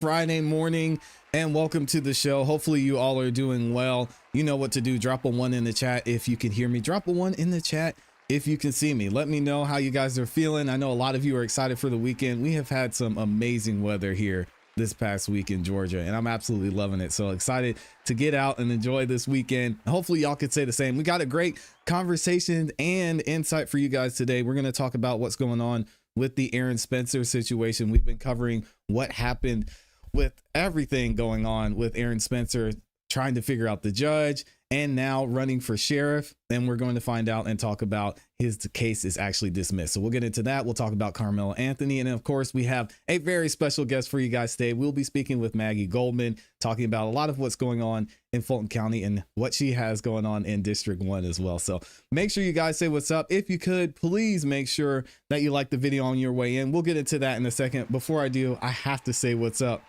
Friday morning and welcome to the show. Hopefully you all are doing well. You know what to do. Drop a 1 in the chat if you can hear me. Drop a 1 in the chat if you can see me. Let me know how you guys are feeling. I know a lot of you are excited for the weekend. We have had some amazing weather here this past week in Georgia, and I'm absolutely loving it. So excited to get out and enjoy this weekend. Hopefully y'all could say the same. We got a great conversation and insight for you guys today. We're going to talk about what's going on with the Aaron Spencer situation. We've been covering what happened with everything going on with Aaron Spencer, trying to figure out the judge and now running for sheriff. Then we're going to find out and talk about his case is actually dismissed. So we'll get into that. We'll talk about Carmelo Anthony. And of course, we have a very special guest for you guys today. We'll be speaking with Maggie Goldman, talking about a lot of what's going on in Fulton County and what she has going on in District 1 as well. So make sure you guys say what's up. If you could, please make sure that you like the video on your way in. We'll get into that in a second. Before I do, I have to say what's up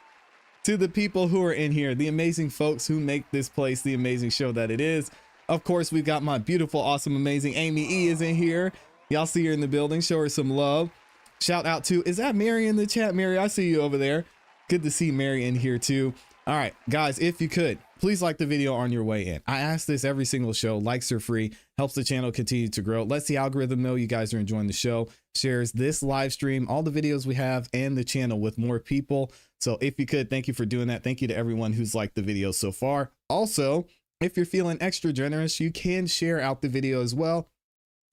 to the people who are in here, the amazing folks who make this place the amazing show that it is. Of course, we've got my beautiful, awesome, amazing Amy E is in here. Y'all see her in the building. Show her some love. Shout out to, is that Mary in the chat? Mary, I see you over there. Good to see Mary in here too. All right, guys, if you could, please like the video on your way in. I ask this every single show. Likes are free, helps the channel continue to grow. Lets the algorithm know you guys are enjoying the show. Shares this live stream, all the videos we have, and the channel with more people. So if you could, thank you for doing that. Thank you to everyone who's liked the video so far. Also, if you're feeling extra generous, you can share out the video as well.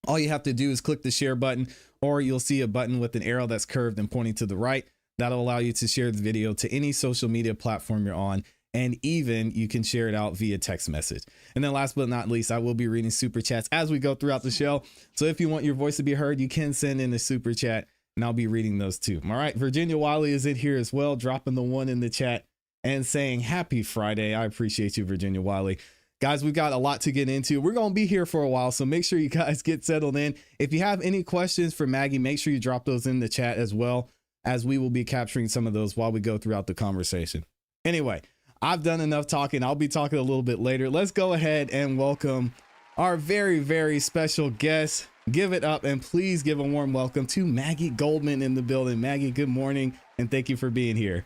All you have to do is click the share button, or you'll see a button with an arrow that's curved and pointing to the right. That'll allow you to share the video to any social media platform you're on. And even you can share it out via text message. And then last but not least, I will be reading super chats as we go throughout the show. So if you want your voice to be heard, you can send in a super chat and I'll be reading those too. All right. Virginia Wiley is in here as well, dropping the 1 in the chat and saying happy Friday. I appreciate you, Virginia Wiley. Guys, we've got a lot to get into. We're going to be here for a while, so make sure you guys get settled in. If you have any questions for Maggie, make sure you drop those in the chat as well, as we will be capturing some of those while we go throughout the conversation. Anyway, I've done enough talking. I'll be talking a little bit later. Let's go ahead and welcome our very, very special guest. Give it up and please give a warm welcome to Maggie Goldman in the building. Maggie, good morning and thank you for being here.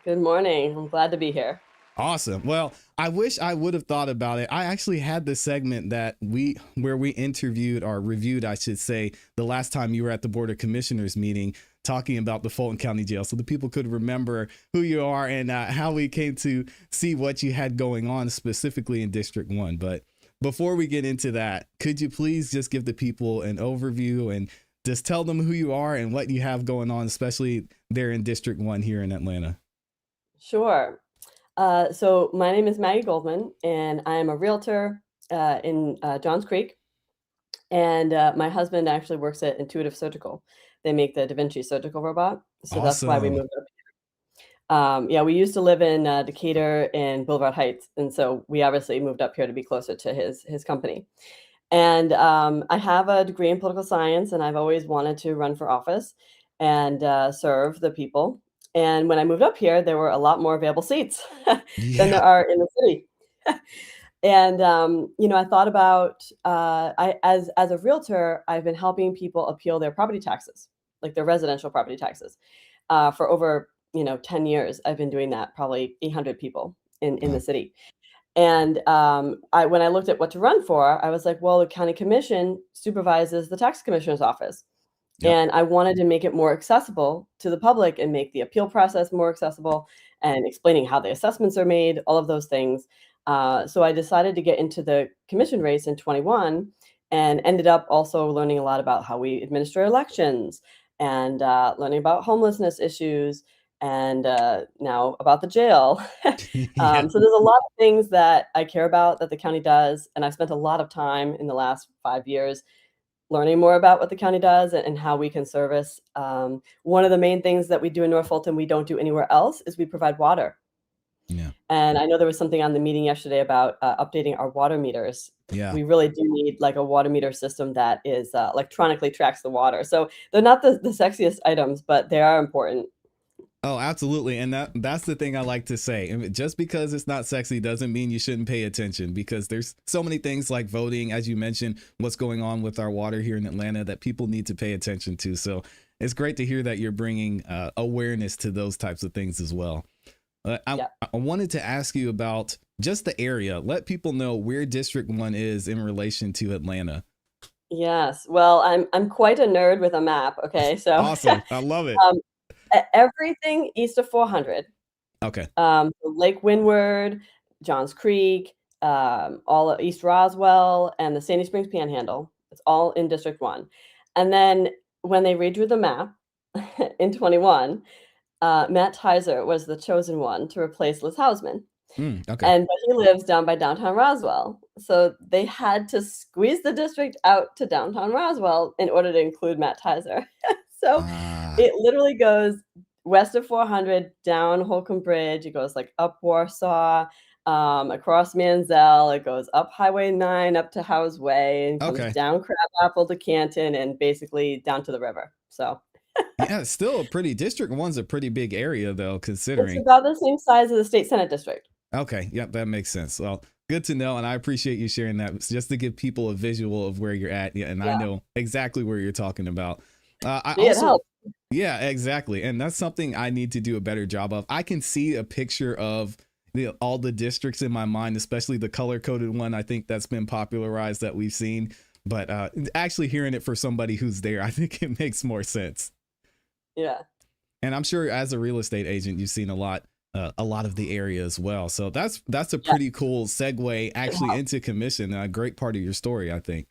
Good morning. I'm glad to be here. Awesome. Well, I wish I would have thought about it. I actually had this segment where we interviewed or reviewed, I should say, the last time you were at the Board of Commissioners meeting talking about the Fulton County Jail, so the people could remember who you are and how we came to see what you had going on specifically in District 1. But before we get into that, could you please just give the people an overview and just tell them who you are and what you have going on, especially there in District 1 here in Atlanta? Sure. So my name is Maggie Goldman, and I am a realtor in Johns Creek. And my husband actually works at Intuitive Surgical. They make the Da Vinci surgical robot. So Awesome. That's why we moved up here. Yeah, we used to live in Decatur and Boulevard Heights. And so we obviously moved up here to be closer to his company. And I have a degree in political science, and I've always wanted to run for office and serve the people. And when I moved up here, there were a lot more available seats than there are in the city. And, I thought about, as a realtor, I've been helping people appeal their property taxes, like their residential property taxes, for over, 10 years. I've been doing that, probably 800 people in the city. And when I looked at what to run for, I was like, well, the county commission supervises the tax commissioner's office. Yep. And I wanted to make it more accessible to the public and make the appeal process more accessible and explaining how the assessments are made, all of those things. So I decided to get into the commission race in 21 and ended up also learning a lot about how we administer elections and learning about homelessness issues and now about the jail. So there's a lot of things that I care about that the county does. And I've spent a lot of time in the last 5 years learning more about what the county does and how we can service. One of the main things that we do in North Fulton we don't do anywhere else is we provide water. Yeah. And I know there was something on the meeting yesterday about updating our water meters. Yeah. We really do need like a water meter system that is electronically tracks the water. So they're not the sexiest items, but they are important. Oh, absolutely. And that's the thing I like to say. Just because it's not sexy doesn't mean you shouldn't pay attention, because there's so many things like voting, as you mentioned, what's going on with our water here in Atlanta that people need to pay attention to. So It's great to hear that you're bringing awareness to those types of things as well. I wanted to ask you about just the area. Let people know where District 1 is in relation to Atlanta. Yes. Well, I'm quite a nerd with a map. Okay, so Awesome. I love it. um, everything east of 400, Okay. Lake Windward, Johns Creek, all of East Roswell, and the Sandy Springs Panhandle. It's all in District 1. And then when they redrew the map in 21, Matt Tizer was the chosen one to replace Liz Hausman. Okay. But he lives down by downtown Roswell. So they had to squeeze the district out to downtown Roswell in order to include Matt Tizer. So it literally goes west of 400, down Holcomb Bridge. It goes like up Warsaw, across Manzel. It goes up Highway 9 up to Howes Way and comes down Crabapple to Canton and basically down to the river. So yeah, it's still a pretty District 1's a pretty big area though, considering. it's about the same size as the state Senate district. Okay. Yep. That makes sense. Well, good to know. And I appreciate you sharing that just to give people a visual of where you're at. Yeah. And I know exactly where you're talking about. Yeah, exactly. And that's something I need to do a better job of. I can see a picture of all the districts in my mind, especially the color coded one. I think that's been popularized that we've seen, but actually hearing it for somebody who's there, I think it makes more sense. Yeah. And I'm sure as a real estate agent, you've seen a lot of the area as well. So that's a pretty cool segue actually into commission. A great part of your story, I think.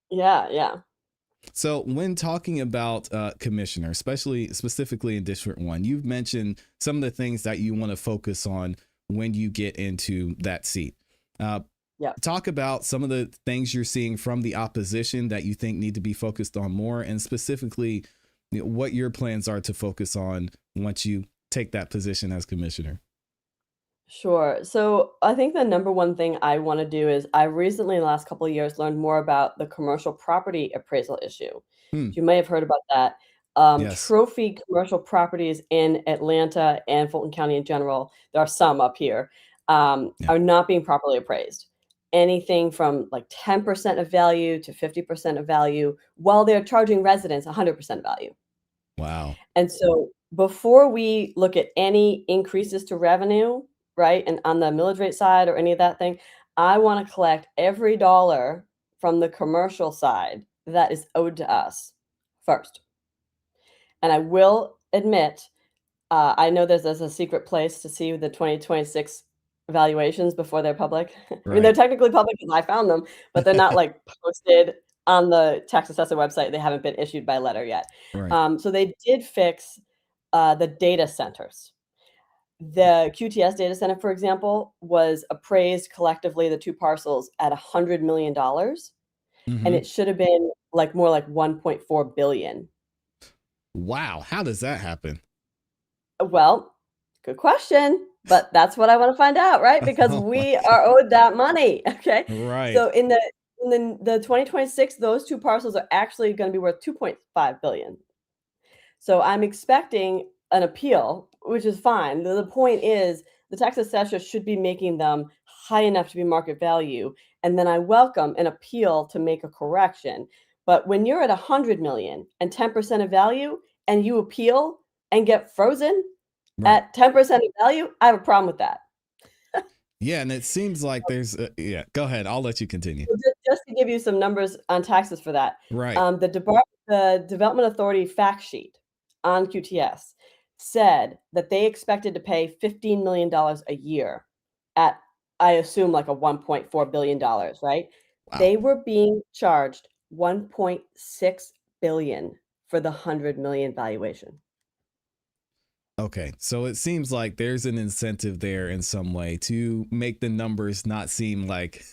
Yeah. So when talking about commissioner, specifically in District 1, you've mentioned some of the things that you want to focus on when you get into that seat. Talk about some of the things you're seeing from the opposition that you think need to be focused on more, and specifically what your plans are to focus on once you take that position as commissioner. Sure. So I think the number one thing I want to do is I recently, in the last couple of years, learned more about the commercial property appraisal issue. You may have heard about that. Yes. Trophy commercial properties in Atlanta and Fulton County in general, there are some up here, are not being properly appraised. Anything from like 10% of value to 50% of value, while they're charging residents 100% value. Wow. And so before we look at any increases to revenue, right, and on the millage rate side or any of that thing, I want to collect every dollar from the commercial side that is owed to us first. And I will admit, I know there's a secret place to see the 2026 valuations before they're public. I mean, they're technically public because I found them, but they're not like posted on the tax assessor website. They haven't been issued by letter yet. So they did fix the data centers. The QTS data center, for example, was appraised collectively, the two parcels, at $100 million. And it should have been like more like 1.4 billion. Wow. How does that happen? Well, good question, but that's what I want to find out, right? Because we are owed that money. Okay. Right. So in the 2026, those two parcels are actually going to be worth 2.5 billion. So I'm expecting an appeal, which is fine. The point is the tax assessor should be making them high enough to be market value. And then I welcome an appeal to make a correction. But when you're at 100 million and 10% of value and you appeal and get frozen at 10% of value, I have a problem with that. Yeah, and it seems like there's go ahead. I'll let you continue. So just to give you some numbers on taxes for that. Right. The Development Authority fact sheet on QTS said that they expected to pay $15 million a year at, I assume, like a $1.4 billion, right? Wow. They were being charged $1.6 billion for the 100 million valuation. Okay, so it seems like there's an incentive there in some way to make the numbers not seem like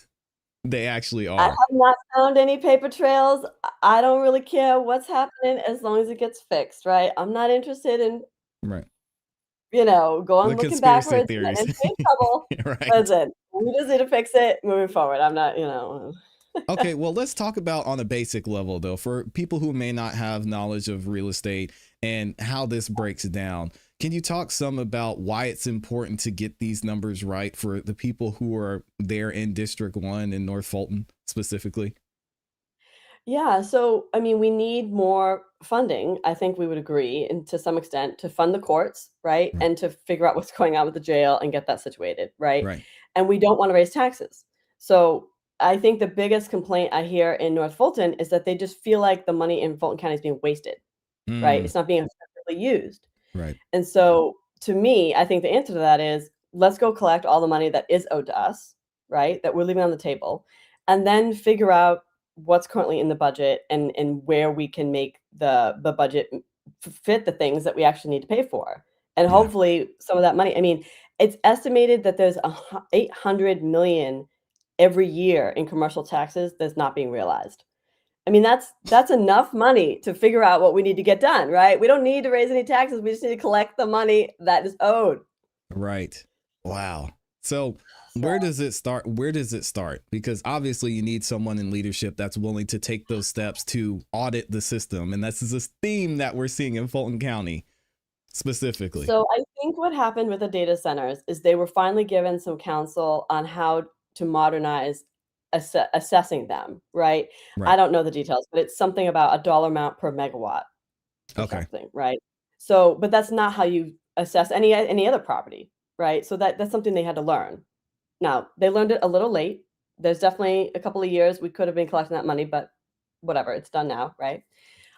they actually are. I have not found any paper trails. I don't really care what's happening as long as it gets fixed, right? I'm not interested in, going looking backwards and getting in trouble. Listen, we just need to fix it moving forward. I'm not, Okay, well, let's talk about on a basic level, though, for people who may not have knowledge of real estate and how this breaks down. Can you talk some about why it's important to get these numbers right for the people who are there in District 1 in North Fulton specifically? Yeah, so I mean, we need more funding, I think we would agree, and to some extent, to fund the courts, right? Right. And to figure out what's going on with the jail and get that situated, right? Right. And we don't want to raise taxes. So I think the biggest complaint I hear in North Fulton is that they just feel like the money in Fulton County is being wasted, right? Mm, It's not being effectively used. right. And so to me, I think the answer to that is let's go collect all the money that is owed to us, right? That we're leaving on the table, and then figure out what's currently in the budget and where we can make the budget fit the things that we actually need to pay for. And Yeah. hopefully some of that money, I mean, it's estimated that there's 800 million every year in commercial taxes that's not being realized. I mean, that's enough money to figure out what we need to get done, right? We don't need to raise any taxes. We just need to collect the money that is owed. Right. Wow. So So where does it start? Where does it start? Because obviously you need someone in leadership that's willing to take those steps to audit the system. And this is a theme that we're seeing in Fulton County specifically. so I think what happened with the data centers is they were finally given some counsel on how to modernize assessing them, right? I Right. don't know the details, but it's something about a dollar amount per megawatt or Okay. something, right? So, but that's not how you assess any other property, right? So that's something they had to learn. Now, they learned it a little late. There's definitely a couple of years we could have been collecting that money, but whatever, it's done now, right?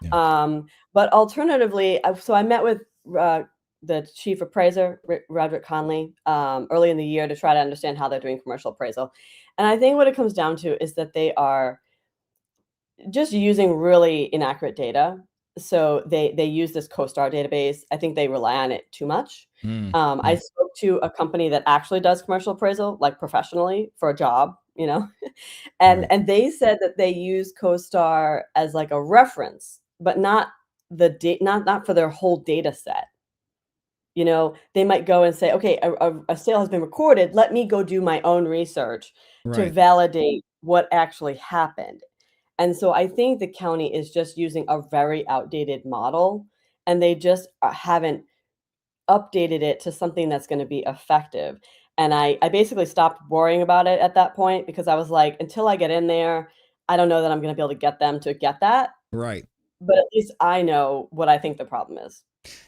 Yeah. But alternatively, so I met with the chief appraiser, Roderick Conley, early in the year to try to understand how they're doing commercial appraisal. And I think what it comes down to is that they are just using really inaccurate data. So they use this CoStar database. I think they rely on it too much. Mm, I mm, spoke to a company that actually does commercial appraisal, like professionally for a job, right. and they said that they use CoStar as like a reference, but not not for their whole data set. They might go and say, okay, a sale has been recorded. Let me go do my own research to Right. validate what actually happened. And so I think the county is just using a very outdated model, and they just haven't updated it to something that's gonna be effective. And I basically stopped worrying about it at that point because I was like, "Until I get in there, I don't know that I'm gonna be able to get them to get that, Right. but at least I know what I think the problem is."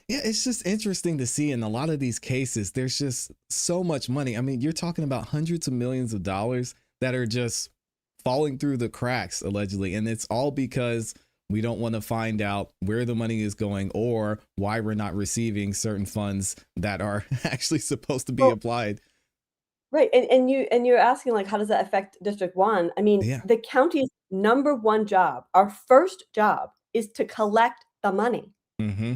Yeah, it's just interesting to see in a lot of these cases, there's just so much money. I mean, you're talking about hundreds of millions of dollars that are just falling through the cracks, allegedly. And it's all because we don't want to find out where the money is going or why we're not receiving certain funds that are actually supposed to be Well, applied. right, and you're asking, like, how does that affect District 1? I mean, Yeah. the county's number 1 job, our first job is to collect the money Mm-hmm.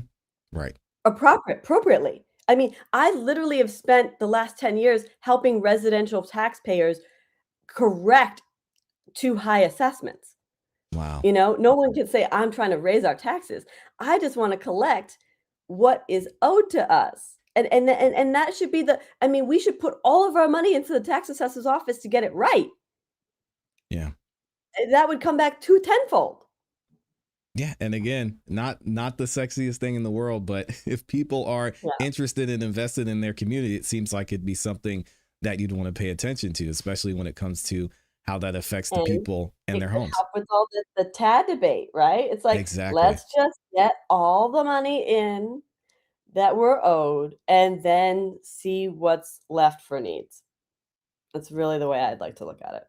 Right. appropriately. I mean, I literally have spent the last 10 years helping residential taxpayers correct too high assessments. Wow. No one can say, "I'm trying to raise our taxes." I just wanna collect what is owed to us. And that should be I mean, we should put all of our money into the tax assessor's office to get it right. Yeah. And that would come back two tenfold. Yeah, and again, not the sexiest thing in the world, but if people are Yeah, interested and invested in their community, it seems like it'd be something that you'd want to pay attention to, especially when it comes to how that affects the and people and it their could homes. help with all the TAD debate, right? It's like, Exactly. let's just get all the money in that we're owed and then see what's left for needs. That's really the way I'd like to look at it.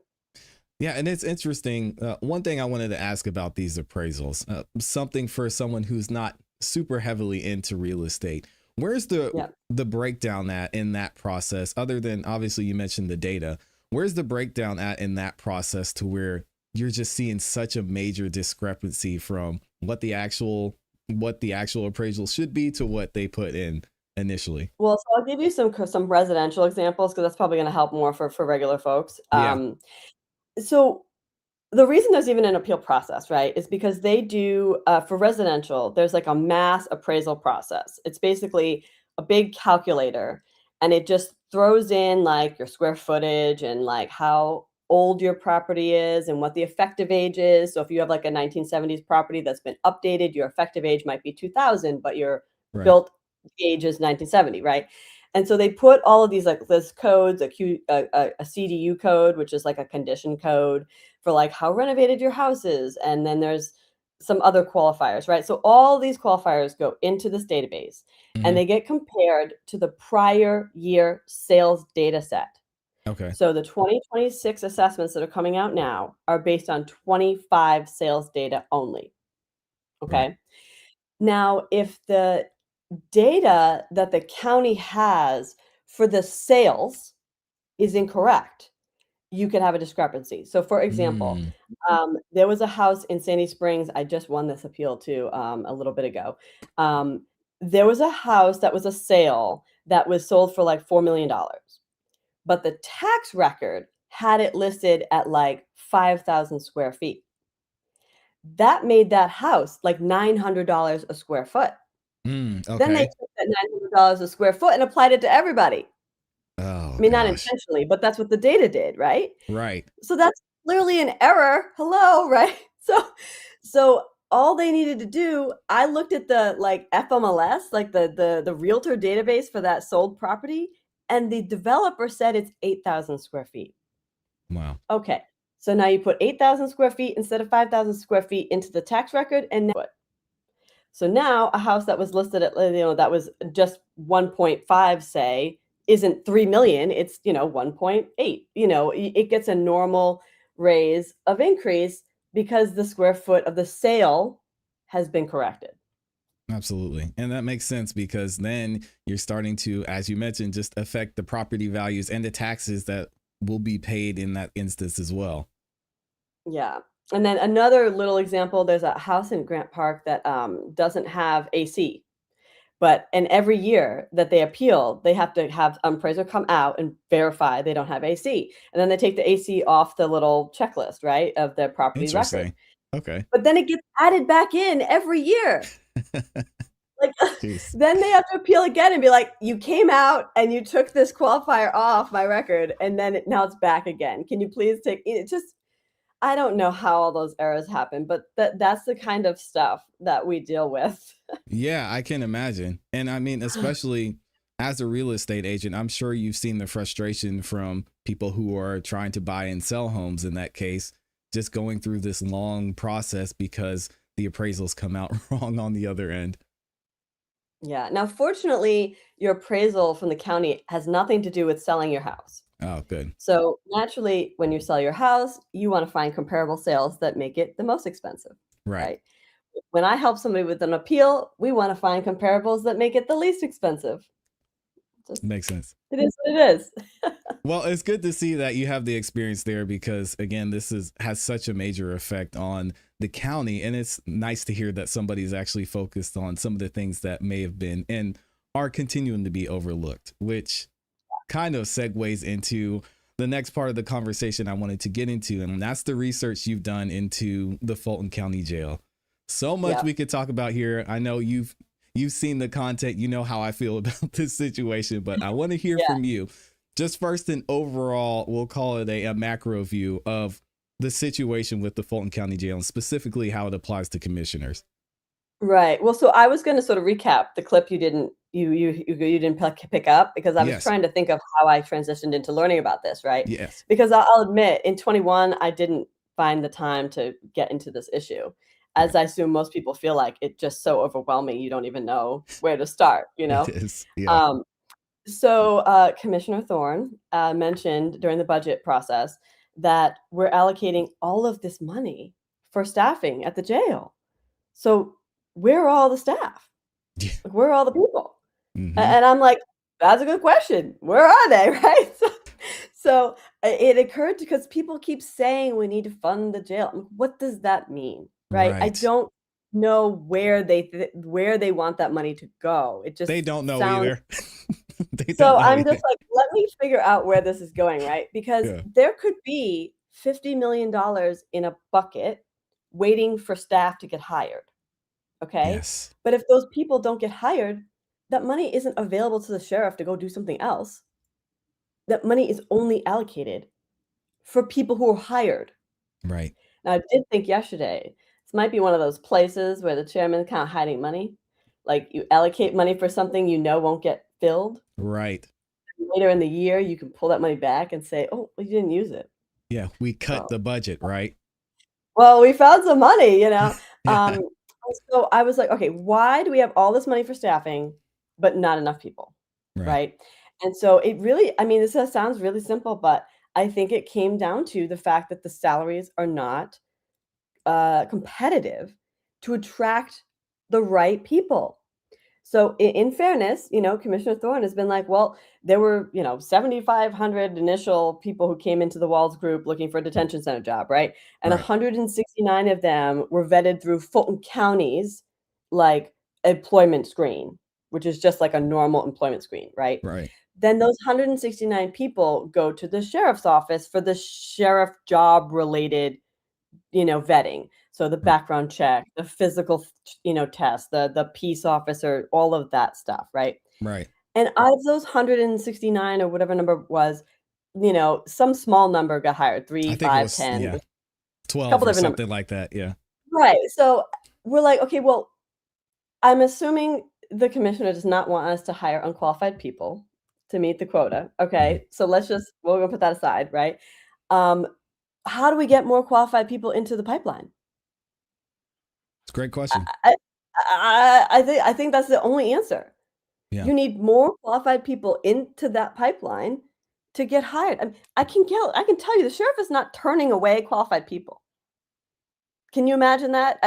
Yeah, and it's interesting. One thing I wanted to ask about these appraisals, something for someone who's not super heavily into real estate. Where's Yeah. the breakdown at in that process? Other than obviously you mentioned the data, where's the breakdown at in that process to where you're just seeing such a major discrepancy from what the actual appraisal should be to what they put in initially? Well, so I'll give you some residential examples because that's probably gonna help more for regular folks. Yeah. So the reason there's even an appeal process, right, is because they do for residential, there's like a mass appraisal process. It's basically a big calculator, and it just throws in like your square footage and like how old your property is and what the effective age is. So if you have like a 1970s property that's been updated, your effective age might be 2000, but your Right. built age is 1970, right? And so they put all of these like list codes, a CDU code, which is like a condition code for like how renovated your house is, and then there's some other qualifiers, right? So all these qualifiers go into this database and Hmm. they get compared to the prior year sales data set. Okay. So the 2026 assessments that are coming out now are based on 25 sales data only. Right. Okay. Now, if the data that the county has for the sales is incorrect, you could have a discrepancy. So, for example, Mm. there was a house in Sandy Springs. I just won this appeal too a little bit ago. Um, there was a house that was a sale that was sold for like $4 million, but the tax record had it listed at like 5,000 square feet. That made that house like $900 a square foot. Then they Okay. took that $900 a square foot and applied it to everybody. Oh I mean, not gosh. intentionally, but that's what the data did, right? Right. So that's clearly an error. Hello, right? So all they needed to do, I looked at the like FMLS, like the realtor database for that sold property, and the developer said it's 8,000 square feet. Wow. Okay. So now you put 8,000 square feet instead of 5,000 square feet into the tax record and so now a house that was listed at, that was just 1.5, say, isn't 3 million, it's, 1.8. It gets a normal raise of increase because the square foot of the sale has been corrected. Absolutely. And that makes sense because then you're starting to, as you mentioned, just affect the property values and the taxes that will be paid in that instance as well. Yeah. And then another little example, there's a house in Grant Park that doesn't have AC. And every year that they appeal, they have to have appraiser come out and verify they don't have AC. And then they take the AC off the little checklist, right, of their property record. Interesting. Okay. But then it gets added back in every year. Like, Jeez. then they have to appeal again and be like, "You came out and you took this qualifier off my record, and then now it's back again. Can you please take" it just I don't know how all those errors happen, but that's the kind of stuff that we deal with. Yeah, I can imagine. And I mean, especially as a real estate agent, I'm sure you've seen the frustration from people who are trying to buy and sell homes in that case, just going through this long process because the appraisals come out wrong on the other end. Yeah. Now, fortunately, your appraisal from the county has nothing to do with selling your house. Oh, good. So naturally, when you sell your house, you want to find comparable sales that make it the most expensive, Right. right? When I help somebody with an appeal, we want to find comparables that make it the least expensive. Just Makes sense. it is what it is. Well, it's good to see that you have the experience there because again, this is has such a major effect on the county, and it's nice to hear that somebody's actually focused on some of the things that may have been and are continuing to be overlooked, which kind of segues into the next part of the conversation I wanted to get into, and that's the research you've done into the Fulton County Jail. So much Yeah. we could talk about here. I know you've seen the content, you know how I feel about this situation, but I want to hear Yeah. from you. Just first an overall, we'll call it a macro view of the situation with the Fulton County Jail and specifically how it applies to commissioners. Right. Well, so I was going to sort of recap the clip you didn't pick up because I was Yes. trying to think of how I transitioned into learning about this, right? Yes. Because I'll admit, in 21, I didn't find the time to get into this issue, as Right. I assume most people feel like it's just so overwhelming, you don't even know where to start, you It know? is. Yeah. Um, Commissioner Thorne mentioned during the budget process that we're allocating all of this money for staffing at the jail. So where are all the staff? Yeah. Like, where are all the people? Hmm. And I'm like, that's a good question. Where are they? Right? It occurred because people keep saying we need to fund the jail. I'm like, what does that mean? Right? I Right. don't know where they want that money to go. It just They don't know sounds either. They don't so know I'm just either. like, let me figure out where this is going, right? Because Yeah. there could be $50 million in a bucket waiting for staff to get hired. Okay? Yes. But if those people don't get hired, that money isn't available to the sheriff to go do something else. That money is only allocated for people who are hired. Right. Now, I did think yesterday, this might be one of those places where the chairman is kind of hiding money. Like you allocate money for something you know won't get filled. Right. Later in the year, you can pull that money back and say, "Oh, well, you didn't use it." Yeah. We cut Well, the budget, right? well, we found some money, you know? Um, so I was like, okay, why do we have all this money for staffing, but not enough people, Right. right? And so it really, I mean, sounds really simple, but I think it came down to the fact that the salaries are not competitive to attract the right people. So in fairness, Commissioner Thorne has been like, well, there were, 7,500 initial people who came into the Walls group looking for a detention center job, right? And Right. 169 of them were vetted through Fulton County's like employment screen, which is just like a normal employment screen, right? Right. Then those 169 people go to the sheriff's office for the sheriff job related vetting. So the Right. background check, the physical, test, the peace officer, all of that stuff, right? Right. And out of those 169 or whatever number it was, some small number got hired, I 3, think it 5, was, 10, yeah, a 12 couple or different numbers. something like that. Yeah. Right. So we're like, okay, well, I'm assuming the commissioner does not want us to hire unqualified people to meet the quota. Mhm. Okay. So we're gonna put that aside, right? Um, how do we get more qualified people into the pipeline? It's a great question. I I think that's the only answer. Yeah. You need more qualified people into that pipeline to get hired. I can tell you the sheriff is not turning away qualified people. Can you imagine that?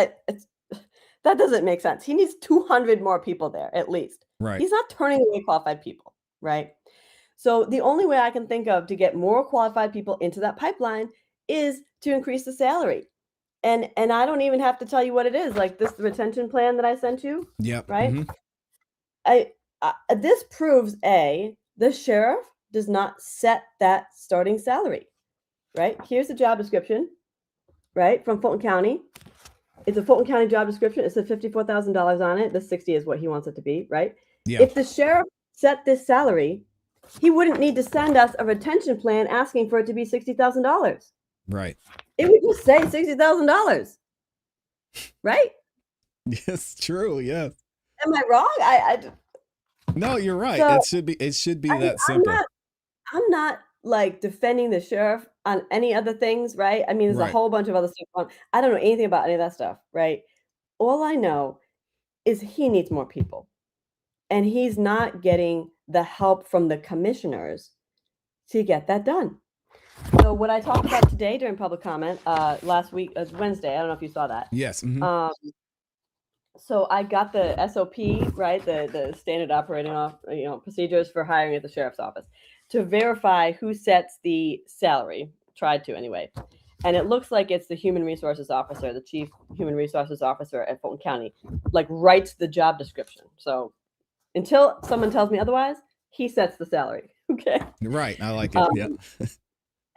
That doesn't make sense. He needs 200 more people there at least. Right. He's not turning away qualified people, right? So the only way I can think of to get more qualified people into that pipeline is to increase the salary. And I don't even have to tell you what it is, like this retention plan that I sent you, Yep. right? Hmm. I this proves the sheriff does not set that starting salary, right? Here's the job description, right, from Fulton County. It's a Fulton County job description. It says $54,000 on it. The 60 is what he wants it to be, right? Yeah. If the sheriff set this salary, he wouldn't need to send us a retention plan asking for it to be $60,000. Right. It would just say $60,000, right? Yes. True. Yeah. Am I wrong? No, you're right. So It should be I mean, that simple. I'm not like defending the sheriff on any other things, right? I mean, there's a Right. whole bunch of other stuff on. I don't know anything about any of that stuff, right? All I know is he needs more people, and he's not getting the help from the commissioners to get that done. So what I talked about today during public comment, last week, Wednesday, I don't know if you saw that. Yes. Hmm. Um, so I got the SOP, right? The standard operating procedures for hiring at the sheriff's office to verify who sets the salary. Tried to anyway. And it looks like it's the human resources officer, the chief human resources officer at Fulton County, like writes the job description. So until someone tells me otherwise, he sets the salary. Okay. Right. I like it. Yeah. Um,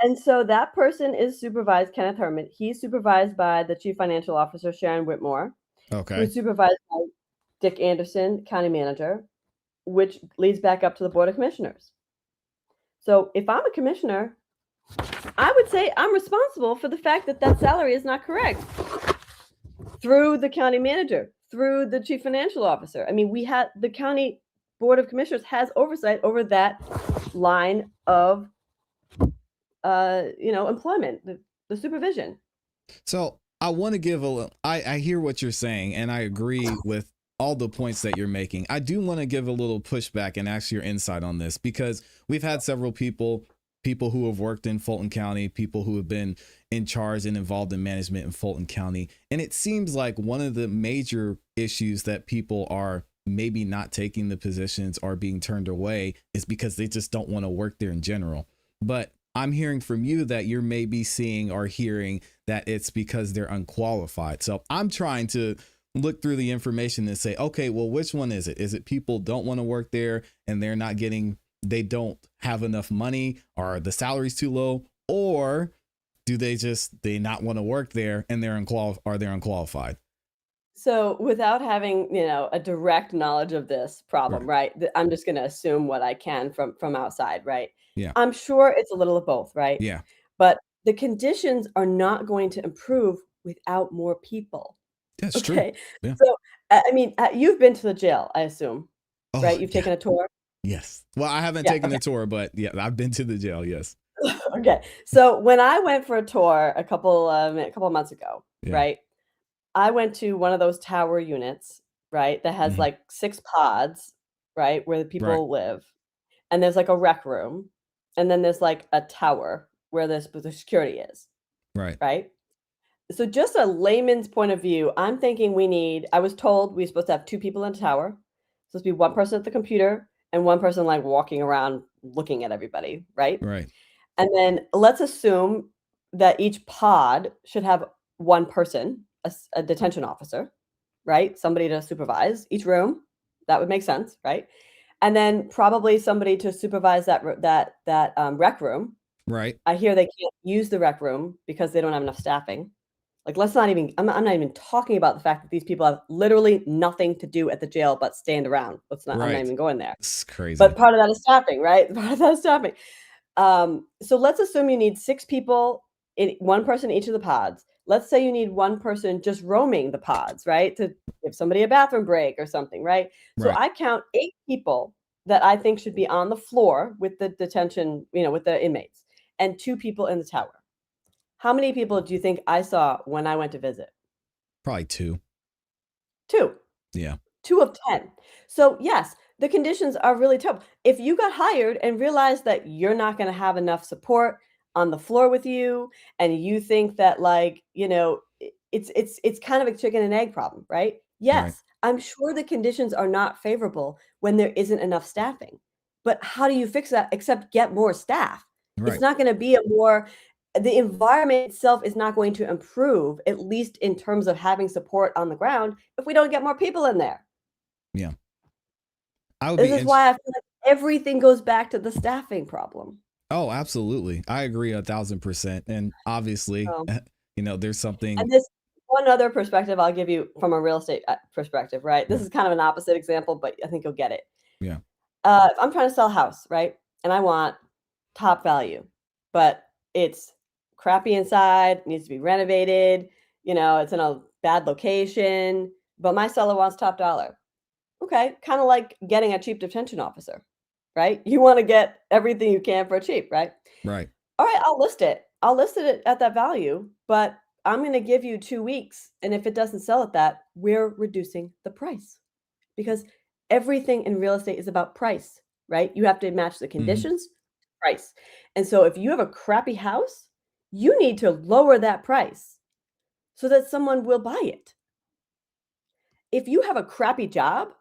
and so that person is supervised, Kenneth Herman. He's supervised by the chief financial officer, Sharon Whitmore, Okay. who's supervised by Dick Anderson, county manager, which leads back up to the board of commissioners. So if I'm a commissioner, I would say I'm responsible for the fact that that salary is not correct through the county manager, through the chief financial officer. I mean, the county board of commissioners has oversight over that line of employment, the supervision. So I want to give a little, I hear what you're saying, and I agree with all the points that you're making. I do want to give a little pushback and ask your insight on this, because we've had several people who have worked in Fulton County, people who have been in charge and involved in management in Fulton County. And it seems like one of the major issues that people are maybe not taking the positions or being turned away is because they just don't want to work there in general. But I'm hearing from you that you're maybe seeing or hearing that it's because they're unqualified. So I'm trying to look through the information and say, okay, well, which one is it? Is it people don't want to work there and they don't have enough money, or the salary's too low, or do they not want to work there and they're unqualified? So without having, a direct knowledge of this problem, right? I'm just going to assume what I can from outside, right? Yeah. I'm sure it's a little of both, right? Yeah. But the conditions are not going to improve without more people. That's Okay. true. Yeah. So, I mean, you've been to the jail, I assume, right? You've taken a tour? Yes. Well, I haven't Yeah, taken okay. a tour, but yeah, I've been to the jail. Yes. Okay. So when I went for a tour a couple of months ago, Yeah. right? I went to one of those tower units, right, that has, Mhm. like, 6 pods, right, where the Right. people live, and there's, like, a rec room, and then there's, like, a tower where the security is, Right. right? So just a layman's point of view, I'm thinking I was told we're supposed to have 2 people in a tower. Supposed to be 1 person at the computer and 1 person, like, walking around looking at everybody, right? Right. And then let's assume that each pod should have 1 person, a detention officer, right? Somebody to supervise each room. That would make sense, right? And then probably somebody to supervise that rec room. Right. I hear they can't use the rec room because they don't have enough staffing. Like, let's not even I'm not even talking about the fact that these people have literally nothing to do at the jail but stand around. I'm not Right. even going there. It's But crazy. part of that is staffing, right? Part of that is staffing. So let's assume you need 6 people, 1 person in each of the pods. Let's say you need 1 person just roaming the pods, right? To give somebody a bathroom break or something, right? So Right. I count 8 people that I think should be on the floor with the detention, with the inmates, and 2 people in the tower. How many people do you think I saw when I went to visit? Probably 2. 2. Yeah. 2 of 10. So, yes, the conditions are really tough. If you got hired and realized that you're not gonna have enough support on the floor with you, and you think that, like, it's kind of a chicken and egg problem, right? Right. Yes, I'm sure the conditions are not favorable when there isn't enough staffing. But how do you fix that except get more staff? It's Right. not gonna be the environment itself is not going to improve, at least in terms of having support on the ground, if we don't get more people in there. Yeah. I would This be is in why I feel like everything goes back to the staffing problem. Oh, absolutely. I agree 1,000%. And obviously, So, there's something. and this one other perspective I'll give you from a real estate, perspective, right? This Yeah. is kind of an opposite example, but I think you'll get it. Yeah. If I'm trying to sell a house, right? And I want top value, but it's crappy inside, needs to be renovated, it's in a bad location, but my seller wants top dollar. Okay, kind of like getting a cheap detention officer, right? You want to get everything you can for cheap, right? Right. All right, I'll list it. I'll list it at that value, but I'm going to give you 2 weeks, and if it doesn't sell at that, we're reducing the price. Because everything in real estate is about price, right? You have to match the Hmm. conditions, price. And so if you have a crappy house, you need to lower that price so that someone will buy it. If you have a crappy job,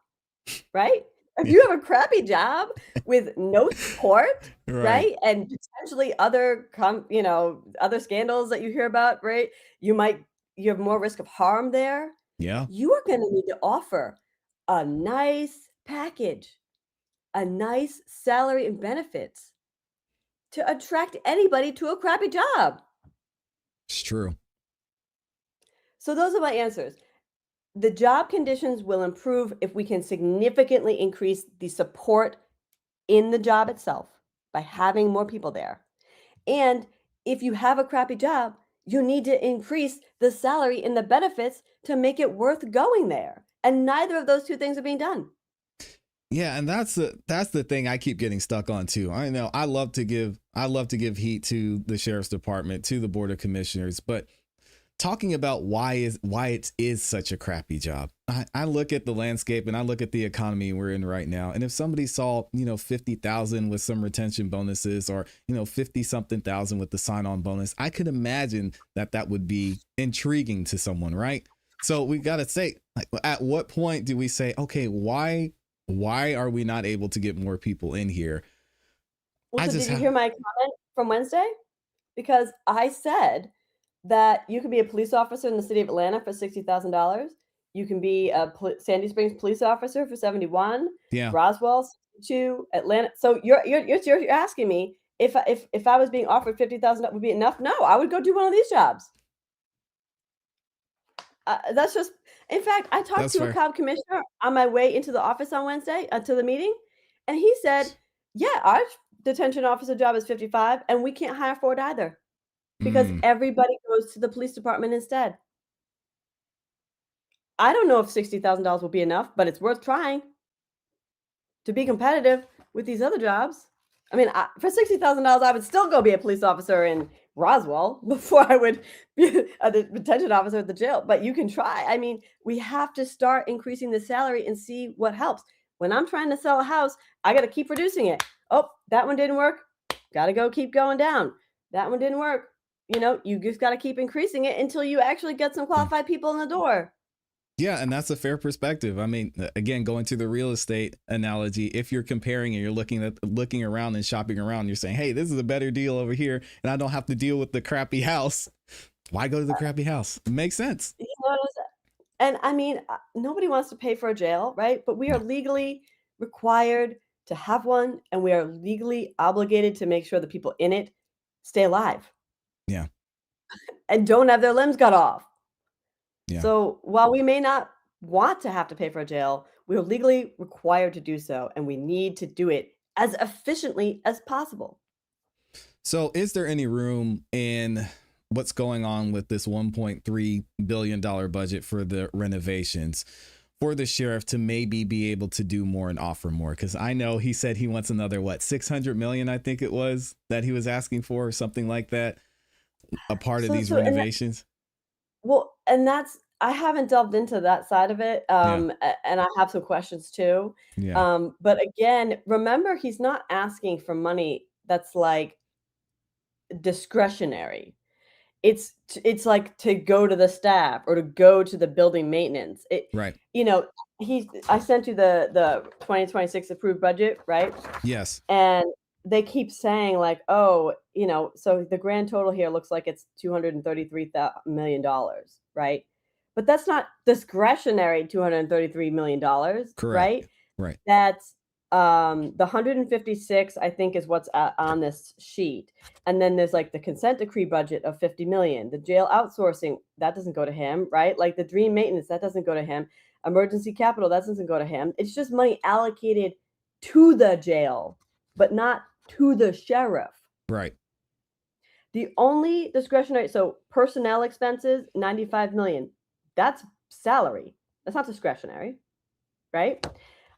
right? If Yeah. you have a crappy job with no support, Right. right? And potentially other scandals that you hear about, right? You have more risk of harm there. Yeah. You are gonna need to offer a nice package, a nice salary and benefits to attract anybody to a crappy job. It's true. So those are my answers. The job conditions will improve if we can significantly increase the support in the job itself by having more people there. And if you have a crappy job, you need to increase the salary and the benefits to make it worth going there. And neither of those 2 things are being done. Yeah, and that's the thing I keep getting stuck on too. I know I love to give heat to the sheriff's department, to the board of commissioners, but talking about why it is such a crappy job. I look at the landscape and I look at the economy we're in right now. And if somebody saw, 50,000 with some retention bonuses, or, 50 something thousand with the sign on bonus, I could imagine that would be intriguing to someone. Right. So we got to say, like, at what point do we say, okay, why are we not able to get more people in here? Well, I so just did you have. hear my comment from Wednesday? Because I said that you can be a police officer in the city of Atlanta for $60,000. You can be a Sandy Springs police officer for 71, Yeah. Roswell 62, Atlanta. So you're asking me if I was being offered 50,000 would be enough? No, I would go do one of these jobs. That's just. In fact, I talked That's to a fair. cobb commissioner on my way into the office on Wednesday to the meeting, and he said, "Yeah, our detention officer job is 55, and we can't hire for it either." Because Mm, everybody goes to the police department instead. I don't know if $60,000 will be enough, but it's worth trying to be competitive with these other jobs. I mean, for $60,000, I would still go be a police officer in Roswell before I would be a detention officer at the jail, but you can try. I mean, we have to start increasing the salary and see what helps. When I'm trying to sell a house, I got to keep reducing it. Oh, that one didn't work. Got to keep going down. That one didn't work. You just got to keep increasing it until you actually get some qualified people in the door. Yeah, and that's a fair perspective. I mean, again, going to the real estate analogy, if you're comparing and you're looking around and shopping around, you're saying, hey, this is a better deal over here, and I don't have to deal with the crappy house. Why go to the crappy house? It makes sense. And I mean, nobody wants to pay for a jail, right? But we are legally required to have one, and we are legally obligated to make sure the people in it stay alive. Yeah. And don't have their limbs cut off. Yeah. So while we may not want to have to pay for a jail, we are legally required to do so, and we need to do it as efficiently as possible. So is there any room in what's going on with this $1.3 billion budget for the renovations for the sheriff to maybe be able to do more and offer more? Because I know he said he wants another, 600 million, I think it was, that he was asking for, or something like that, a part of these renovations. And I haven't delved into that side of it, and I have some questions too. Yeah. But again, remember, he's not asking for money that's like discretionary. It's like to go to the staff or to go to the building maintenance. Right. I sent you the 2026 approved budget, right? Yes. And they keep saying like, oh, so the grand total here looks like it's $233 million, right? But that's not discretionary $233 million, Correct. right? Right. That's the 156, I think, is what's on this sheet. And then there's like the consent decree budget of 50 million. The jail outsourcing, that doesn't go to him, right? Like the dream maintenance, that doesn't go to him. Emergency capital, that doesn't go to him. It's just money allocated to the jail, but not to the sheriff. Right. The only discretionary, so personnel expenses, 95 million. That's salary. That's not discretionary, right?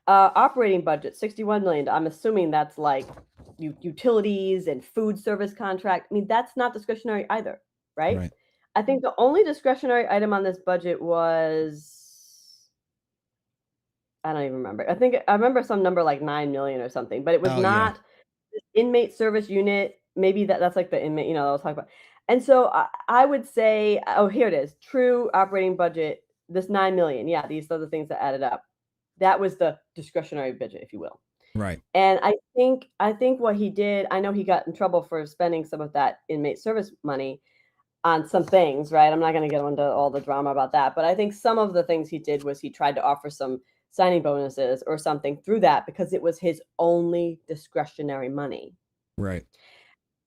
Operating budget, 61 million. I'm assuming that's like utilities and food service contract. I mean, that's not discretionary either, right? Right. I think the only discretionary item on this budget was, I don't even remember. I remember some number like 9 million or something, but it was not inmate service unit. Maybe that's like the inmate, I was talking about. And so I would say, oh, here it is. True operating budget, this 9 million. Yeah, these are the things that added up. That was the discretionary budget, if you will. Right. And I think what he did, I know he got in trouble for spending some of that inmate service money on some things, right? I'm not going to get into all the drama about that, but I think some of the things he did was he tried to offer some signing bonuses or something through that because it was his only discretionary money. Right.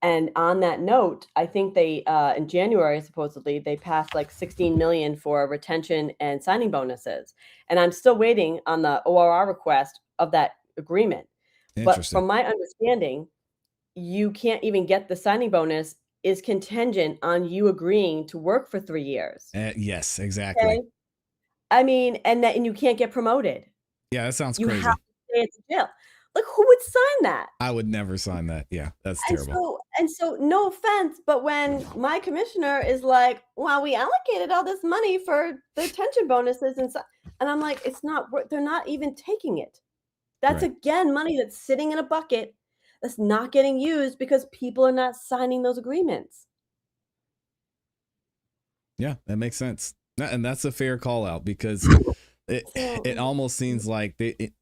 And on that note, I think they, in January, supposedly, they passed like 16 million for retention and signing bonuses. And I'm still waiting on the ORR request of that agreement. But from my understanding, you can't even get the signing bonus is contingent on you agreeing to work for 3 years. Yes, exactly. Okay? I mean, and you can't get promoted. Yeah, that sounds You crazy. have to stay at the jail. Like, who would sign that? I would never sign that. Yeah, that's terrible. And so no offense, but when my commissioner is like, well, we allocated all this money for the retention bonuses and I'm like, it's not, they're not even taking it. That's again money that's sitting in a bucket that's not getting used because people are not signing those agreements. Yeah, that makes sense. And that's a fair call out because it almost seems like the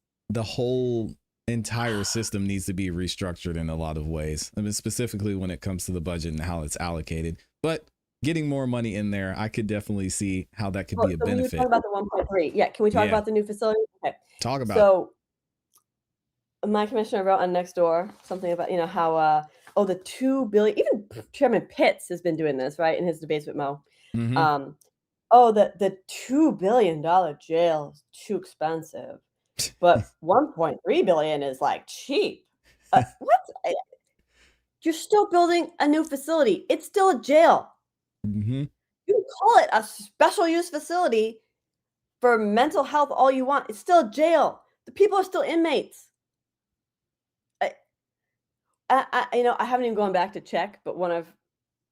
whole entire system needs to be restructured in a lot of ways. I mean, specifically when it comes to the budget and how it's allocated, but getting more money in there, I could definitely see how that could be a benefit. Can we talk about the 1.3? Yeah. Can we talk about the new facility? Okay. Talk about So my commissioner wrote on Nextdoor something about, how, the 2 billion, even Chairman Pitts has been doing this, right? In his debates with Mo. Mm-hmm. The $2 billion jail is too expensive. But 1.3 billion is like cheap. What? You're still building a new facility. It's still a jail. Mm-hmm. You can call it a special use facility for mental health all you want. It's still a jail. The people are still inmates. I haven't even gone back to check, but one of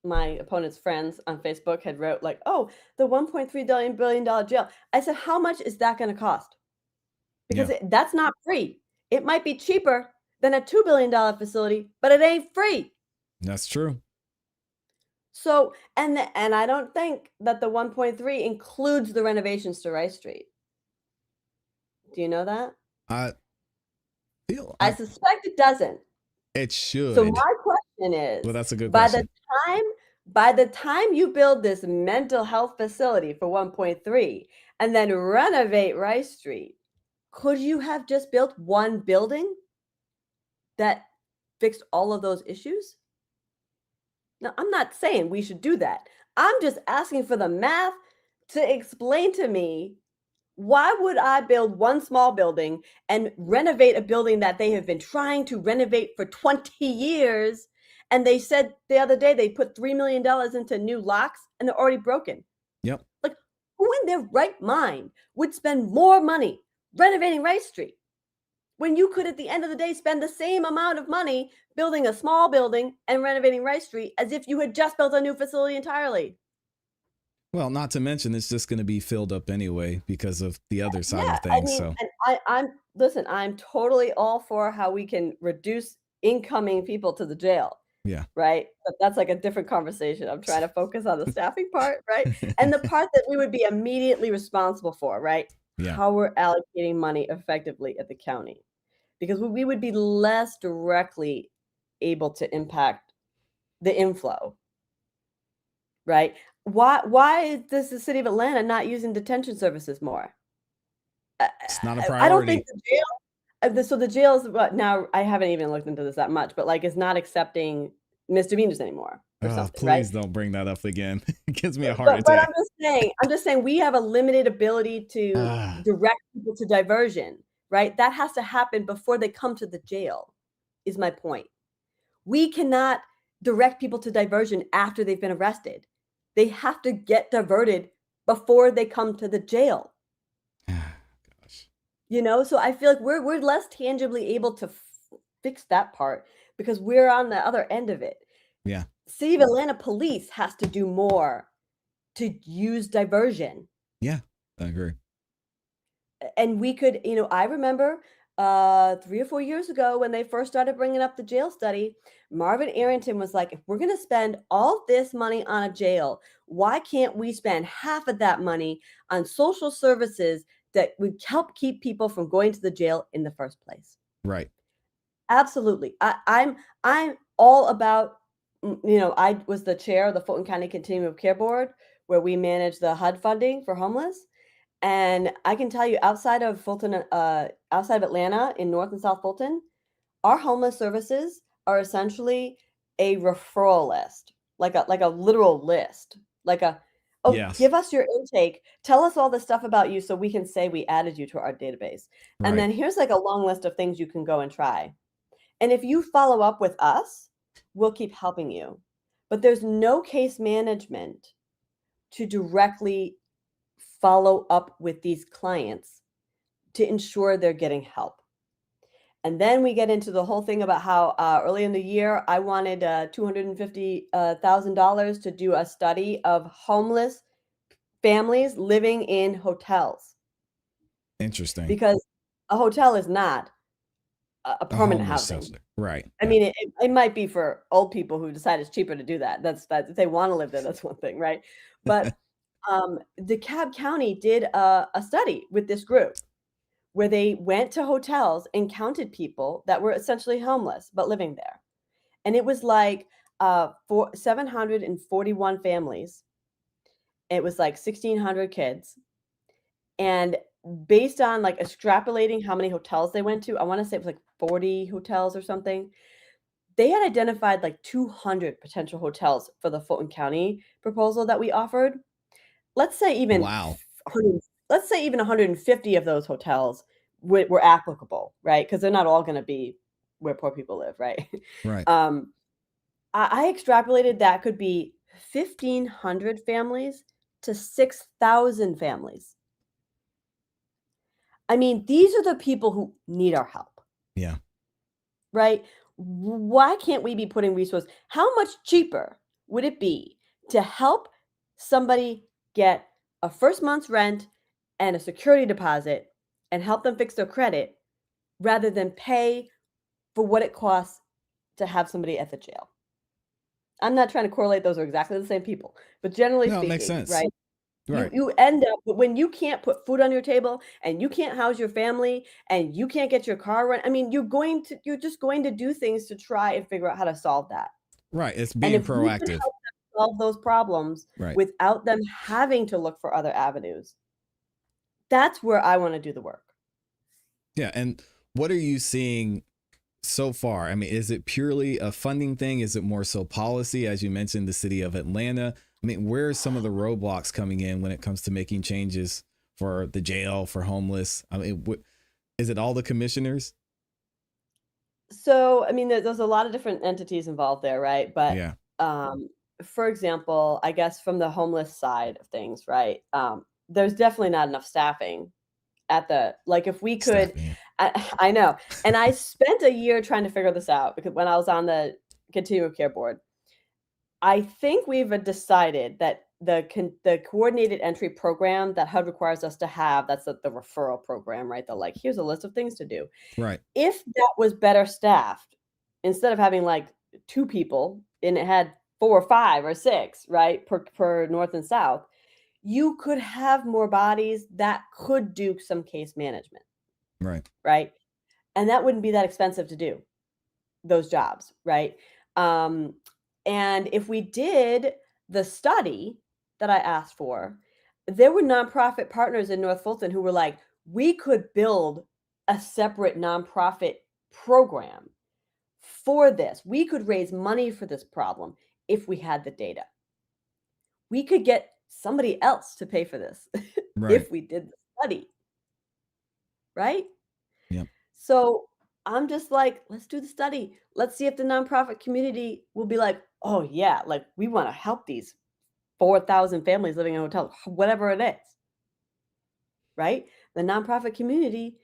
my opponent's friends on Facebook had wrote like, "Oh, the 1.3 billion dollar jail." I said, "How much is that going to cost?" Because Yeah, that's not free. It might be cheaper than a $2 billion facility, but it ain't free. that's true. So, and I don't think that the 1.3 includes the renovations to Rice Street. Do you know that? I feel I suspect it doesn't. it So should. my question is, Well, that's a good by the question. time by the time you build this mental health facility for 1.3 and then renovate Rice Street, could you have just built one building that fixed all of those issues? Now, I'm not saying we should do that. I'm just asking for the math to explain to me, why would I build one small building and renovate a building that they have been trying to renovate for 20 years? And they said the other day they put $3 million into new locks and they're already broken. Yep. Like, who in their right mind would spend more money renovating Rice Street when you could, at the end of the day, spend the same amount of money building a small building and renovating Rice Street as if you had just built a new facility entirely? Well, not to mention it's just going to be filled up anyway because of the other side Yeah, of I things. mean, So and I'm listen, I'm totally all for how we can reduce incoming people to the jail, yeah, right? But that's like a different conversation. I'm trying to focus on the staffing part, right? And the part that we would be immediately responsible for, right? yeah, How we're allocating money effectively at the county. Because we would be less directly able to impact the inflow, right? Why does the city of Atlanta not using detention services more? I it's not a I don't think priority. the jail so the jails, what now, I haven't even looked into this that much, but, like, is not accepting misdemeanors anymore or Oh, something, right? please don't bring that up again. It gives me a heart But attack. I'm just saying we have a limited ability to Ah, direct people to diversion, right? That has to happen before they come to the jail, is my point. We cannot direct people to diversion after they've been arrested. They have to get diverted before they come to the jail. gosh. So I feel like we're less tangibly able to fix that part because we're on the other end of it. Yeah, City of Atlanta police has to do more to use diversion. yeah, I agree. And we could, I remember 3 or 4 years ago when they first started bringing up the jail study, Marvin Arrington was like, if we're going to spend all this money on a jail, why can't we spend half of that money on social services that would help keep people from going to the jail in the first place? Right. Absolutely. I'm all about, I was the chair of the Fulton County Continuum of Care Board, where we manage the HUD funding for homeless. And I can tell you, outside of Atlanta, in North and South Fulton, our homeless services are essentially a referral list, like a literal list, like oh, Yes. give us your intake, tell us all the stuff about you so we can say we added you to our database. And Right. then here's like a long list of things you can go and try. And if you follow up with us, we'll keep helping you. But there's no case management to directly follow up with these clients to ensure they're getting help. And then we get into the whole thing about how early in the year I wanted $250,000 to do a study of homeless families living in hotels, Interesting. because a hotel is not a A permanent homeless housing. shelter. Right. I Right. mean, it might be for old people who decide it's cheaper to do that. That if they wanna live there, that's one thing, right? But, DeKalb County did a study with this group where they went to hotels and counted people that were essentially homeless, but living there. And it was like, 741 families. It was like 1,600 kids. And based on, like, extrapolating how many hotels they went to, I wanna say it was like 40 hotels or something. They had identified like 200 potential hotels for the Fulton County proposal that we offered. Let's say even Wow. 100, let's say even 150 of those hotels were applicable, right? Because they're not all going to be where poor people live, right? Right. um, I extrapolated that could be 1,500 families to 6,000 families. I mean, these are the people who need our help. Yeah. Right? Why can't we be putting resources? How much cheaper would it be to help somebody get a first month's rent and a security deposit and help them fix their credit rather than pay for what it costs to have somebody at the jail? I'm not trying to correlate, those are exactly the same people, but generally No, it makes speaking, sense. right? You Right. you end up, but when you can't put food on your table and you can't house your family and you can't get your car run, I mean, you're just going to do things to try and figure out how to solve that. Right. It's And being if we can proactive. help them solve those problems Right. without them having to look for other avenues, that's where I wanna do the work. Yeah. And what are you seeing so far? I mean, is it purely a funding thing? Is it more so policy? As you mentioned, the city of Atlanta. I mean, where are some of the roadblocks coming in when it comes to making changes for the jail, for homeless? I mean, is it all the commissioners? So, I mean, there's a lot of different entities involved there, right? But, Yeah. um, for example, I guess from the homeless side of things, right? There's definitely not enough staffing at the, like, if we could, Staffing. I know, and I spent a year trying to figure this out because when I was on the continuum care board, I think we've decided that the coordinated entry program that HUD requires us to have, that's the referral program, right? The, like, here's a list of things to do. Right. If that was better staffed, instead of having, like, 2 people and it had 4 or 5 or 6, right, per north and south, you could have more bodies that could do some case management, Right. right? And that wouldn't be that expensive to do, those jobs, right? Um, and if we did the study that I asked for, there were nonprofit partners in North Fulton who were like, "We could build a separate nonprofit program for this. We could raise money for this problem if we had the data. We could get somebody else to pay for this Right. if we did the study," right? Yep. So I'm just like, let's do the study. Let's see if the nonprofit community will be like, oh, yeah, like we want to help these 4,000 families living in hotels, whatever it is, right? The nonprofit community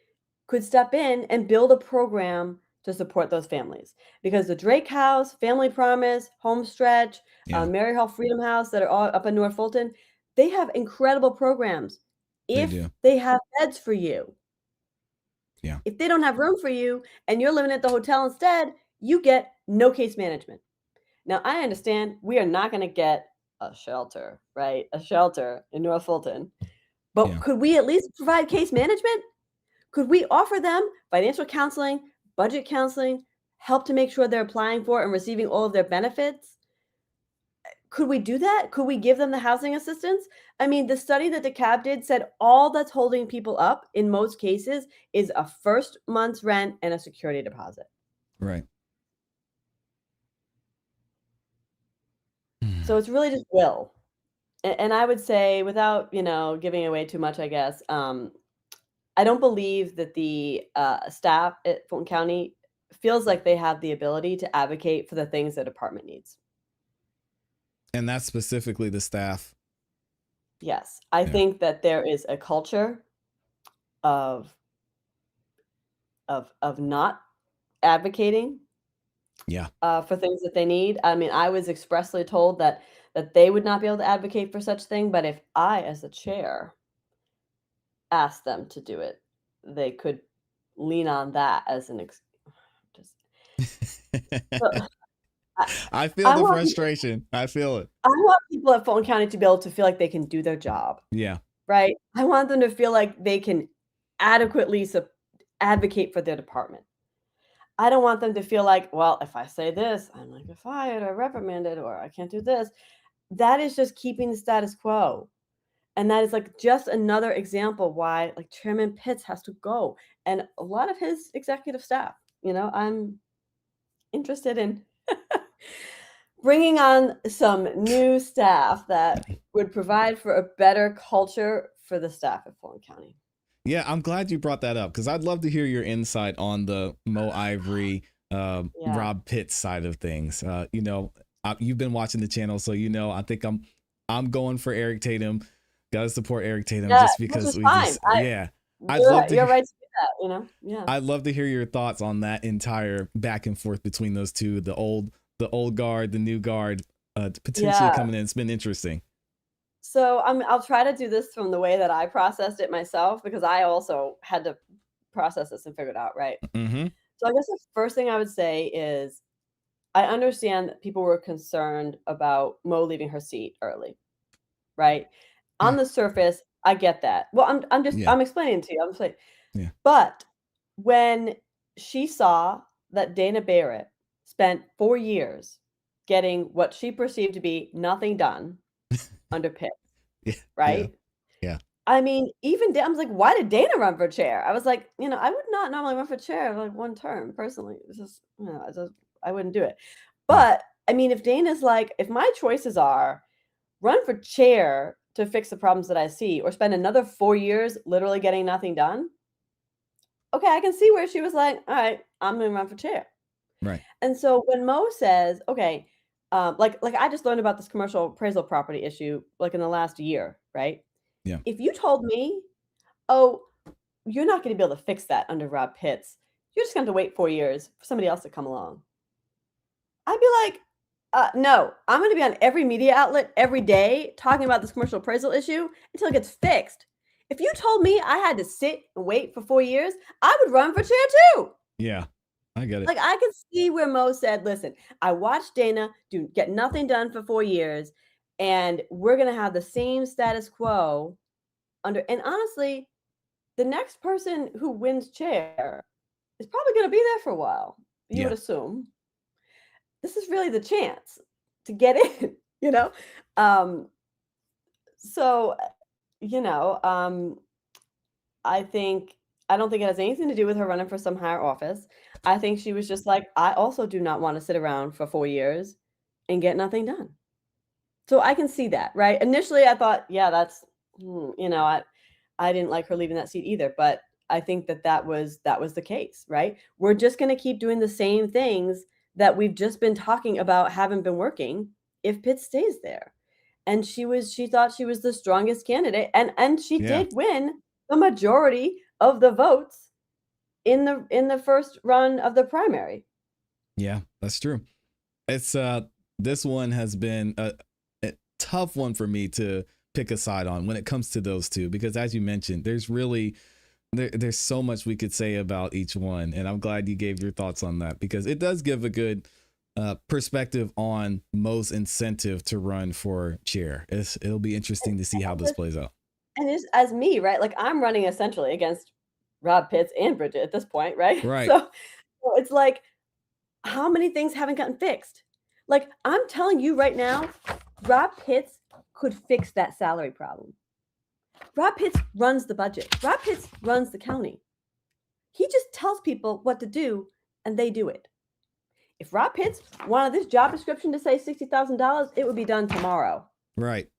could step in and build a program to support those families because the Drake House, Family Promise, Homestretch, Yeah. Mary Hall Freedom House that are all up in North Fulton, they have incredible programs They if do. they have beds for you. Yeah. If they don't have room for you and you're living at the hotel instead, you get no case management. Now, I understand we are not going to get a shelter, right? A shelter in North Fulton. But Yeah. could we at least provide case management? Could we offer them financial counseling, budget counseling, help to make sure they're applying for and receiving all of their benefits? Could we do that? Could we give them the housing assistance? I mean, the study that DeKalb did said all that's holding people up in most cases is a first month's rent and a security deposit. Right. So it's really just will. And I would say, without giving away too much, I guess, I don't believe that the staff at Fulton County feels like they have the ability to advocate for the things the department needs. And that's specifically the staff. Yes, I Yeah. think that there is a culture of not advocating Yeah. for things that they need. I mean, I was expressly told that they would not be able to advocate for such thing, but if I, as the chair, asked them to do it, they could lean on that as an just. So, I, I feel I the want frustration. I feel it. I want people at Fulton County to be able to feel like they can do their job, Yeah. right? I want them to feel like they can adequately advocate for their department. I don't want them to feel like, well, if I say this, I'm gonna get fired or reprimanded or I can't do this. That is just keeping the status quo. And that is like just another example why like Chairman Pitts has to go and a lot of his executive staff. I'm interested in bringing on some new staff that would provide for a better culture for the staff at Fulton County. Yeah, I'm glad you brought that up because I'd love to hear your insight on the Mo Ivory, Yeah. Rob Pitts side of things. You've been watching the channel, so I think I'm going for Eric Tatum. Got to support Eric Tatum Yeah, just which because is we fine. just yeah. I'd You're love right, to you're hear, right to do that, yeah. I'd love to hear your thoughts on that entire back and forth between those two, the old guard, the new guard. potentially Yeah. coming in. It's been interesting. So I'll try to do this from the way that I processed it myself because I also had to process this and figure it out, right? Mm-hmm. So I guess the first thing I would say is I understand that people were concerned about Mo leaving her seat early, right? On Yeah. the surface, I get that. Well, Yeah. I'm explaining to you. I'm saying, Yeah. but when she saw that Dana Barrett spent 4 years getting what she perceived to be nothing done under Pitt, Yeah. Yeah. right? Yeah. I mean, even I was like, "Why did Dana run for chair?" I was like, I would not normally run for chair like 1 term personally. It's just, I wouldn't do it. Yeah. But, I mean, if Dana's like, if my choices are run for chair to fix the problems that I see or spend another 4 years literally getting nothing done, okay, I can see where she was like, "All right, I'm gonna run for chair." Right. And so when Mo says, okay, like I just learned about this commercial appraisal property issue like in the last year, right? Yeah. If you told me, oh, you're not going to be able to fix that under Rob Pitts, you're just going to have to wait 4 years for somebody else to come along. I'd be like, no, I'm going to be on every media outlet every day talking about this commercial appraisal issue until it gets fixed. If you told me I had to sit and wait for 4 years, I would run for chair too. Yeah. I get it. Like, I could see where Mo said, "Listen, I watched Dana get nothing done for 4 years, and we're gonna have the same status quo under." And honestly, the next person who wins chair is probably gonna be there for a while, you would Yeah. assume. This is really the chance to get in, you know? Um, so, you know, I think I don't think it has anything to do with her running for some higher office. I think she was just like, "I also do not wanna sit around for 4 years and get nothing done." So I can see that, right? Initially, I thought, "Yeah, that's I didn't like her leaving that seat either," but I think that was the case, right? We're just gonna keep doing the same things that we've just been talking about haven't been working if Pitt stays there. And she thought she was the strongest candidate, and she Yeah. did win the majority of the votes in the first run of the primary. Yeah. That's true. It's this one has been a tough one for me to pick a side on when it comes to those two, because as you mentioned, there's so much we could say about each one, and I'm glad you gave your thoughts on that because it does give a good perspective on Mo's incentive to run for chair. It'll be interesting to see how this plays out. And as me, right? Like, I'm running essentially against Rob Pitts and Bridget at this point, right? Right. So it's like, how many things haven't gotten fixed? Like, I'm telling you right now, Rob Pitts could fix that salary problem. Rob Pitts runs the budget. Rob Pitts runs the county. He just tells people what to do, and they do it. If Rob Pitts wanted this job description to say $60,000, it would be done tomorrow. Right.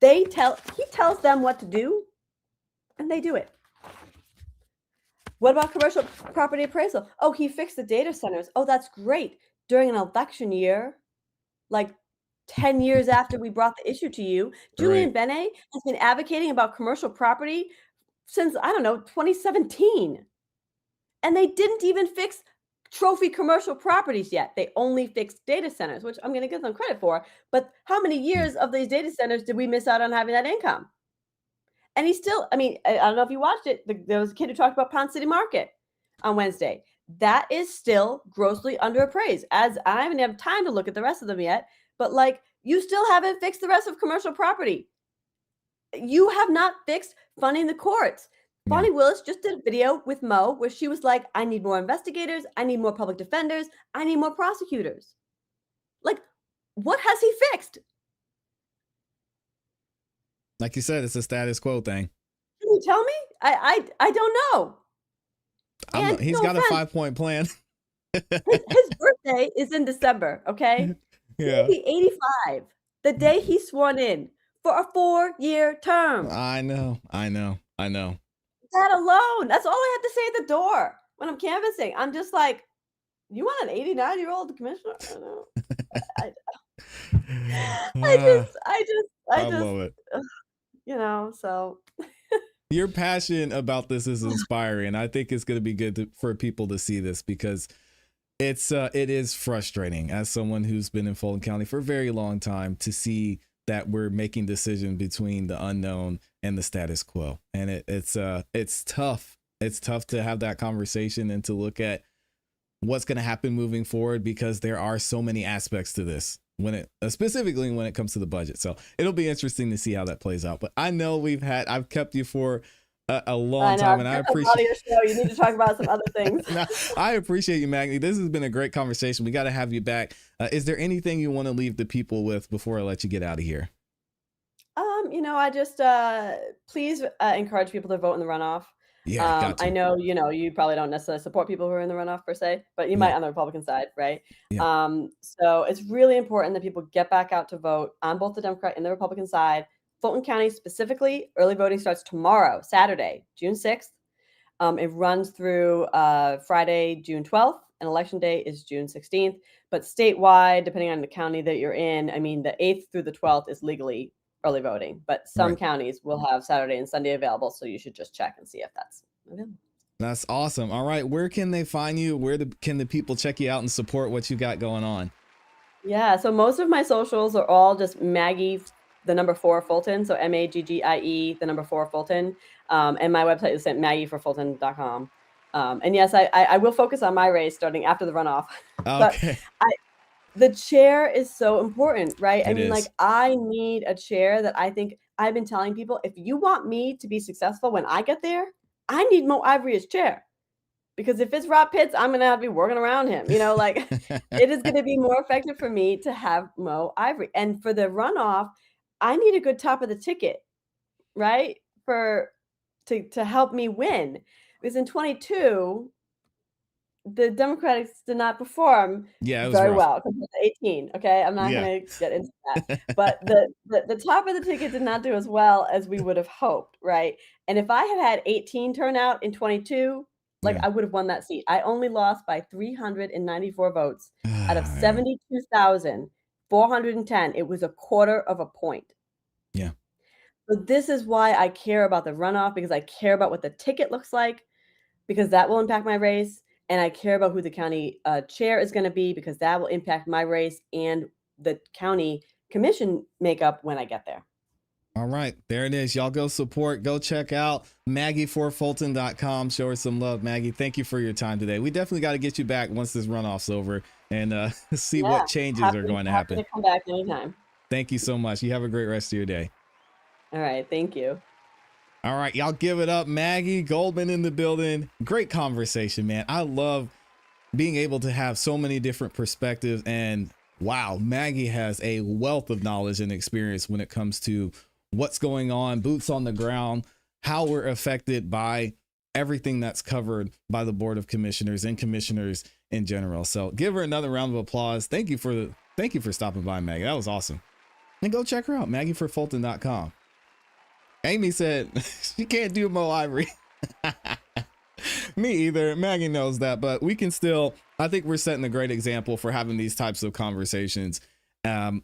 He tells them what to do, and they do it. What about commercial property appraisal? Oh, he fixed the data centers. Oh, that's great. During an election year, like 10 years after we brought the issue to you, Julian Right. Benet has been advocating about commercial property since, I don't know, 2017. And they didn't even fix trophy commercial properties yet. They only fixed data centers, which I'm going to give them credit for. But how many Yeah. years of these data centers did we miss out on having that income? And he still, I mean, I don't know if you watched it. There was a kid who talked about Pound City Market on Wednesday. That is still grossly underappraised. As I haven't had time to look at the rest of them yet, but like you still haven't fixed the rest of commercial property. You have not fixed funding the courts. Yeah. Bonnie Willis just did a video with Mo where she was like, I need more investigators. I need more public defenders. I need more prosecutors. Like, what has he fixed? Like you said, it's a status quo thing. Can you tell me? I don't know. And He's no got offense, a 5-point plan. his birthday is in December, okay? Yeah. He'll be 85 the day he's sworn in for a 4-year term. I know. That alone, that's all I have to say at the door when I'm canvassing. I'm just like, you want an 89-year-old commissioner? I don't know. I I just, love it. so Your passion about this is inspiring. I think it's going to be good for people to see this because it is frustrating as someone who's been in Fulton County for a very long time to see that we're making decisions between the unknown and the status quo. And it's tough. It's tough to have that conversation and to look at what's going to happen moving forward, because there are so many aspects to this specifically when it comes to the budget. So it'll be interesting to see how that plays out. But I know I've kept you for a long time, and I appreciate your show. You need to talk about some other things. I appreciate you, Maggie. This has been a great conversation. We got to have you back. Is there anything you want to leave the people with before I let you get out of here? I just please encourage people to vote in the runoff. Yeah, got to. I know, you probably don't necessarily support people who are in the runoff per se, but you might on the Republican side, right? Yeah. So it's really important that people get back out to vote on both the Democrat and the Republican side. Fulton County specifically, early voting starts tomorrow, Saturday, June 6th. It runs through Friday, June 12th, and election day is June 16th. But statewide, depending on the county that you're in, I mean, the 8th through the 12th is legally early voting, but some counties will have Saturday and Sunday available. So you should just check and see if that's available. That's awesome. All right. Where can they find you? Can the people check you out and support what you got going on? Yeah. So most of my socials are all just Maggie, the number 4 Fulton. So Maggie, the number 4 Fulton. And my website is maggieforfulton.com. And yes, I will focus on my race starting after the runoff. Okay. But the chair is so important, right? I mean, is. I need a chair that I think I've been telling people, if you want me to be successful when I get there, I need Mo Ivory as chair. Because if it's Rob Pitts, I'm going to have to be working around him. It is going to be more effective for me to have Mo Ivory. And for the runoff, I need a good top of the ticket, right? To help me win. Because in 22, the Democrats did not perform very well compared to 18. Okay, I'm not going to get into that, but the top of the ticket did not do as well as we would have hoped, right? And if I had 18 turnout in 22, I would have won that seat. I only lost by 394 votes out of 72,410. It was a quarter of a point. Yeah. So this is why I care about the runoff, because I care about what the ticket looks like, because that will impact my race. And I care about who the county chair is going to be, because that will impact my race and the county commission makeup when I get there. All right. There it is. Y'all go support. Go check out Maggie4Fulton.com. Show her some love, Maggie. Thank you for your time today. We definitely got to get you back once this runoff's over and see what changes are going to happen. To come back anytime. Thank you so much. You have a great rest of your day. All right. Thank you. All right, y'all give it up. Maggie Goldman in the building. Great conversation, man. I love being able to have so many different perspectives. And wow, Maggie has a wealth of knowledge and experience when it comes to what's going on, boots on the ground, how we're affected by everything that's covered by the Board of Commissioners and commissioners in general. So give her another round of applause. Thank you for stopping by, Maggie. That was awesome. And go check her out, Maggieforfulton.com. Amy said she can't do Mo Ivory. Me either. Maggie knows that, but we can still, I think we're setting a great example for having these types of conversations,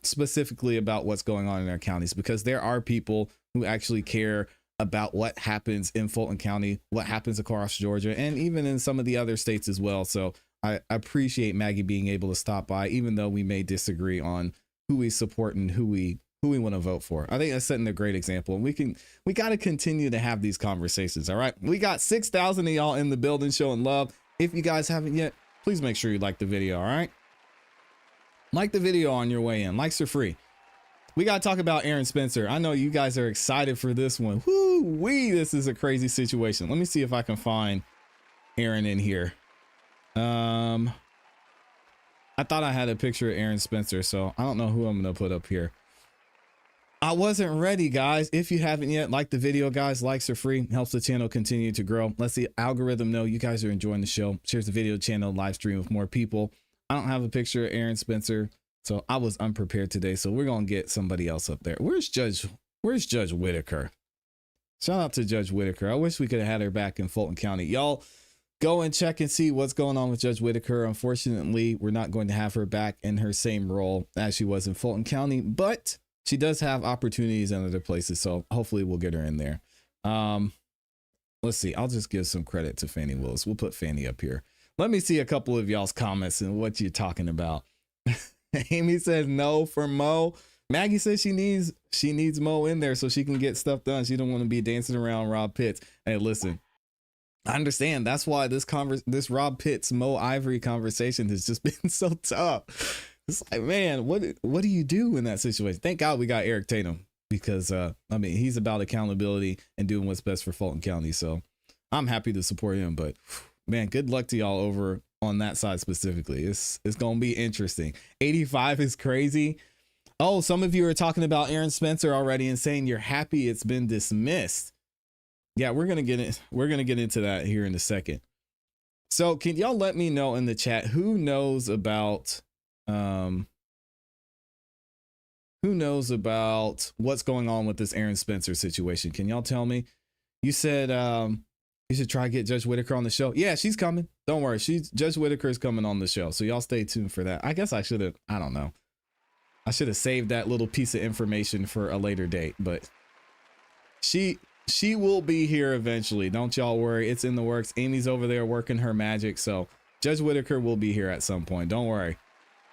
specifically about what's going on in our counties, because there are people who actually care about what happens in Fulton County, what happens across Georgia, and even in some of the other states as well. So I appreciate Maggie being able to stop by, even though we may disagree on who we support and who we want to vote for. I think that's setting a great example. And we got to continue to have these conversations. All right. We got 6,000 of y'all in the building showing love. If you guys haven't yet, please make sure you like the video. All right. Like the video on your way in. Likes are free. We got to talk about Aaron Spencer. I know you guys are excited for this one. Woo-wee, this is a crazy situation. Let me see if I can find Aaron in here. I thought I had a picture of Aaron Spencer, so I don't know who I'm going to put up here. I wasn't ready, guys. If you haven't yet, like the video, guys. Likes are free. Helps the channel continue to grow. Lets the algorithm know you guys are enjoying the show. Shares the video channel, live stream with more people. I don't have a picture of Aaron Spencer, so I was unprepared today. So we're gonna get somebody else up there. Where's Judge Whitaker? Shout out to Judge Whitaker. I wish we could have had her back in Fulton County. Y'all go and check and see what's going on with Judge Whitaker. Unfortunately, we're not going to have her back in her same role as she was in Fulton County, but she does have opportunities in other places, so hopefully we'll get her in there. Let's see. I'll just give some credit to Fannie Willis. We'll put Fannie up here. Let me see a couple of y'all's comments and what you're talking about. Amy says no for Mo. Maggie says she needs Mo in there so she can get stuff done. She don't want to be dancing around Rob Pitts. Hey, listen, I understand. That's why this Rob Pitts Mo Ivory conversation has just been so tough. It's like, man, what do you do in that situation? Thank God we got Eric Tatum, because I mean, he's about accountability and doing what's best for Fulton County. So I'm happy to support him, but man, good luck to y'all over on that side specifically. It's going to be interesting. 85 is crazy. Oh, some of you are talking about Aaron Spencer already and saying you're happy it's been dismissed. Yeah, we're going to get it. We're going to get into that here in a second. So can y'all let me know in the chat who knows about what's going on with this Aaron Spencer situation? Can y'all tell me? You said you should try to get Judge Whitaker on the show. Yeah, she's coming. Don't worry. Judge Whitaker is coming on the show. So y'all stay tuned for that. I guess I should have, I don't know. I should have saved that little piece of information for a later date, but she will be here eventually. Don't y'all worry. It's in the works. Amy's over there working her magic. So Judge Whitaker will be here at some point. Don't worry.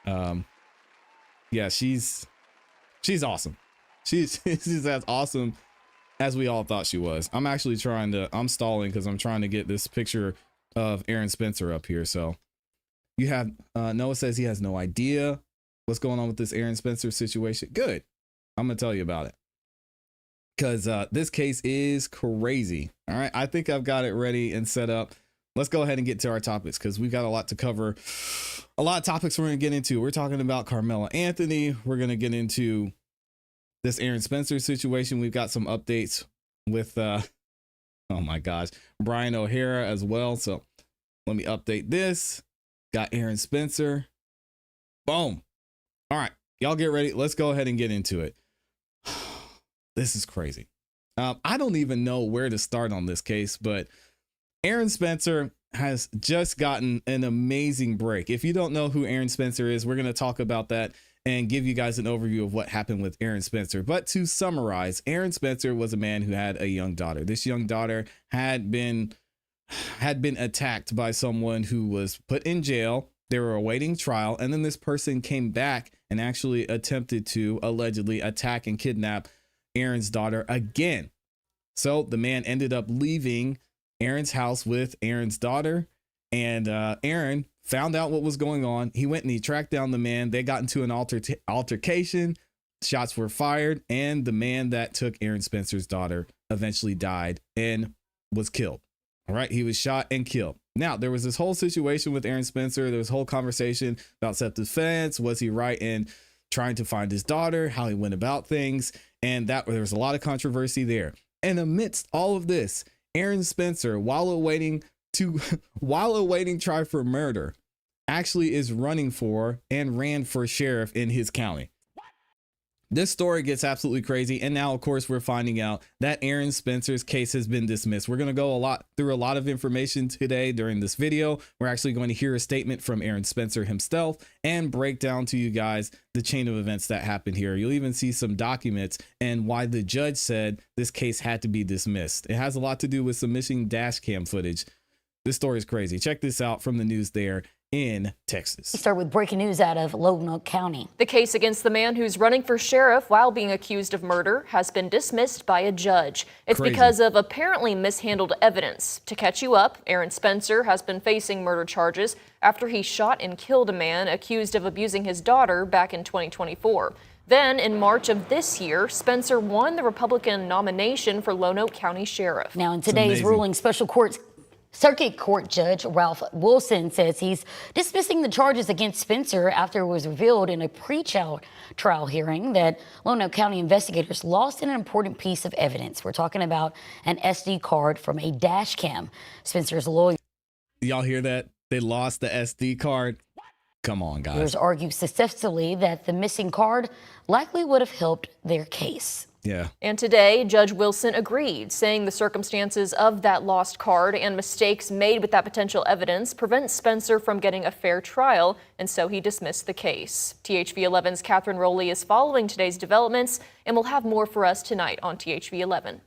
Yeah, she's awesome. She's as awesome as we all thought she was. I'm actually I'm stalling because I'm trying to get this picture of Aaron Spencer up here. So you have, Noah says he has no idea what's going on with this Aaron Spencer situation. Good. I'm going to tell you about it, because this case is crazy. All right. I think I've got it ready and set up. Let's go ahead and get to our topics, because we've got a lot to cover. A lot of topics we're going to get into. We're talking about Carmela Anthony. We're going to get into this Aaron Spencer situation. We've got some updates with, oh my gosh, Brian O'Hara as well. So let me update this. Got Aaron Spencer. Boom. All right, y'all get ready. Let's go ahead and get into it. This is crazy. I don't even know where to start on this case, but Aaron Spencer has just gotten an amazing break. If you don't know who Aaron Spencer is, we're going to talk about that and give you guys an overview of what happened with Aaron Spencer. But to summarize, Aaron Spencer was a man who had a young daughter. This young daughter had been attacked by someone who was put in jail. They were awaiting trial, and then this person came back and actually attempted to allegedly attack and kidnap Aaron's daughter again. So the man ended up leaving Aaron's house with Aaron's daughter, and Aaron found out what was going on. He went and he tracked down the man. They got into an altercation. Shots were fired, and the man that took Aaron Spencer's daughter eventually died and was killed. All right, he was shot and killed. Now, there was this whole situation with Aaron Spencer. There was a whole conversation about self-defense. Was he right in trying to find his daughter, how he went about things? And there was a lot of controversy there. And amidst all of this, Aaron Spencer, while awaiting trial for murder, actually is running for and ran for sheriff in his county. This story gets absolutely crazy. And now, of course, we're finding out that Aaron Spencer's case has been dismissed. We're going to go through a lot of information today during this video. We're actually going to hear a statement from Aaron Spencer himself and break down to you guys the chain of events that happened here. You'll even see some documents and why the judge said this case had to be dismissed. It has a lot to do with some missing dash cam footage. This story is crazy. Check this out from the news there in Texas. We start with breaking news out of Lonoke County. The case against the man who's running for sheriff while being accused of murder has been dismissed by a judge. It's Crazy. Because of apparently mishandled evidence. To catch you up, Aaron Spencer has been facing murder charges after he shot and killed a man accused of abusing his daughter back in 2024. Then, in March of this year, Spencer won the Republican nomination for Lonoke County Sheriff. Now, in today's ruling, Circuit Court Judge Ralph Wilson says he's dismissing the charges against Spencer after it was revealed in a pre-trial hearing that Lonoke County investigators lost an important piece of evidence. We're talking about an SD card from a dash cam. Spencer's lawyer. Y'all hear that? They lost the SD card. Come on, guys. Lawyers argue successfully that the missing card likely would have helped their case. Yeah. And today, Judge Wilson agreed, saying the circumstances of that lost card and mistakes made with that potential evidence prevent Spencer from getting a fair trial, and so he dismissed the case. THV 11's Catherine Rowley is following today's developments and will have more for us tonight on THV 11.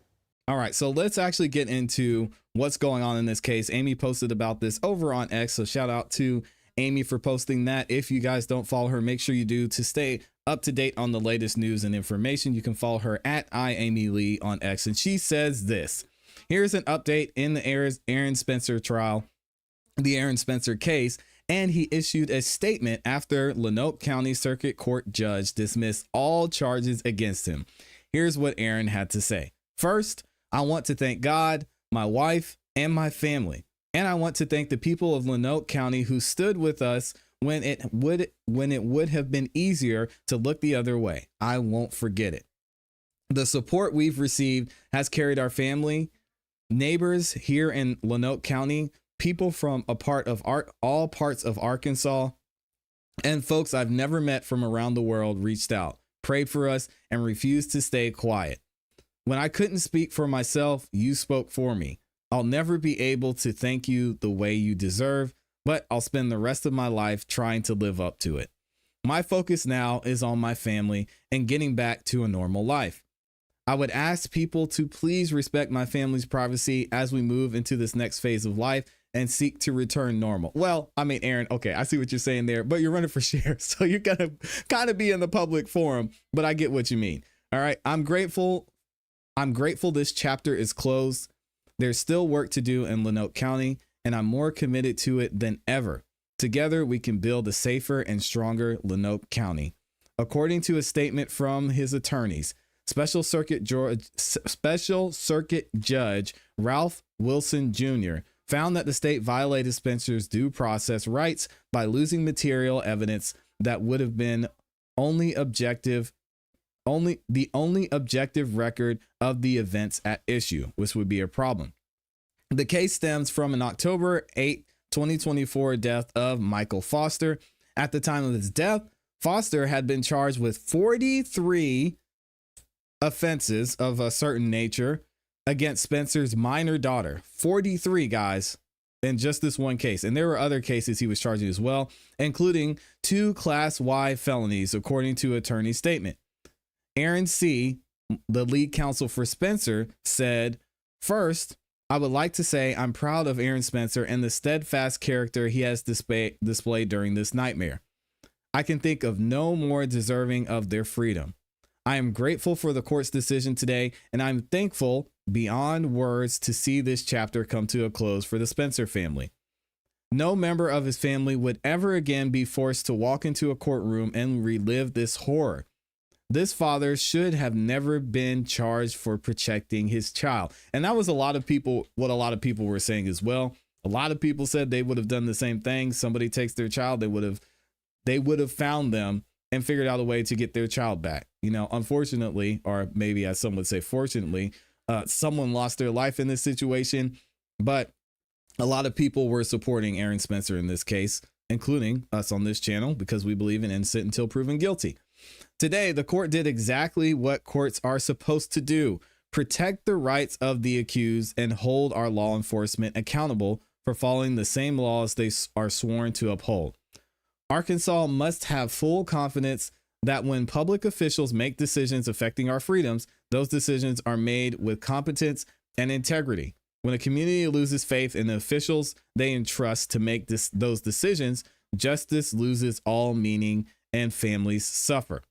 All right, so let's actually get into what's going on in this case. Amy posted about this over on X, so shout out to Amy for posting that. If you guys don't follow her, make sure you do to stay up to date on the latest news and information. You can follow her at @IAmyLee on X, and she says this. Here's an update in the Aaron Spencer trial, the Aaron Spencer case, and he issued a statement after Lonoke County Circuit Court judge dismissed all charges against him. Here's what Aaron had to say. First, I want to thank God, my wife, and my family. And I want to thank the people of Lonoke County who stood with us when it would have been easier to look the other way. I won't forget it. The support we've received has carried our family, neighbors here in Lonoke County, people from all parts of Arkansas, and folks I've never met from around the world reached out, prayed for us, and refused to stay quiet. When I couldn't speak for myself, you spoke for me. I'll never be able to thank you the way you deserve, but I'll spend the rest of my life trying to live up to it. My focus now is on my family and getting back to a normal life. I would ask people to please respect my family's privacy as we move into this next phase of life and seek to return normal. Well, I mean, Aaron, okay, I see what you're saying there, but you're running for sheriff, so you're gonna kind of be in the public forum, but I get what you mean. All right, I'm grateful this chapter is closed. There's still work to do in Lonoke County, and I'm more committed to it than ever. Together, we can build a safer and stronger Lonoke County. According to a statement from his attorneys, Special Circuit Judge Ralph Wilson Jr. found that the state violated Spencer's due process rights by losing material evidence that would have been the only objective record of the events at issue, which would be a problem. The case stems from an October 8, 2024 death of Michael Foster. At the time of his death, Foster had been charged with 43 offenses of a certain nature against Spencer's minor daughter. 43, guys, in just this one case. And there were other cases he was charging as well, including 2 Class Y felonies, according to attorney's statement. Aaron C., the lead counsel for Spencer, said, "First, I would like to say I'm proud of Aaron Spencer and the steadfast character he has displayed during this nightmare. I can think of no more deserving of their freedom. I am grateful for the court's decision today, and I'm thankful beyond words to see this chapter come to a close for the Spencer family. No member of his family would ever again be forced to walk into a courtroom and relive this horror. This father should have never been charged for protecting his child." And that was what a lot of people were saying as well. A lot of people said they would have done the same thing. Somebody takes their child, they would have found them and figured out a way to get their child back. You know, unfortunately, or maybe as some would say, fortunately, someone lost their life in this situation, but a lot of people were supporting Aaron Spencer in this case, including us on this channel, because we believe in innocent until proven guilty. Today, the court did exactly what courts are supposed to do: protect the rights of the accused and hold our law enforcement accountable for following the same laws they are sworn to uphold. Arkansas must have full confidence that when public officials make decisions affecting our freedoms, those decisions are made with competence and integrity. When a community loses faith in the officials they entrust to make those decisions, justice loses all meaning and families suffer.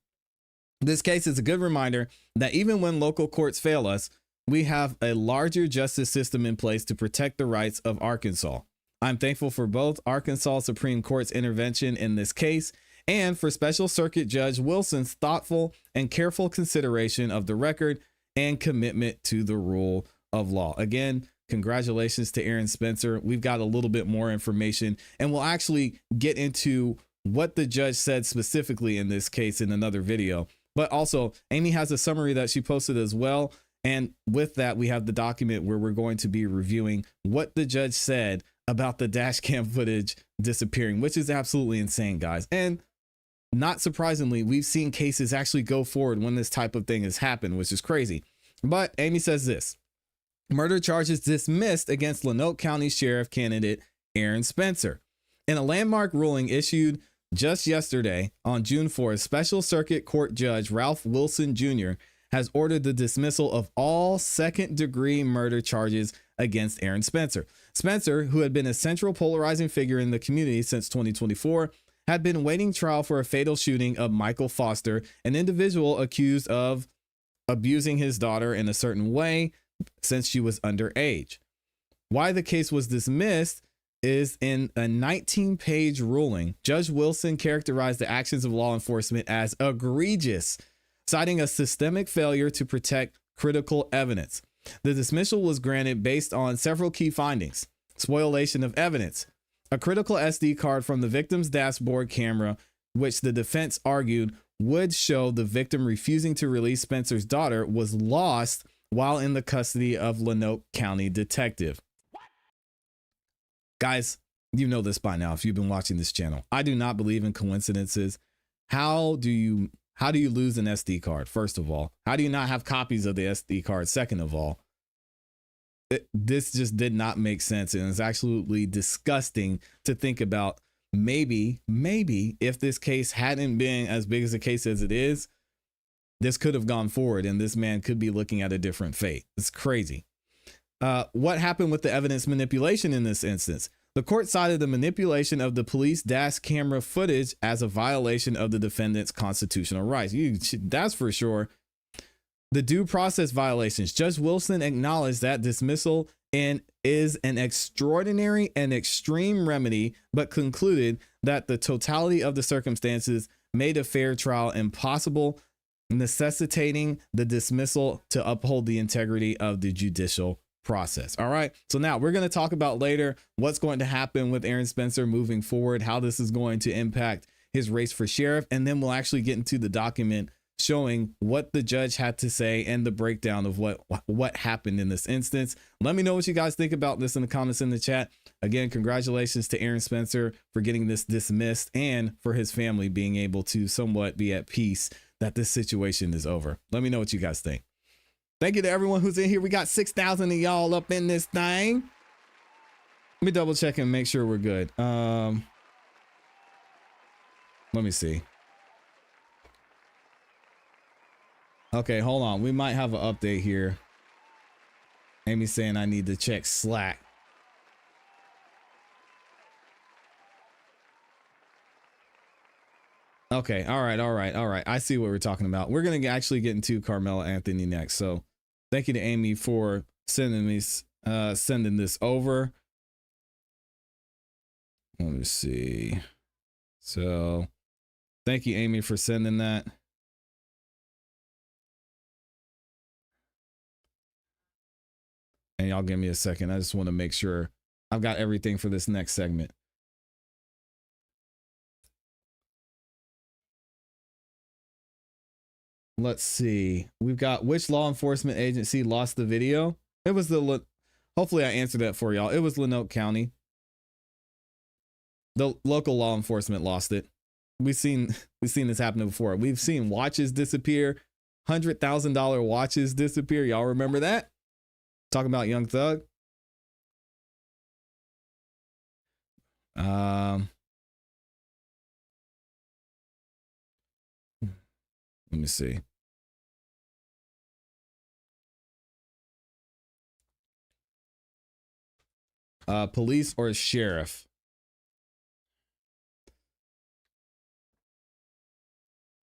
This case is a good reminder that even when local courts fail us, we have a larger justice system in place to protect the rights of Arkansas. I'm thankful for both Arkansas Supreme Court's intervention in this case and for Special Circuit Judge Wilson's thoughtful and careful consideration of the record and commitment to the rule of law. Again, congratulations to Aaron Spencer. We've got a little bit more information, and we'll actually get into what the judge said specifically in this case in another video. But also, Amy has a summary that she posted as well. And with that, we have the document where we're going to be reviewing what the judge said about the dash cam footage disappearing, which is absolutely insane, guys. And not surprisingly, we've seen cases actually go forward when this type of thing has happened, which is crazy. But Amy says this: murder charges dismissed against Lonoke County Sheriff candidate Aaron Spencer. In a landmark ruling issued just yesterday on June 4th, Special Circuit Court Judge Ralph Wilson Jr. has ordered the dismissal of all second-degree murder charges against Aaron Spencer. Spencer, who had been a central polarizing figure in the community since 2024, had been waiting trial for a fatal shooting of Michael Foster, an individual accused of abusing his daughter in a certain way since she was underage. Why the case was dismissed is in a 19-page ruling. Judge Wilson characterized the actions of law enforcement as egregious, citing a systemic failure to protect critical evidence. The dismissal was granted based on several key findings: spoliation of evidence, a critical SD card from the victim's dashboard camera, which the defense argued would show the victim refusing to release Spencer's daughter, was lost while in the custody of Lonoke County detective. Guys, you know this by now if you've been watching this channel. I do not believe in coincidences. How do you lose an SD card? First of all, how do you not have copies of the SD card? Second of all, this just did not make sense, and it's absolutely disgusting to think about. Maybe if this case hadn't been as big as a case as it is, this could have gone forward and this man could be looking at a different fate. It's crazy. What happened with the evidence manipulation in this instance? The court cited the manipulation of the police dash camera footage as a violation of the defendant's constitutional rights. That's for sure. The due process violations. Judge Wilson acknowledged that dismissal is an extraordinary and extreme remedy, but concluded that the totality of the circumstances made a fair trial impossible, necessitating the dismissal to uphold the integrity of the judicial process. All right. So now we're going to talk about later what's going to happen with Aaron Spencer moving forward, how this is going to impact his race for sheriff. And then we'll actually get into the document showing what the judge had to say and the breakdown of what happened in this instance. Let me know what you guys think about this in the comments in the chat. Again, congratulations to Aaron Spencer for getting this dismissed and for his family being able to somewhat be at peace that this situation is over. Let me know what you guys think. Thank you to everyone who's in here. We got 6,000 of y'all up in this thing. Let me double check and make sure we're good. Let me see. Okay, hold on. We might have an update here. Amy's saying I need to check Slack. Okay, all right. I see what we're talking about. We're going to actually get into Carmela Anthony next. So thank you to Amy for sending this over. Let me see. So thank you, Amy, for sending that. And y'all give me a second. I just want to make sure I've got everything for this next segment. Let's see. We've got which law enforcement agency lost the video? It was hopefully I answered that for y'all. It was Lonoke County. The local law enforcement lost it. We've seen this happen before. We've seen watches disappear, $100,000 watches disappear. Y'all remember that? Talking about Young Thug. Let me see. Police or sheriff?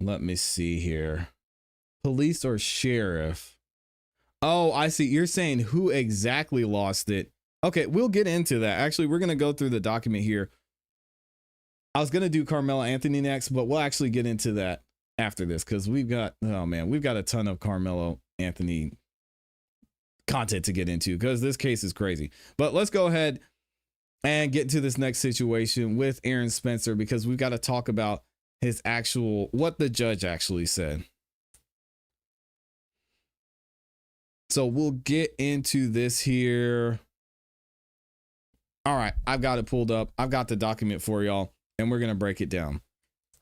Let me see here. Police or sheriff? Oh, I see. You're saying who exactly lost it. Okay, we'll get into that. Actually, we're going to go through the document here. I was going to do Carmela Anthony next, but we'll actually get into that after this because we've got a ton of Carmelo Anthony content to get into because this case is crazy. But let's go ahead and get into this next situation with Aaron Spencer because we've got to talk about what the judge actually said. So we'll get into this here. All right, I've got it pulled up. I've got the document for y'all, and we're going to break it down.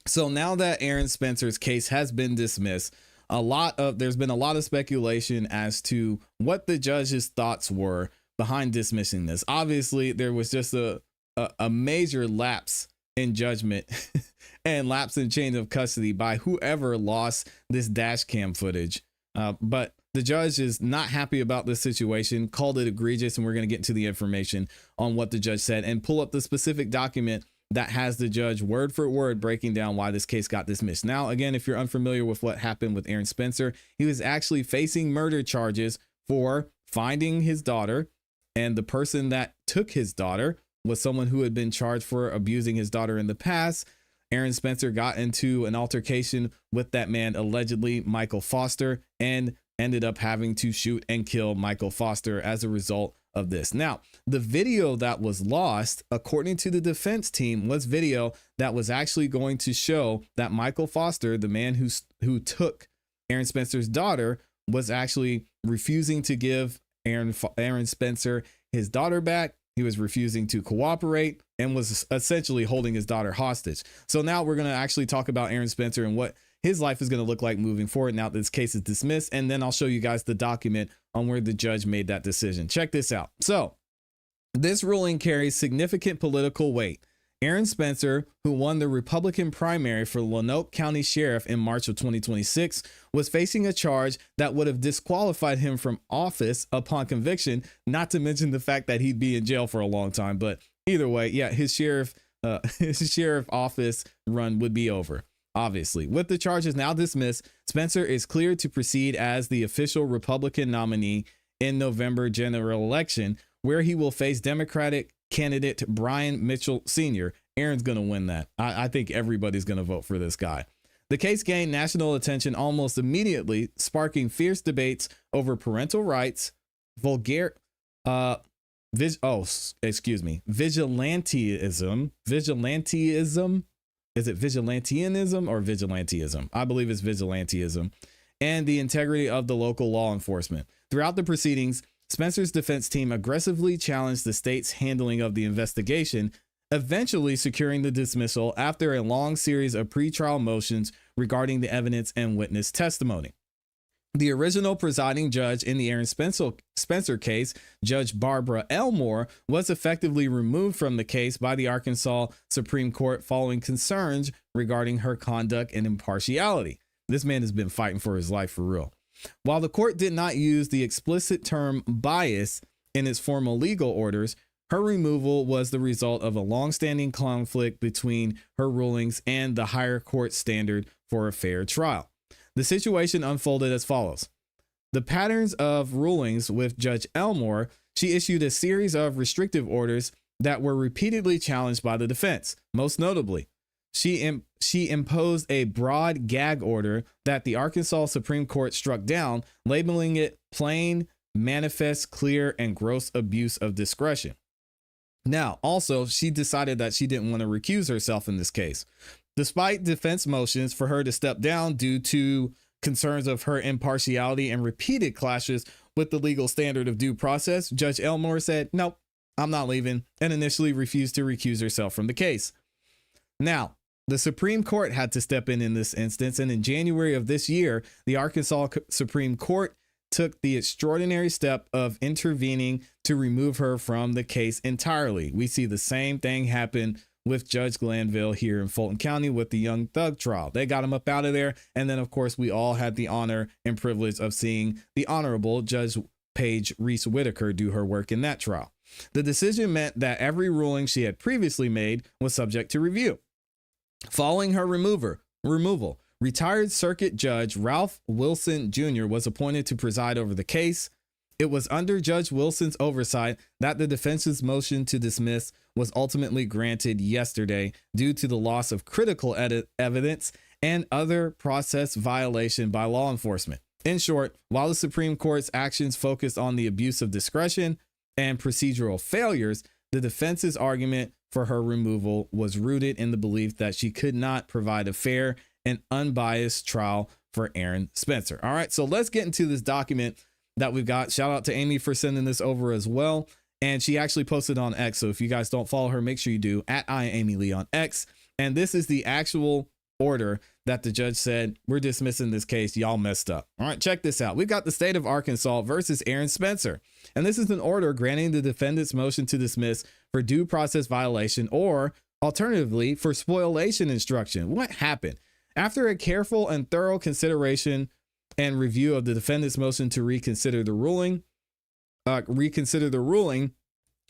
So now that Aaron Spencer's case has been dismissed, there's been a lot of speculation as to what the judge's thoughts were behind dismissing this. Obviously, there was just a major lapse in judgment and lapse in chain of custody by whoever lost this dash cam footage. But the judge is not happy about this situation, called it egregious, and we're going to get into the information on what the judge said and pull up the specific document that has the judge word for word breaking down why this case got dismissed. Now, again, if you're unfamiliar with what happened with Aaron Spencer, he was actually facing murder charges for finding his daughter, and the person that took his daughter was someone who had been charged for abusing his daughter in the past. Aaron Spencer got into an altercation with that man, allegedly Michael Foster, and ended up having to shoot and kill Michael Foster as a result of this. Now, the video that was lost, according to the defense team, was video that was actually going to show that Michael Foster, the man who took Aaron Spencer's daughter, was actually refusing to give Aaron Spencer his daughter back. He was refusing to cooperate and was essentially holding his daughter hostage. So now we're going to actually talk about Aaron Spencer and what his life is going to look like moving forward now that this case is dismissed. And then I'll show you guys the document on where the judge made that decision. Check this out. So this ruling carries significant political weight. Aaron Spencer, who won the Republican primary for Lonoke County Sheriff in March of 2026, was facing a charge that would have disqualified him from office upon conviction, not to mention the fact that he'd be in jail for a long time. But either way, yeah, his sheriff office run would be over. Obviously, with the charges now dismissed, Spencer is cleared to proceed as the official Republican nominee in November general election, where he will face Democratic candidate Brian Mitchell Sr. Aaron's going to win that. I think everybody's going to vote for this guy. The case gained national attention almost immediately, sparking fierce debates over parental rights, vigilantism. Is it vigilantism or vigilantism? I believe it's vigilantism, and the integrity of the local law enforcement. Throughout the proceedings, Spencer's defense team aggressively challenged the state's handling of the investigation, eventually securing the dismissal after a long series of pretrial motions regarding the evidence and witness testimony. The original presiding judge in the Aaron Spencer case, Judge Barbara Elmore, was effectively removed from the case by the Arkansas Supreme Court following concerns regarding her conduct and impartiality. This man has been fighting for his life for real. While the court did not use the explicit term bias in its formal legal orders, her removal was the result of a longstanding conflict between her rulings and the higher court standard for a fair trial. The situation unfolded as follows. The patterns of rulings with Judge Elmore, she issued a series of restrictive orders that were repeatedly challenged by the defense. Most notably, she imposed a broad gag order that the Arkansas Supreme Court struck down, labeling it plain, manifest, clear, and gross abuse of discretion. Now, also, she decided that she didn't want to recuse herself in this case. Despite defense motions for her to step down due to concerns of her impartiality and repeated clashes with the legal standard of due process, Judge Elmore said, "Nope, I'm not leaving," and initially refused to recuse herself from the case. Now, the Supreme Court had to step in this instance, and in January of this year, the Arkansas Supreme Court took the extraordinary step of intervening to remove her from the case entirely. We see the same thing happen with Judge Glanville here in Fulton County with the Young Thug trial. They got him up out of there, and then, of course, we all had the honor and privilege of seeing the Honorable Judge Paige Reese Whitaker do her work in that trial. The decision meant that every ruling she had previously made was subject to review. Following her removal, retired Circuit Judge Ralph Wilson Jr. was appointed to preside over the case. It was under Judge Wilson's oversight that the defense's motion to dismiss was ultimately granted yesterday due to the loss of critical evidence and other process violation by law enforcement. In short, while the Supreme Court's actions focused on the abuse of discretion and procedural failures, the defense's argument for her removal was rooted in the belief that she could not provide a fair and unbiased trial for Aaron Spencer. All right, so let's get into this document that we've got. Shout out to Amy for sending this over as well. And she actually posted on X. So if you guys don't follow her, make sure you do, at @IamyLee on X. And this is the actual order that the judge said, we're dismissing this case. Y'all messed up. All right, check this out. We've got the state of Arkansas versus Aaron Spencer. And this is an order granting the defendant's motion to dismiss for due process violation, or alternatively for spoliation instruction. What happened? After a careful and thorough consideration and review of the defendant's motion to reconsider the ruling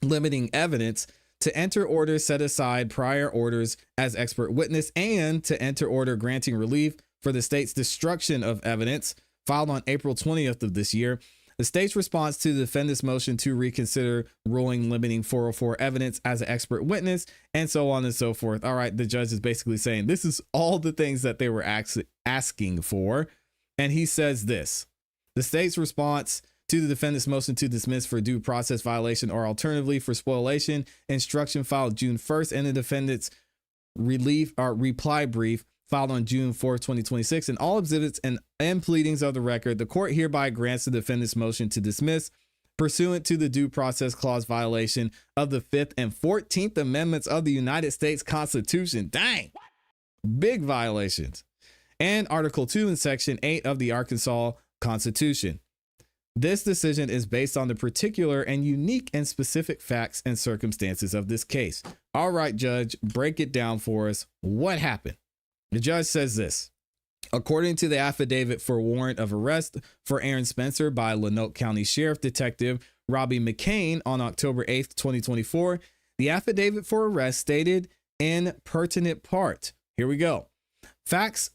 limiting evidence, to enter order set aside prior orders as expert witness, and to enter order granting relief for the state's destruction of evidence filed on April 20th of this year. The state's response to the defendant's motion to reconsider ruling limiting 404 evidence as an expert witness, and so on and so forth. All right, the judge is basically saying this is all the things that they were asking for. And he says this: the state's response to the defendant's motion to dismiss for due process violation or alternatively for spoliation instruction filed June 1st, and the defendant's reply brief filed on June 4, 2026, and all exhibits and pleadings of the record, the court hereby grants the defendant's motion to dismiss pursuant to the due process clause violation of the 5th and 14th Amendments of the United States Constitution. Dang, big violations. And Article 2 and Section 8 of the Arkansas Constitution. This decision is based on the particular and unique and specific facts and circumstances of this case. All right, Judge, break it down for us. What happened? The judge says this: according to the affidavit for warrant of arrest for Aaron Spencer by Lonoke County Sheriff Detective Robbie McCain on October 8th, 2024, the affidavit for arrest stated in pertinent part, here we go, facts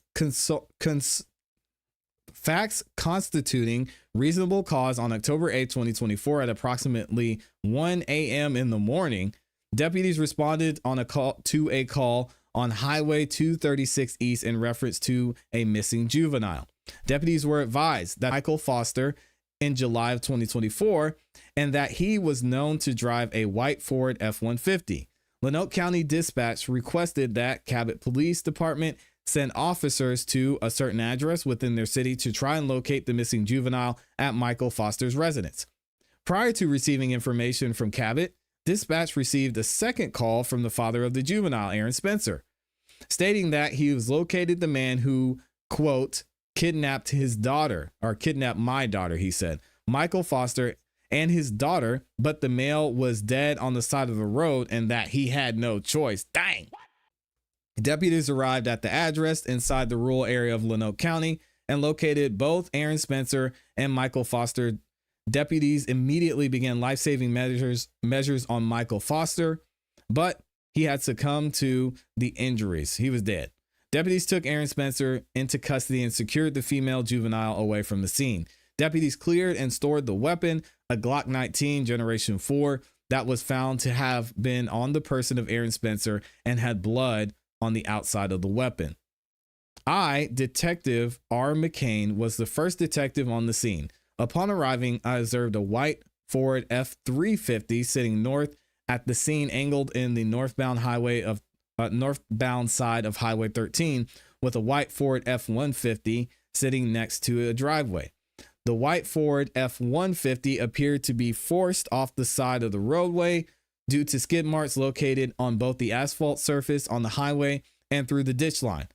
constituting reasonable cause on October 8, 2024 at approximately 1 a.m. in the morning, deputies responded on a call on Highway 236 East in reference to a missing juvenile. Deputies were advised that Michael Foster in July of 2024 and that he was known to drive a white Ford F-150. Lonoke County Dispatch requested that Cabot Police Department send officers to a certain address within their city to try and locate the missing juvenile at Michael Foster's residence. Prior to receiving information from Cabot, dispatch received a second call from the father of the juvenile, Aaron Spencer, stating that he was located the man who, quote, kidnapped his daughter, or kidnapped my daughter, he said, Michael Foster and his daughter, but the male was dead on the side of the road and that he had no choice. Dang. Deputies arrived at the address inside the rural area of Lonoke County and located both Aaron Spencer and Michael Foster. Deputies immediately began life-saving measures on Michael Foster, but he had succumbed to the injuries. He was dead. Deputies took Aaron Spencer into custody and secured the female juvenile away from the scene. Deputies cleared and stored the weapon, a Glock 19 Generation 4, that was found to have been on the person of Aaron Spencer and had blood on the outside of the weapon. Detective R. McCain, was the first detective on the scene. Upon arriving, I observed a white Ford F-350 sitting north at the scene, angled in the northbound side of Highway 13, with a white Ford F-150 sitting next to a driveway. The white Ford F-150 appeared to be forced off the side of the roadway due to skid marks located on both the asphalt surface on the highway and through the ditch line.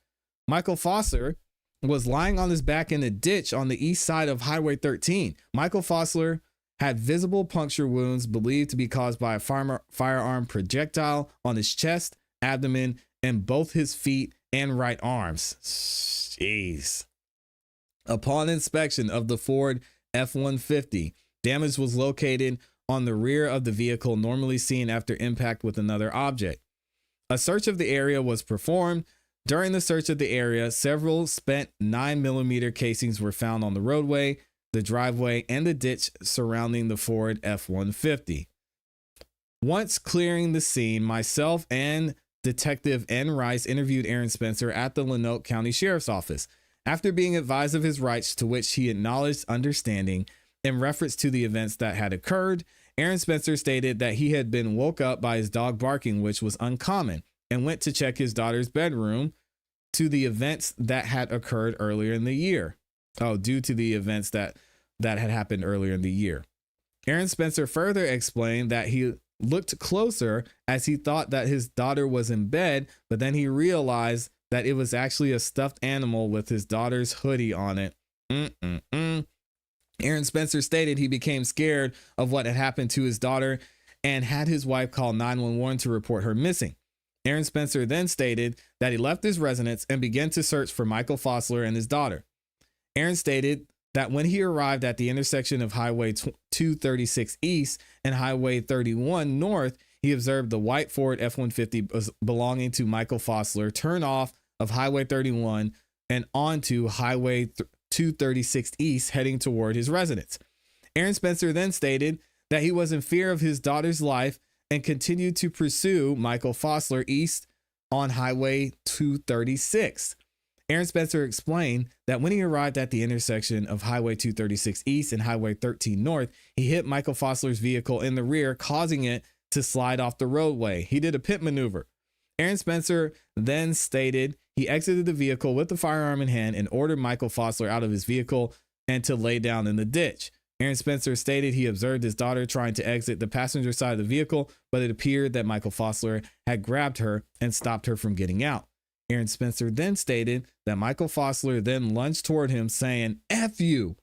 Michael Foster was lying on his back in a ditch on the east side of Highway 13. Michael Foster had visible puncture wounds believed to be caused by a firearm projectile on his chest, abdomen, and both his feet and right arms. Jeez. Upon inspection of the Ford F-150, damage was located on the rear of the vehicle normally seen after impact with another object. A search of the area was performed. During the search of the area, several spent 9mm casings were found on the roadway, the driveway, and the ditch surrounding the Ford F-150. Once clearing the scene, myself and Detective N. Rice interviewed Aaron Spencer at the Lonoke County Sheriff's Office. After being advised of his rights, to which he acknowledged understanding in reference to the events that had occurred, Aaron Spencer stated that he had been woke up by his dog barking, which was uncommon, and went to check his daughter's bedroom to the events that had occurred earlier in the year. Due to the events that had happened earlier in the year. Aaron Spencer further explained that he looked closer as he thought that his daughter was in bed, but then he realized that it was actually a stuffed animal with his daughter's hoodie on it. Aaron Spencer stated he became scared of what had happened to his daughter and had his wife call 911 to report her missing. Aaron Spencer then stated that he left his residence and began to search for Michael Foster and his daughter. Aaron stated that when he arrived at the intersection of Highway 236 East and Highway 31 North, he observed the white Ford F-150 belonging to Michael Fossler turn off of Highway 31 and onto Highway 236 East, heading toward his residence. Aaron Spencer then stated that he was in fear of his daughter's life and continued to pursue Michael Fossler east on Highway 236. Aaron Spencer explained that when he arrived at the intersection of Highway 236 East and Highway 13 North, he hit Michael Fossler's vehicle in the rear, causing it to slide off the roadway. He did a pit maneuver. Aaron Spencer then stated he exited the vehicle with the firearm in hand and ordered Michael Fossler out of his vehicle and to lay down in the ditch. Aaron Spencer stated he observed his daughter trying to exit the passenger side of the vehicle, but it appeared that Michael Fossler had grabbed her and stopped her from getting out. Aaron Spencer then stated that Michael Fossler then lunged toward him saying, "F you."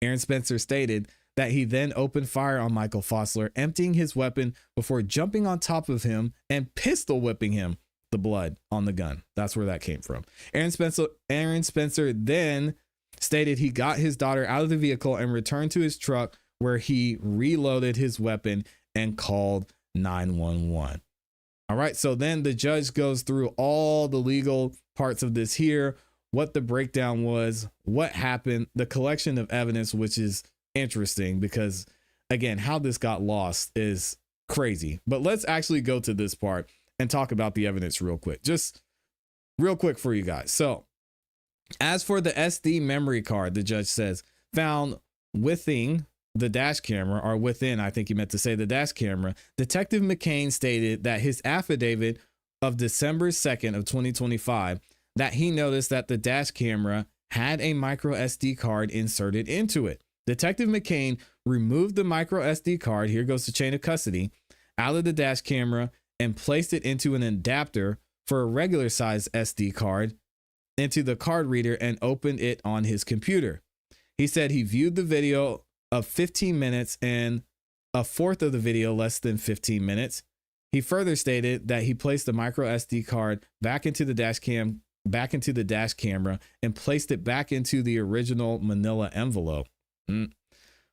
Aaron Spencer stated that he then opened fire on Michael Fossler, emptying his weapon before jumping on top of him and pistol whipping him. The blood on the gun. That's where that came from. Aaron Spencer then stated he got his daughter out of the vehicle and returned to his truck, where he reloaded his weapon and called 911. All right, so then the judge goes through all the legal parts of this here, what the breakdown was, what happened, the collection of evidence, which is interesting because, again, how this got lost is crazy. But let's actually go to this part and talk about the evidence real quick, just real quick for you guys. So as for the SD memory card, the judge says, found within the dash camera, or within, I think he meant to say the dash camera, Detective McCain stated that his affidavit of December 2nd of 2025, that he noticed that the dash camera had a micro SD card inserted into it. Detective McCain removed the micro SD card, here goes the chain of custody, out of the dash camera and placed it into an adapter for a regular size SD card into the card reader and opened it on his computer. He said he viewed the video of 15 minutes and a fourth of the video less than 15 minutes. He further stated that he placed the micro SD card back into the dash camera and placed it back into the original manila envelope.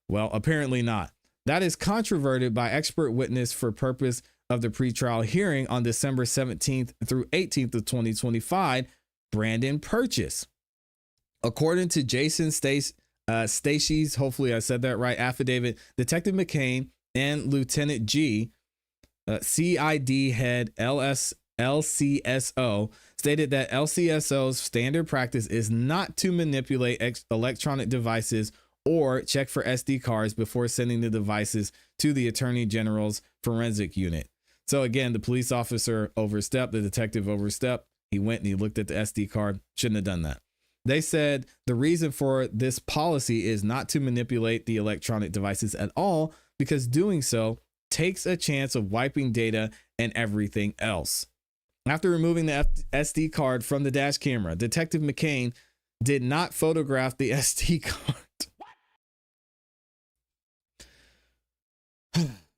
Well, apparently not. That is controverted by expert witness for purpose of the pretrial hearing on December 17th through 18th of 2025, Brandon Purchase. According to Jason Stacey's, hopefully I said that right, affidavit, Detective McCain and Lieutenant G, CID head LCSO, stated that LCSO's standard practice is not to manipulate electronic devices or check for SD cards before sending the devices to the Attorney General's forensic unit. So again, the police officer overstepped, the detective overstepped. He went and he looked at the SD card. Shouldn't have done that. They said the reason for this policy is not to manipulate the electronic devices at all, because doing so takes a chance of wiping data and everything else. After removing the SD card from the dash camera, Detective McCain did not photograph the SD card,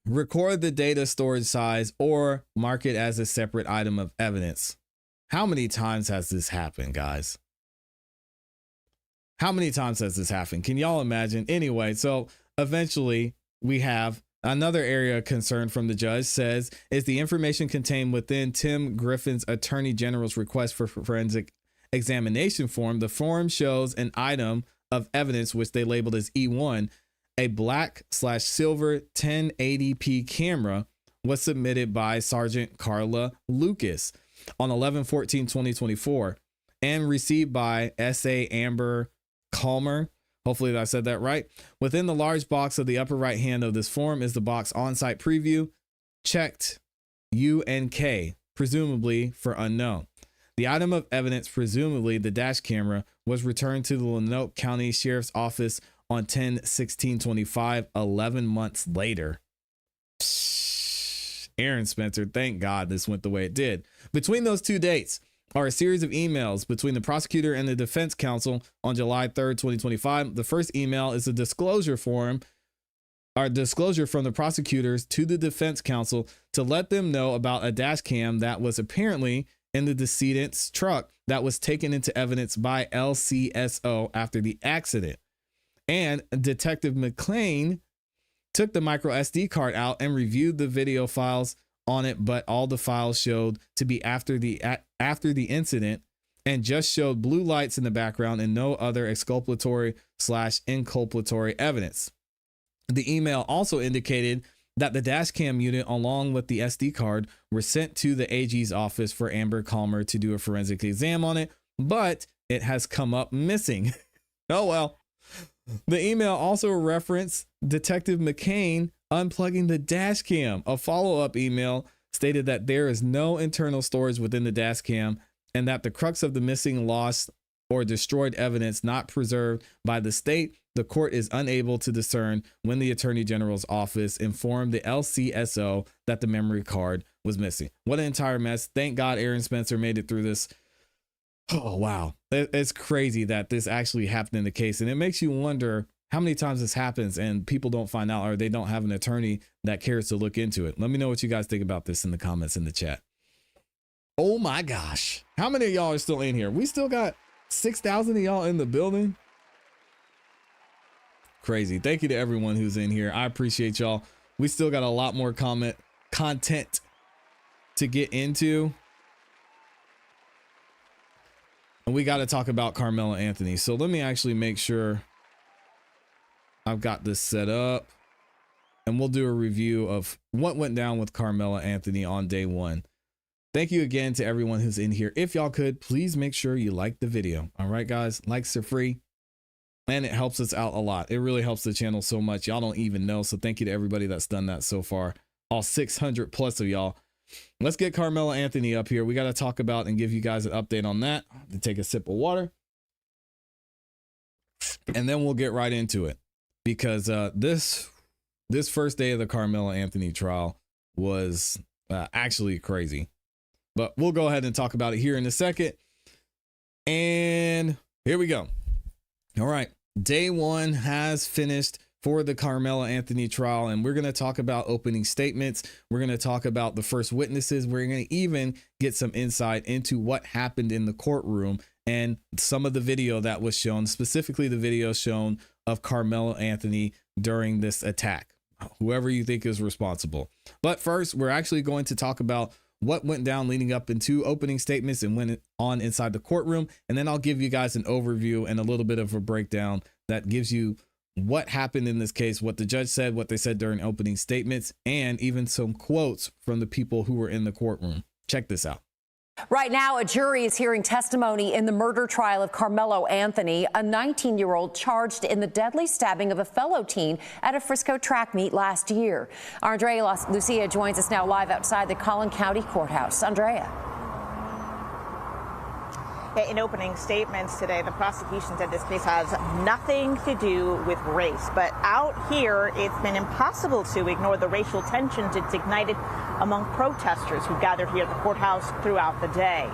record the data storage size, or mark it as a separate item of evidence. How many times has this happened, guys? How many times has this happened? Can y'all imagine? Anyway, so eventually we have another area of concern from the judge says, is the information contained within Tim Griffin's Attorney General's request for forensic examination form. The form shows an item of evidence, which they labeled as E1, a black/silver 1080p camera, was submitted by Sergeant Carla Lucas on 11/14/2024 and received by SA Amber Calmer. Hopefully I said that right. Within the large box of the upper right hand of this form is the box on-site preview, checked UNK, presumably for unknown. The item of evidence, presumably the dash camera, was returned to the Lonoke County Sheriff's Office on 10/16/25, 11 months later. Aaron Spencer, thank God this went the way it did. Between those two dates are a series of emails between the prosecutor and the defense counsel on July 3rd, 2025. The first email is a disclosure form, or disclosure from the prosecutors to the defense counsel to let them know about a dash cam that was apparently in the decedent's truck that was taken into evidence by LCSO after the accident. And Detective McLean took the micro SD card out and reviewed the video files on it, but all the files showed to be after the incident and just showed blue lights in the background and no other exculpatory/inculpatory evidence. The email also indicated that the Dashcam unit along with the SD card were sent to the AG's office for Amber Calmer to do a forensic exam on it, but it has come up missing. Oh well. The email also referenced Detective McCain unplugging the Dashcam. A follow-up email stated that there is no internal storage within the Dashcam and that the crux of the missing, lost, or destroyed evidence not preserved by the state, the court is unable to discern when the Attorney General's office informed the LCSO that the memory card was missing. What an entire mess. Thank God Aaron Spencer made it through this. Oh, wow. It's crazy that this actually happened in the case. And it makes you wonder how many times this happens and people don't find out, or they don't have an attorney that cares to look into it. Let me know what you guys think about this in the comments in the chat. Oh my gosh. How many of y'all are still in here? We still got 6,000 of y'all in the building. Crazy. Thank you to everyone who's in here. I appreciate y'all. We still got a lot more content to get into. And we got to talk about Carmelo Anthony. So let me actually make sure I've got this set up, and we'll do a review of what went down with Carmelo Anthony on day one. Thank you again to everyone who's in here. If y'all could, please make sure you like the video. All right, guys, likes are free and it helps us out a lot. It really helps the channel so much. Y'all don't even know. So thank you to everybody that's done that so far. All 600 plus of y'all. Let's get Carmelo Anthony up here. We got to talk about and give you guys an update on that. To take a sip of water. And then we'll get right into it, because this first day of the Carmelo Anthony trial was actually crazy. But we'll go ahead and talk about it here in a second. And here we go. All right. Day one has finished for the Carmelo Anthony trial, and we're going to talk about opening statements. We're going to talk about the first witnesses. We're going to even get some insight into what happened in the courtroom and some of the video that was shown, specifically the video shown of Carmelo Anthony during this attack, whoever you think is responsible. But first, we're actually going to talk about what went down leading up into opening statements and went on inside the courtroom. And then I'll give you guys an overview and a little bit of a breakdown that gives you what happened in this case, what the judge said, what they said during opening statements, and even some quotes from the people who were in the courtroom. Check this out. Right now, a jury is hearing testimony in the murder trial of Carmelo Anthony, a 19-year-old charged in the deadly stabbing of a fellow teen at a Frisco track meet last year. Andrea Lucia joins us now live outside the Collin County Courthouse. Andrea. In opening statements today, the prosecution said this case has nothing to do with race. But out here, it's been impossible to ignore the racial tensions it's ignited among protesters who gathered here at the courthouse throughout the day.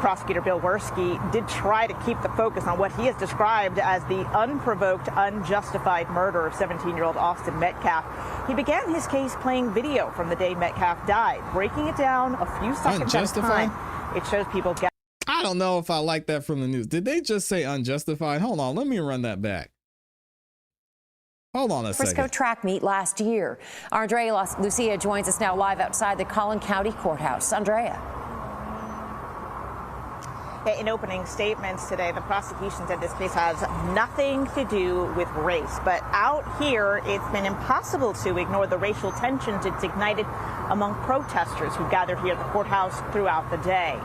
Prosecutor Bill Werski did try to keep the focus on what he has described as the unprovoked, unjustified murder of 17-year-old Austin Metcalf. He began his case playing video from the day Metcalf died, breaking it down a few seconds at a time. It shows people I don't know if I like that from the news. Did they just say unjustified? Hold on, let me run that back. Hold on a second. Frisco track meet last year. Andrea Lucia joins us now live outside the Collin County Courthouse. Andrea. In opening statements today, the prosecution said this case has nothing to do with race. But out here, it's been impossible to ignore the racial tensions it's ignited among protesters who gathered here at the courthouse throughout the day.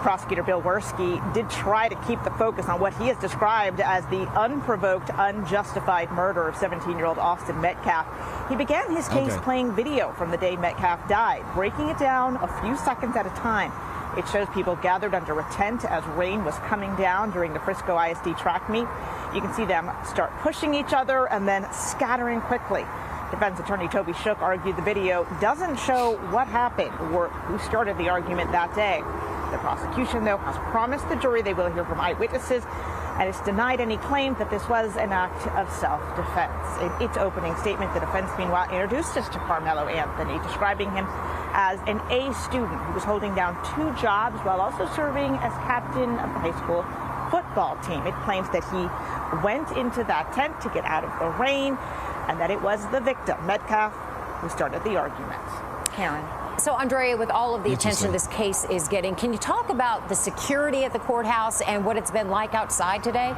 Prosecutor Bill Werski did try to keep the focus on what he has described as the unprovoked, unjustified murder of 17-year-old Austin Metcalf. He began his case playing video from the day Metcalf died, breaking it down a few seconds at a time. It shows people gathered under a tent as rain was coming down during the Frisco ISD track meet. You can see them start pushing each other and then scattering quickly. Defense attorney Toby Shook argued the video doesn't show what happened or who started the argument that day. The prosecution, though, has promised the jury they will hear from eyewitnesses, and it's denied any claim that this was an act of self-defense. In its opening statement, the defense, meanwhile, introduced us to Carmelo Anthony, describing him as an A student who was holding down 2 jobs while also serving as captain of the high school football team. It claims that he went into that tent to get out of the rain and that it was the victim, Metcalf, who started the argument. Karen. So, Andrea, with all of the attention this case is getting, can you talk about the security at the courthouse and what it's been like outside today?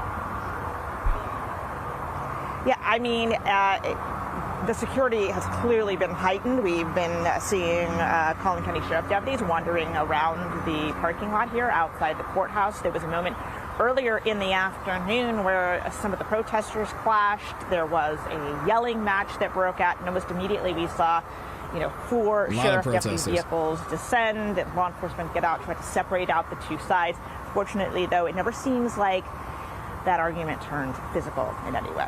Yeah, I mean, the security has clearly been heightened. We've been seeing Collin County Sheriff deputies wandering around the parking lot here outside the courthouse. There was a moment earlier in the afternoon where some of the protesters clashed. There was a yelling match that broke out, and almost immediately we saw 4 sheriff deputy vehicles descend and law enforcement get out, try to separate out the 2 sides. Fortunately, though, it never seems like that argument turned physical in any way.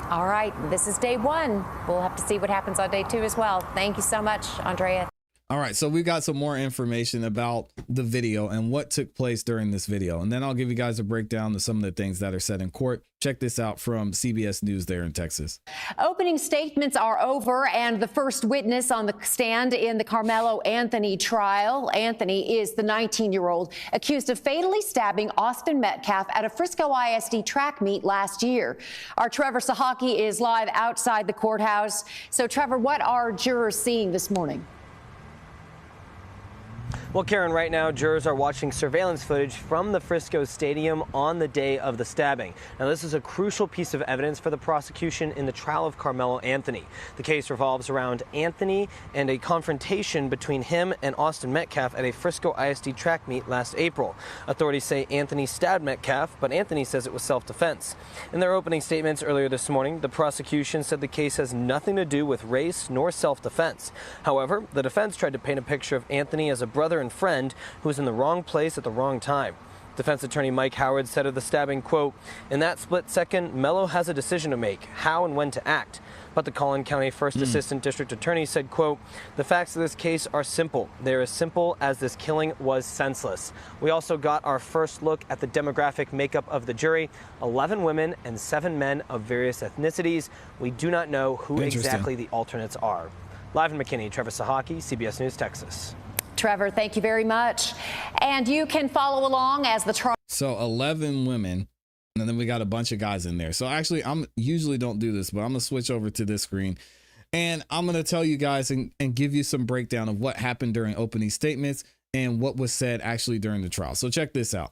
All right, this is day 1. We'll have to see what happens on day 2 as well. Thank you so much, Andrea. All right, so we got some more information about the video and what took place during this video. And then I'll give you guys a breakdown of some of the things that are said in court. Check this out from CBS News there in Texas. Opening statements are over, and the first witness on the stand in the Carmelo Anthony trial. Anthony is the 19-year-old accused of fatally stabbing Austin Metcalf at a Frisco ISD track meet last year. Our Trevor Sahaki is live outside the courthouse. So, Trevor, what are jurors seeing this morning? Well, Karen, right now, jurors are watching surveillance footage from the Frisco Stadium on the day of the stabbing. Now, this is a crucial piece of evidence for the prosecution in the trial of Carmelo Anthony. The case revolves around Anthony and a confrontation between him and Austin Metcalf at a Frisco ISD track meet last April. Authorities say Anthony stabbed Metcalf, but Anthony says it was self-defense. In their opening statements earlier this morning, the prosecution said the case has nothing to do with race nor self-defense. However, the defense tried to paint a picture of Anthony as a brother and friend who was in the wrong place at the wrong time. Defense attorney Mike Howard said of the stabbing, quote, "In that split second, Mello has a decision to make, how and when to act." But the Collin County First Assistant District Attorney said, quote, "The facts of this case are simple. They're as simple as this killing was senseless." We also got our first look at the demographic makeup of the jury, 11 women and 7 men of various ethnicities. We do not know who exactly the alternates are. Live in McKinney, Trevor Sahaki, CBS News, Texas. Trevor, thank you very much. And you can follow along as the trial. So 11 women, and then we got a bunch of guys in there. So actually, I'm usually don't do this, but I'm going to switch over to this screen. And I'm going to tell you guys and give you some breakdown of what happened during opening statements and what was said actually during the trial. So check this out.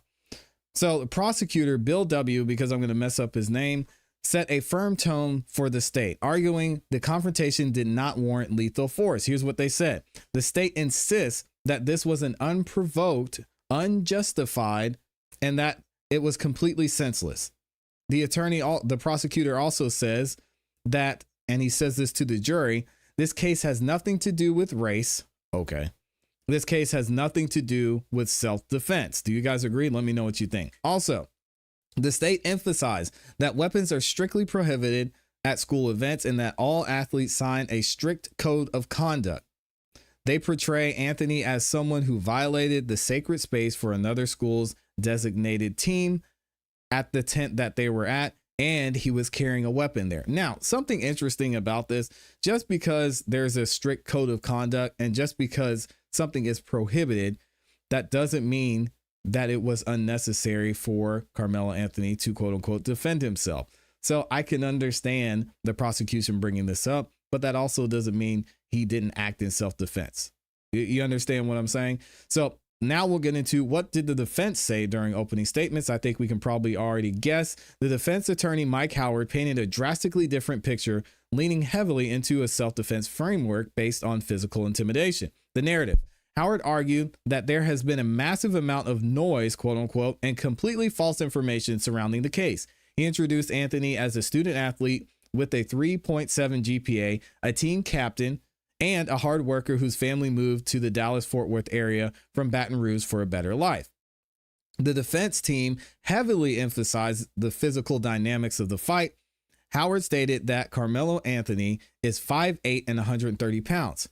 So the prosecutor, Bill W., because I'm going to mess up his name, set a firm tone for the state, arguing the confrontation did not warrant lethal force. Here's what they said. The state insists that this was an unprovoked, unjustified, and that it was completely senseless. The prosecutor also says that, and he says this to the jury, this case has nothing to do with race. Okay. This case has nothing to do with self-defense. Do you guys agree? Let me know what you think. Also, the state emphasized that weapons are strictly prohibited at school events and that all athletes sign a strict code of conduct. They portray Anthony as someone who violated the sacred space for another school's designated team at the tent that they were at, and he was carrying a weapon there. Now, something interesting about this, just because there's a strict code of conduct and just because something is prohibited, that doesn't mean that it was unnecessary for Carmelo Anthony to quote unquote defend himself. So I can understand the prosecution bringing this up, but that also doesn't mean he didn't act in self-defense. You understand what I'm saying? So now we'll get into what did the defense say during opening statements. I think we can probably already guess. The defense attorney, Mike Howard, painted a drastically different picture, leaning heavily into a self-defense framework based on physical intimidation. The narrative. Howard argued that there has been a massive amount of noise, quote unquote, and completely false information surrounding the case. He introduced Anthony as a student athlete with a 3.7 GPA, a team captain, and a hard worker whose family moved to the Dallas-Fort Worth area from Baton Rouge for a better life. The defense team heavily emphasized the physical dynamics of the fight. Howard stated that Carmelo Anthony is 5'8" and 130 pounds.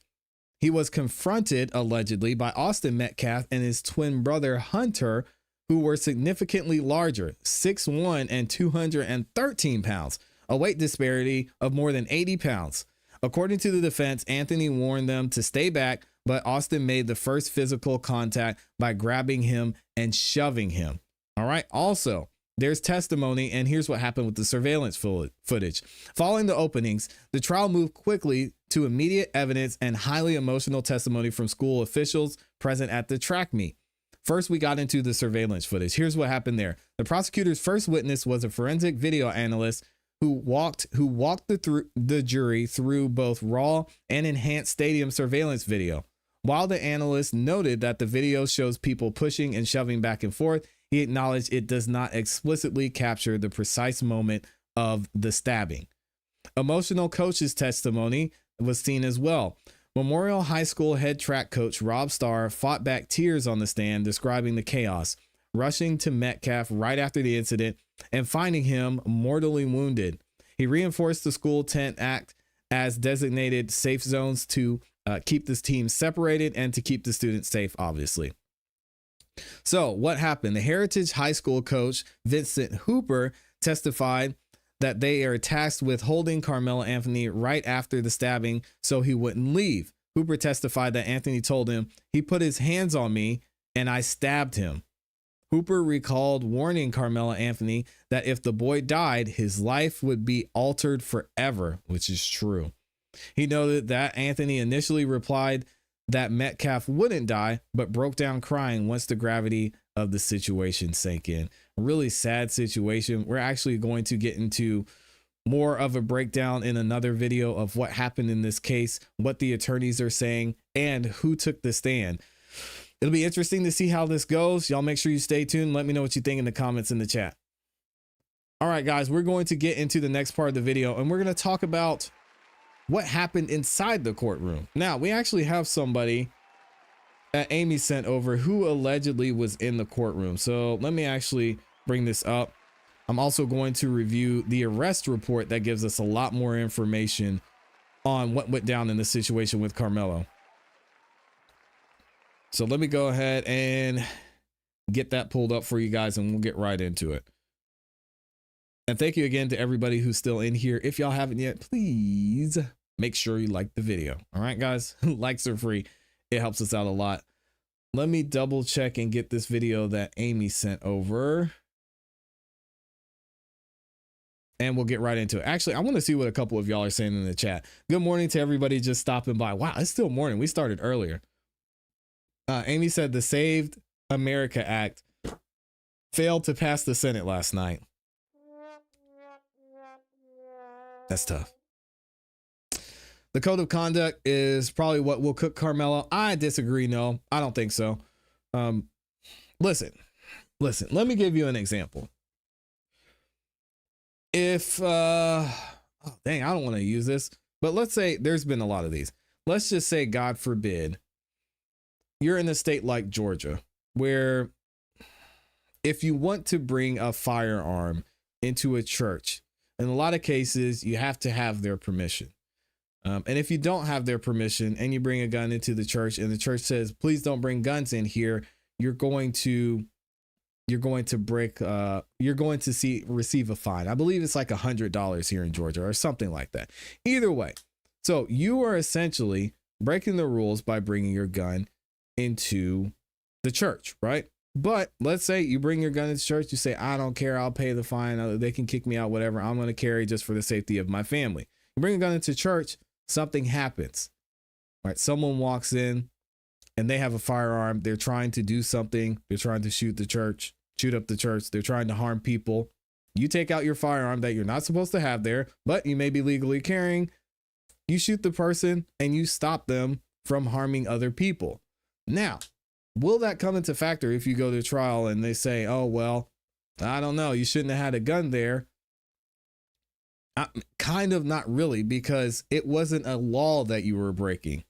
He was confronted, allegedly, by Austin Metcalf and his twin brother, Hunter, who were significantly larger, 6'1" and 213 pounds, a weight disparity of more than 80 pounds. According to the defense, Anthony warned them to stay back but Austin made the first physical contact by grabbing him and shoving him. All right. Also, there's testimony, and here's what happened with the surveillance footage. Following the openings, the trial moved quickly to immediate evidence and highly emotional testimony from school officials present at the track meet. First, we got into the surveillance footage. Here's what happened there. The prosecutor's first witness was a forensic video analyst who walked the jury through both raw and enhanced stadium surveillance video. While the analyst noted that the video shows people pushing and shoving back and forth, he acknowledged it does not explicitly capture the precise moment of the stabbing. Emotional coach's testimony was seen as well. Memorial High School head track coach Rob Starr fought back tears on the stand, describing the chaos, rushing to Metcalf right after the incident and finding him mortally wounded. He reinforced the school tent act as designated safe zones to keep this team separated and to keep the students safe, obviously. So what happened? The Heritage High School coach, Vincent Hooper, testified that they are tasked with holding Carmelo Anthony right after the stabbing so he wouldn't leave. Hooper testified that Anthony told him, "He put his hands on me and I stabbed him." Hooper recalled warning Carmelo Anthony that if the boy died, his life would be altered forever, which is true. He noted that Anthony initially replied that Metcalf wouldn't die, but broke down crying once the gravity of the situation sank in. A really sad situation. We're actually going to get into more of a breakdown in another video of what happened in this case, what the attorneys are saying, and who took the stand. It'll be interesting to see how this goes. Y'all make sure you stay tuned. Let me know what you think in the comments in the chat. All right, guys, we're going to get into the next part of the video, and we're going to talk about what happened inside the courtroom. Now, we actually have somebody that Amy sent over who allegedly was in the courtroom. So let me actually bring this up. I'm also going to review the arrest report that gives us a lot more information on what went down in the situation with Carmelo. So let me go ahead and get that pulled up for you guys, and we'll get right into it. And thank you again to everybody who's still in here. If y'all haven't yet, please make sure you like the video. All right, guys, likes are free. It helps us out a lot. Let me double check and get this video that Amy sent over. And we'll get right into it. Actually, I want to see what a couple of y'all are saying in the chat. Good morning to everybody just stopping by. Wow, it's still morning. We started earlier. Amy said the Saved America Act failed to pass the Senate last night. That's tough. The code of conduct is probably what will cook Carmelo. I disagree. No, I don't think so. Listen, let me give you an example. If, oh, dang, I don't want to use this, but let's say there's been a lot of these. Let's just say, God forbid, you're in a state like Georgia, where if you want to bring a firearm into a church, in a lot of cases, you have to have their permission. And if you don't have their permission and you bring a gun into the church and the church says, please don't bring guns in here, you're going to receive a fine. I believe it's like $100 here in Georgia or something like that. Either way. So you are essentially breaking the rules by bringing your gun into the church, right? But let's say you bring your gun into church, you say, I don't care, I'll pay the fine, they can kick me out, whatever, I'm going to carry just for the safety of my family. You bring a gun into church, something happens, right? Someone walks in and they have a firearm, they're trying to do something, they're trying to shoot up the church, they're trying to harm people. You take out your firearm that you're not supposed to have there, but you may be legally carrying, you shoot the person and you stop them from harming other people. Now, will that come into factor if you go to trial and they say, oh, well, I don't know, you shouldn't have had a gun there? Kind of, not really, because it wasn't a law that you were breaking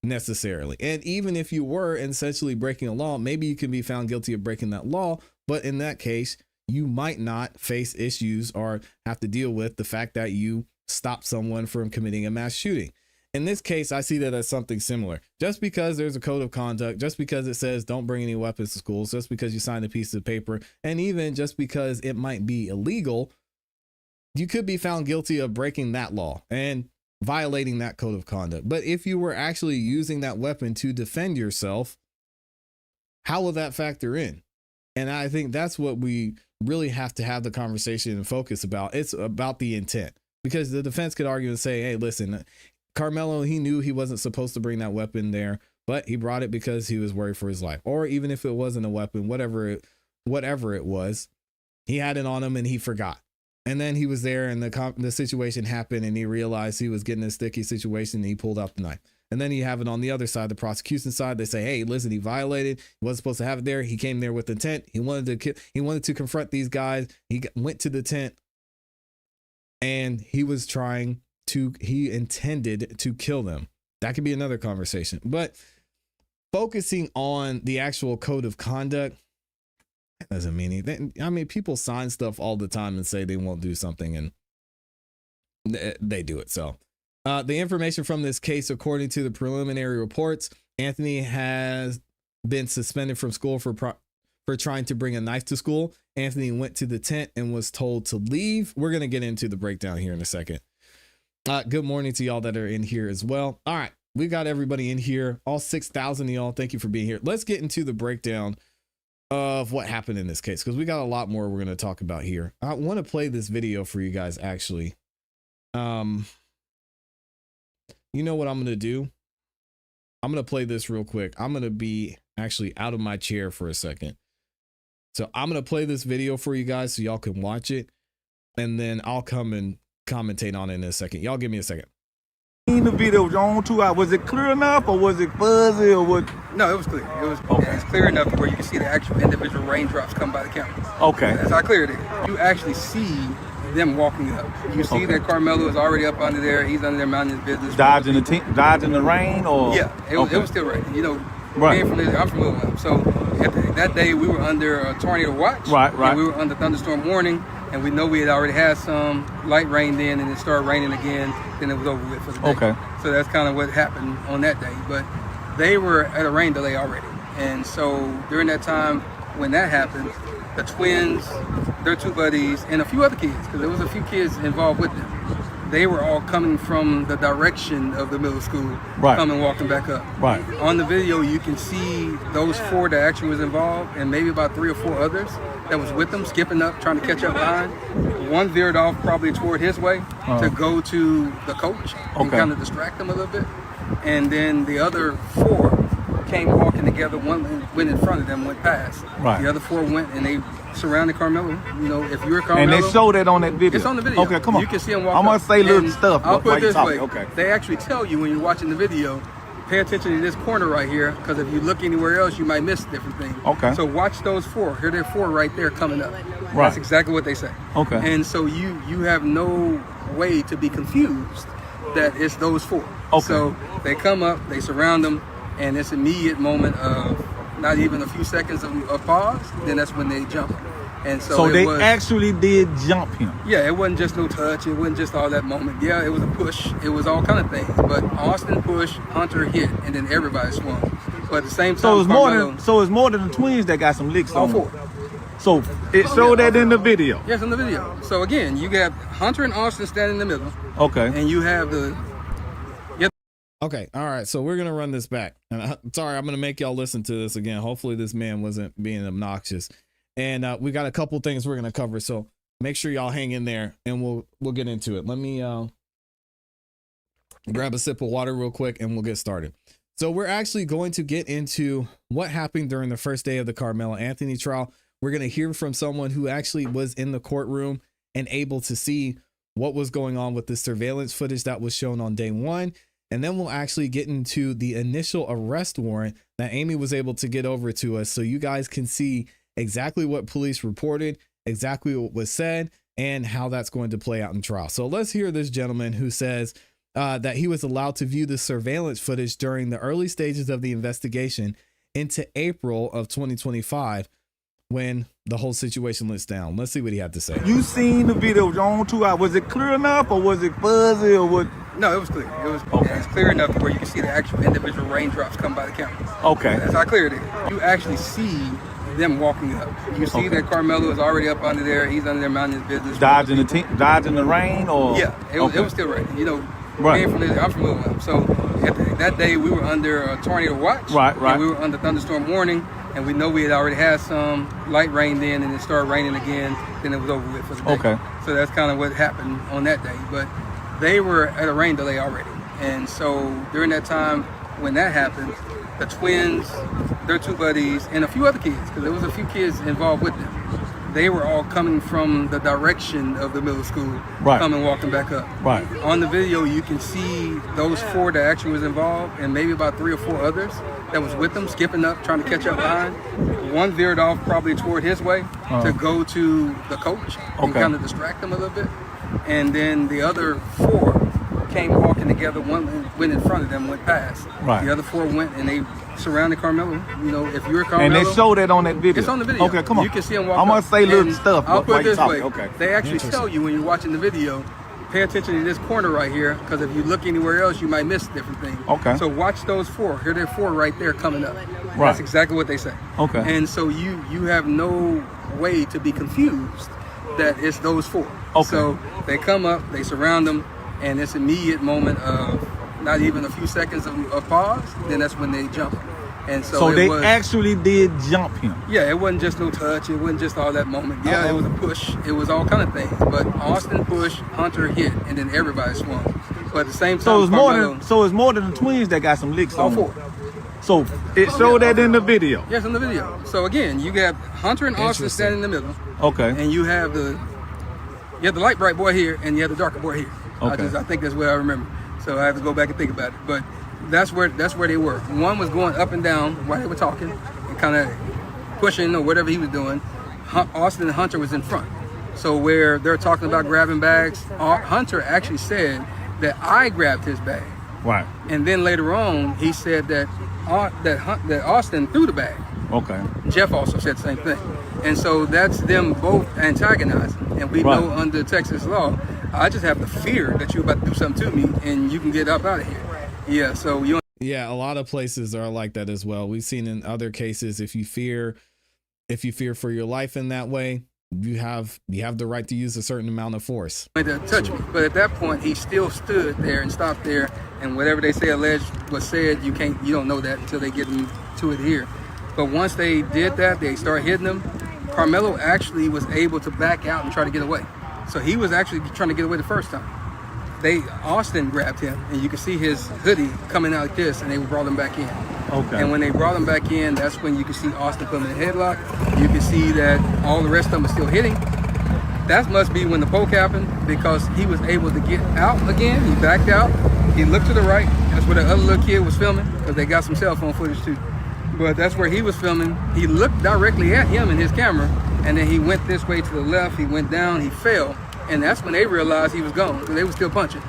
necessarily. And even if you were essentially breaking a law, maybe you can be found guilty of breaking that law. But in that case, you might not face issues or have to deal with the fact that you stopped someone from committing a mass shooting. In this case, I see that as something similar. Just because there's a code of conduct, just because it says don't bring any weapons to schools, just because you signed a piece of paper, and even just because it might be illegal, you could be found guilty of breaking that law. And violating that code of conduct. But if you were actually using that weapon to defend yourself, how will that factor in? And I think that's what we really have to have the conversation and focus about. It's about the intent, because the defense could argue and say, hey, listen, Carmelo, he knew he wasn't supposed to bring that weapon there, but he brought it because he was worried for his life. Or even if it wasn't a weapon, whatever it was, he had it on him and he forgot. And then he was there and the situation happened and he realized he was getting in a sticky situation and he pulled out the knife. And then you have it on the other side, the prosecution side. They say, hey, listen, he violated. He wasn't supposed to have it there. He came there with intent. He wanted to confront these guys. He went to the tent and he intended to kill them. That could be another conversation. But focusing on the actual code of conduct, that doesn't mean anything. I mean, people sign stuff all the time and say they won't do something and they do it. So the information from this case, according to the preliminary reports, Anthony has been suspended from school for trying to bring a knife to school. Anthony went to the tent and was told to leave. We're going to get into the breakdown here in a second. Good morning to y'all that are in here as well. All right. We got everybody in here, all 6,000 of y'all. Thank you for being here. Let's get into the breakdown of what happened in this case, because we got a lot more we're going to talk about here. I want to play this video for you guys, actually. You know what I'm going to do? I'm going to play this real quick. I'm going to be actually out of my chair for a second. So I'm going to play this video for you guys so y'all can watch it. And then I'll come and commentate on it in a second. Y'all give me a second. In the video was on 2 hours. Was it clear enough or was it fuzzy or what? No, it was clear. It was okay. It's clear enough where you can see the actual individual raindrops come by the cameras. Okay. That's how clear it is. You actually see them walking up. You see that Carmelo is already up under there. He's under there minding his business. Dodging the rain or? Yeah, it was still raining. You know, right. I'm from Goldman. So that day we were under a tornado watch. Right. And we were under thunderstorm warning. And we know we had already had some light rain then, and it started raining again. Then it was over with for the day. Okay. So that's kind of what happened on that day. But they were at a rain delay already. And so during that time when that happened, the twins, their two buddies, and a few other kids, because there was a few kids involved with them, they were all coming from the direction of the middle school, coming walking back up. Right. On the video, you can see those 4 that actually was involved, and maybe about 3 or 4 others that was with them, skipping up, trying to catch up behind. One veered off probably toward his way to go to the coach and kind of distract him a little bit. And then the other 4 came walking together. One went in front of them, went past. Right. The other 4 went and they surrounded Carmelo. You know, if you're Carmelo. And they showed that on that video. It's on the video. Okay, come on. You can see him walk I'm going up. to say little stuff. I'll put it this way. Okay. They actually tell you when you're watching the video, pay attention to this corner right here, because if you look anywhere else, you might miss different things. Okay. So watch those 4. Here they're 4 right there coming up. Right. That's exactly what they say. Okay. And so you have no way to be confused that it's those 4. Okay. So they come up, they surround them, and it's immediate moment of not even a few seconds of pause. Then that's when they jump. And so they actually did jump him. Yeah, it wasn't just no touch. It wasn't just all that moment. Yeah, it was a push. It was all kind of things. But Austin pushed, Hunter hit, and then everybody swung. But at the same time, So it's more than the twins that got some licks all on them. 4. So it showed that in the video. Yes, in the video. So again, you got Hunter and Austin standing in the middle. Okay. And you have the. Okay. All right. So we're going to run this back. And I'm sorry, I'm going to make y'all listen to this again. Hopefully this man wasn't being obnoxious. And we got a couple things we're going to cover. So make sure y'all hang in there and we'll get into it. Let me grab a sip of water real quick and we'll get started. So we're actually going to get into what happened during the first day of the Carmelo Anthony trial. We're going to hear from someone who actually was in the courtroom and able to see what was going on with the surveillance footage that was shown on day 1. And then we'll actually get into the initial arrest warrant that Amy was able to get over to us so you guys can see exactly what police reported, exactly what was said, and how that's going to play out in trial. So let's hear this gentleman who says that he was allowed to view the surveillance footage during the early stages of the investigation into April of 2025 when the whole situation went down. Let's see what he had to say. You seen the video was on 2 hours. Was it clear enough or was it fuzzy or what? No, it was clear. It was It's clear enough where you can see the actual individual raindrops come by the cameras. Okay. That's how clear it is. You actually see them walking up. You see that Carmelo is already up under there. He's under there minding his business. Dodging the rain or? Yeah, it was still raining. You know, Right. I'm familiar with them. So that day we were under a tornado watch. Right. And we were under thunderstorm warning, and we know we had already had some light rain then, and it started raining again. Then it was over with for the day. Okay. So that's kind of what happened on that day. But they were at a rain delay already, and so during that time when that happened, the twins, their two buddies, and a few other kids, because there was a few kids involved with them. They were all coming from the direction of the middle school, coming walking back up. Right. On the video, you can see those 4 that actually was involved, and maybe about 3 or 4 others that was with them, skipping up, trying to catch up behind. One veered off probably toward his way to go to the coach and kind of distract him a little bit. And then the other 4 came walking together. One went in front of them, went past. Right. The other 4 went, and they surrounded Carmelo. You know, if you're Carmelo, And they show that on that video. it's on the video. Okay, come on. You can see him walk I'm gonna up. say little And stuff. I'll put while it you this talking. way. Okay. They actually tell you when you're watching the video, pay attention to this corner right here, because if you look anywhere else, you might miss different things. Okay. So watch those 4. Here they're 4 right there coming up. Right. That's exactly what they say. Okay. And so you have no way to be confused that it's those 4. Okay. So they come up, they surround them, and it's immediate moment of not even a few seconds of pause. Then that's when they jump. And so they was, actually did jump him. yeah, it wasn't just no touch. It wasn't just all that moment. Yeah, it was a push. It was all kind of things. But Austin pushed, Hunter hit, and then everybody swung. But at the same time, So it's Carmelo, more than the twins that got some licks all on them. 4. So it showed that in the video. Yes, in the video. So again, you got Hunter and Austin standing in the middle, Okay. and you have the light bright boy here, and you have the darker boy here. Okay. I think that's what I remember. So I have to go back and think about it. But that's where they were. One was going up and down while they were talking and kind of pushing or whatever he was doing. Austin and Hunter was in front. So where they're talking about grabbing bags, Hunter actually said that I grabbed his bag. Right. And then later on, he said that Austin threw the bag. Okay. Jeff also said the same thing. And so that's them both antagonizing. And we know under Texas law, I just have the fear that you're about to do something to me and you can get up out of here. Yeah, so you. Yeah, a lot of places are like that as well. We've seen in other cases, if you fear for your life in that way, you have the right to use a certain amount of force. To touch me, but at that point he still stood there and stopped there, and whatever they say alleged was said, you don't know that until they get into it here. But once they did that, they started hitting them. Carmelo actually was able to back out and try to get away. So he was actually trying to get away the first time. Austin grabbed him, and you can see his hoodie coming out like this, and they brought him back in. Okay. And when they brought him back in, that's when you can see Austin put him in a headlock. You can see that all the rest of them are still hitting. That must be when the poke happened, because he was able to get out again. He backed out. He looked to the right. That's where the other little kid was filming, because they got some cell phone footage too. But that's where he was filming. He looked directly at him in his camera, and then he went this way to the left. He went down. He fell. And that's when they realized he was gone, because they were still punching.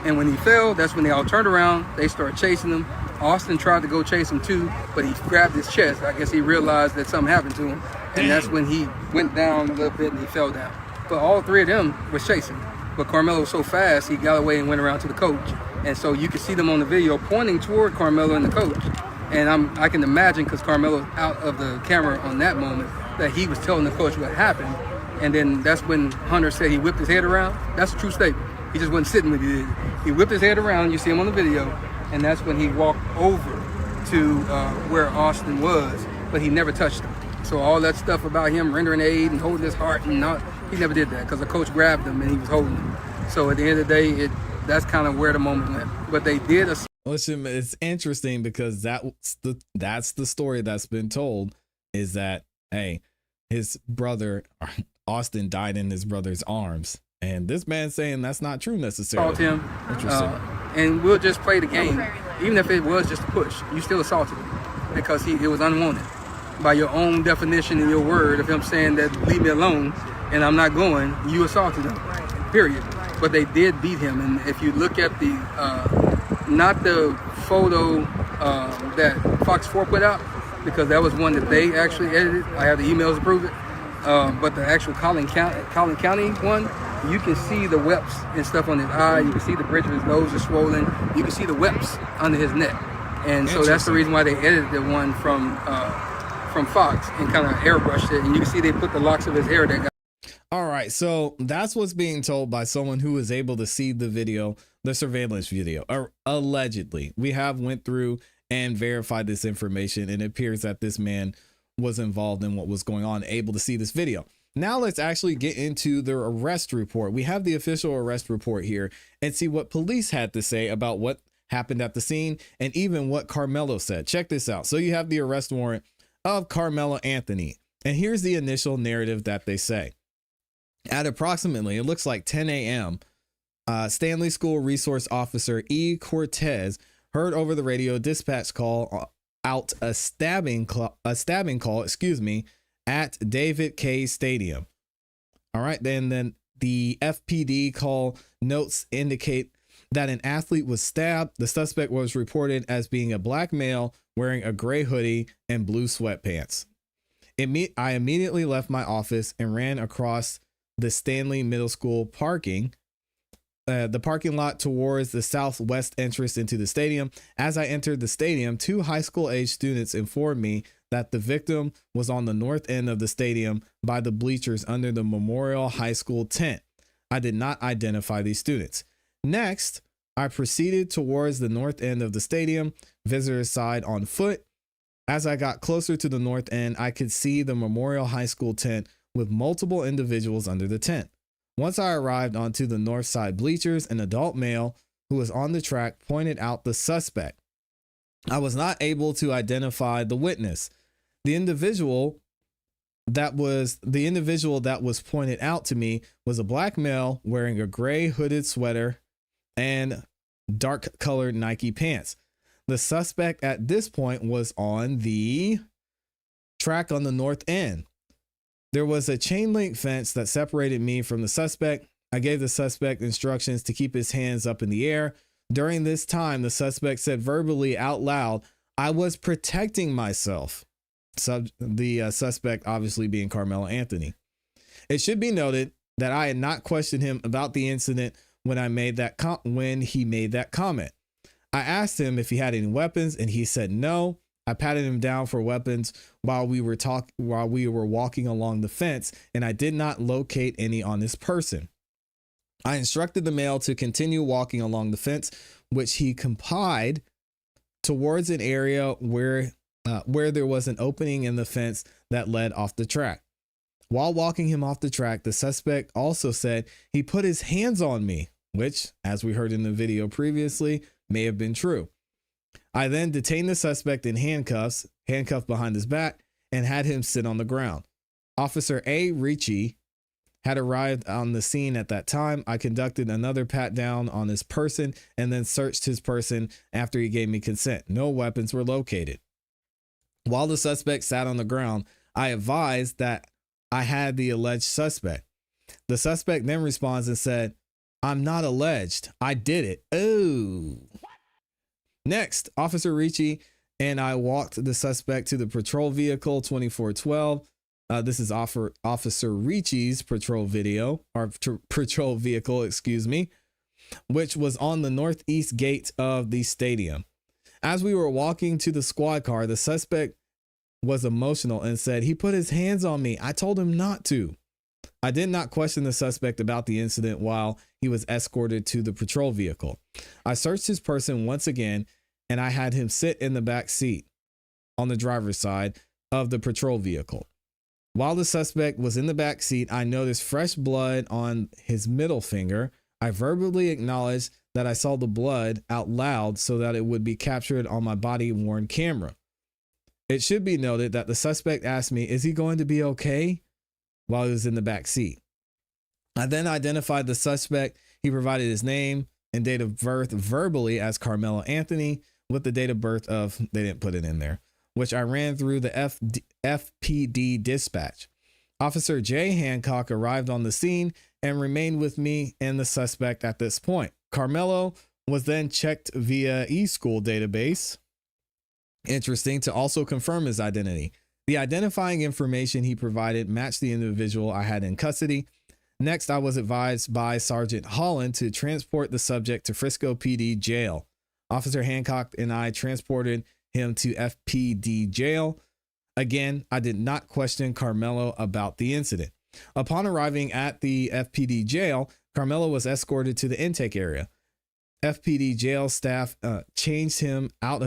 And when he fell, that's when they all turned around. They started chasing him. Austin tried to go chase him too, but he grabbed his chest. I guess he realized that something happened to him. And that's when he went down a little bit and he fell down. But all 3 of them were chasing. But Carmelo was so fast, he got away and went around to the coach. And so you can see them on the video pointing toward Carmelo and the coach. And I can imagine, because Carmelo's out of the camera on that moment, that he was telling the coach what happened. And then that's when Hunter said he whipped his head around. That's a true statement. He just wasn't sitting with it. He whipped his head around. You see him on the video. And that's when he walked over to where Austin was, but he never touched him. So all that stuff about him rendering aid and holding his heart, and he never did that, because the coach grabbed him and he was holding him. So at the end of the day, that's kind of where the moment went. But they did. Listen, it's interesting, because that's the story that's been told, is that, hey, his brother Austin died in his brother's arms, and this man's saying that's not true necessarily. Assault him. Interesting. And we'll just play the game. Even if it was just a push, you still assaulted him, because it was unwanted. By your own definition in your word of him saying that leave me alone and I'm not going, you assaulted him, period. But they did beat him. And if you look at the, not the photo that Fox 4 put out, because that was one that they actually edited. I have the emails to prove it. But the actual Collin County one, you can see the webs and stuff on his eye. You can see the bridge of his nose is swollen. You can see the webs under his neck. And so that's the reason why they edited the one from Fox and kind of airbrushed it. And you can see they put the locks of his hair that got. All right, so that's what's being told by someone who is able to see the video. the surveillance video, or allegedly. We have went through and verified this information, and it appears that this man was involved in what was going on, able to see this video. Now let's actually get into the arrest report. We have the official arrest report here and see what police had to say about what happened at the scene and even what Carmelo said. Check this out. So you have the arrest warrant of Carmelo Anthony. And here's the initial narrative that they say. At approximately, it looks like 10 a.m., Stanley School Resource Officer E. Cortez heard over the radio dispatch call out a stabbing call, at David K. Stadium. All right, then the FPD call notes indicate that an athlete was stabbed. The suspect was reported as being a black male wearing a gray hoodie and blue sweatpants. I immediately left my office and ran across the Stanley Middle School the parking lot towards the southwest entrance into the stadium. As I entered the stadium, 2 high school age students informed me that the victim was on the north end of the stadium by the bleachers under the Memorial High School tent. I did not identify these students. Next, I proceeded towards the north end of the stadium, visitor's side on foot. As I got closer to the north end, I could see the Memorial High School tent with multiple individuals under the tent. Once I arrived onto the north side bleachers, an adult male who was on the track pointed out the suspect. I was not able to identify the witness. The individual that was pointed out to me was a black male wearing a gray hooded sweater and dark colored Nike pants. The suspect at this point was on the track on the north end. There was a chain link fence that separated me from the suspect. I gave the suspect instructions to keep his hands up in the air. During this time, the suspect said verbally out loud, "I was protecting myself." The suspect obviously being Carmelo Anthony. It should be noted that I had not questioned him about the incident when he made that comment. I asked him if he had any weapons and he said no. I patted him down for weapons while we were walking along the fence, and I did not locate any on this person. I instructed the male to continue walking along the fence, which he complied, towards an area where there was an opening in the fence that led off the track. While walking him off the track, the suspect also said he put his hands on me, which, as we heard in the video previously, may have been true. I then detained the suspect in handcuffed behind his back, and had him sit on the ground. Officer A. Ricci had arrived on the scene at that time. I conducted another pat down on his person and then searched his person after he gave me consent. No weapons were located. While the suspect sat on the ground, I advised that I had the alleged suspect. The suspect then responds and said, "I'm not alleged. I did it." Oh. Next, Officer Ricci and I walked the suspect to the patrol vehicle 2412. This is Officer Ricci's patrol vehicle, which was on the northeast gate of the stadium. As we were walking to the squad car, the suspect was emotional and said, "He put his hands on me. I told him not to." I did not question the suspect about the incident while he was escorted to the patrol vehicle. I searched his person once again, and I had him sit in the back seat on the driver's side of the patrol vehicle. While the suspect was in the back seat, I noticed fresh blood on his middle finger. I verbally acknowledged that I saw the blood out loud so that it would be captured on my body-worn camera. It should be noted that the suspect asked me, "Is he going to be okay?" while he was in the back seat. I then identified the suspect. He provided his name and date of birth verbally as Carmelo Anthony, with the date of birth of, they didn't put it in there, which I ran through the FPD dispatch. Officer J. Hancock arrived on the scene and remained with me and the suspect at this point. Carmelo was then checked via eSchool database. Interesting, to also confirm his identity. The identifying information he provided matched the individual I had in custody. Next, I was advised by Sergeant Holland to transport the subject to Frisco PD jail. Officer Hancock and I transported him to FPD jail. Again, I did not question Carmelo about the incident. Upon arriving at the FPD jail, Carmelo was escorted to the intake area. FPD jail staff changed him out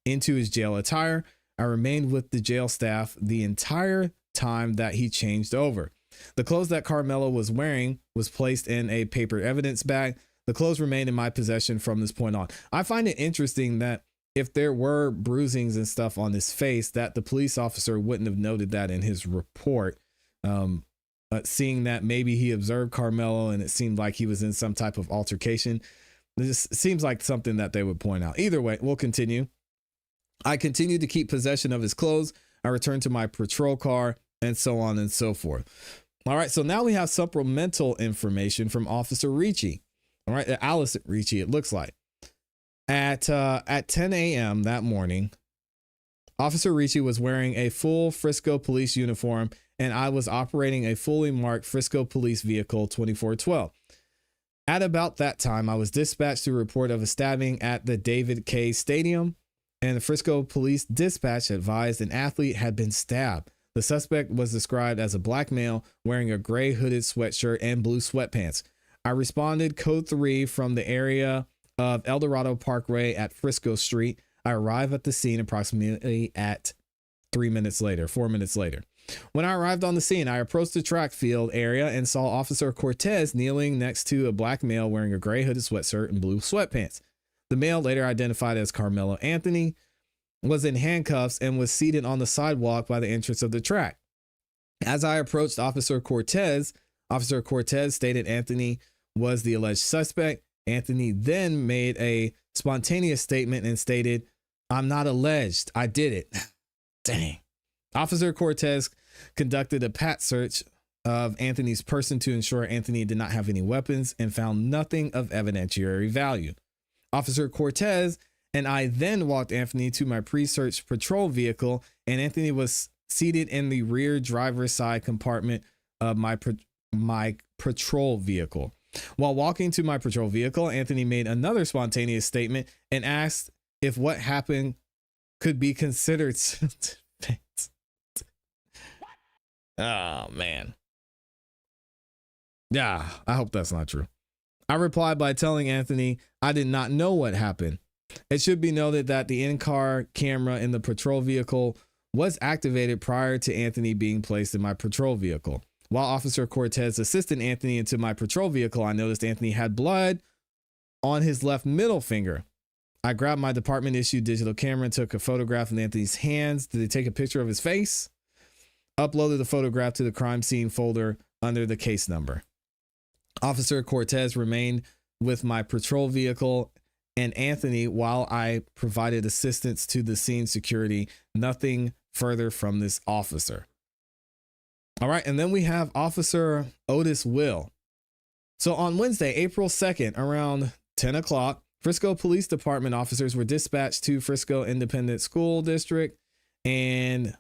into his jail attire. I remained with the jail staff the entire time that he changed over. The clothes that Carmelo was wearing was placed in a paper evidence bag. The clothes remained in my possession from this point on. I find it interesting that if there were bruisings and stuff on his face, that the police officer wouldn't have noted that in his report. Seeing that maybe he observed Carmelo and it seemed like he was in some type of altercation. This seems like something that they would point out. Either way, we'll continue. I continued to keep possession of his clothes. I returned to my patrol car and so on and so forth. All right, so now we have supplemental information from Officer Ricci. All right, Allison Ricci, it looks like. At 10 a.m. that morning, Officer Ricci was wearing a full Frisco police uniform, and I was operating a fully marked Frisco police vehicle 2412. At about that time, I was dispatched to a report of a stabbing at the David K. Stadium, and the Frisco police dispatch advised an athlete had been stabbed. The suspect was described as a black male wearing a gray hooded sweatshirt and blue sweatpants. I responded code 3 from the area of El Dorado Parkway at Frisco Street. I arrived at the scene approximately at 4 minutes later. When I arrived on the scene, I approached the track field area and saw Officer Cortez kneeling next to a black male wearing a gray hooded sweatshirt and blue sweatpants. The male, later identified as Carmelo Anthony, was in handcuffs and was seated on the sidewalk by the entrance of the track. As I approached Officer Cortez stated Anthony was the alleged suspect. Anthony then made a spontaneous statement and stated, "I'm not alleged. I did it." Dang. Officer Cortez conducted a pat search of Anthony's person to ensure Anthony did not have any weapons and found nothing of evidentiary value. Officer Cortez and I then walked Anthony to my pre-search patrol vehicle, and Anthony was seated in the rear driver's side compartment of my patrol vehicle. While walking to my patrol vehicle, Anthony made another spontaneous statement and asked if what happened could be considered self-defense. Oh, man. Yeah, I hope that's not true. I replied by telling Anthony I did not know what happened. It should be noted that the in-car camera in the patrol vehicle was activated prior to Anthony being placed in my patrol vehicle. While Officer Cortez assisted Anthony into my patrol vehicle, I noticed Anthony had blood on his left middle finger. I grabbed my department-issued digital camera and took a photograph of Anthony's hands. Did they take a picture of his face? Uploaded the photograph to the crime scene folder under the case number. Officer Cortez remained with my patrol vehicle and Anthony while I provided assistance to the scene security. Nothing further from this officer. All right, and then we have Officer Otis Will. So on Wednesday, April 2nd, around 10 o'clock, Frisco Police Department officers were dispatched to Frisco Independent School District, and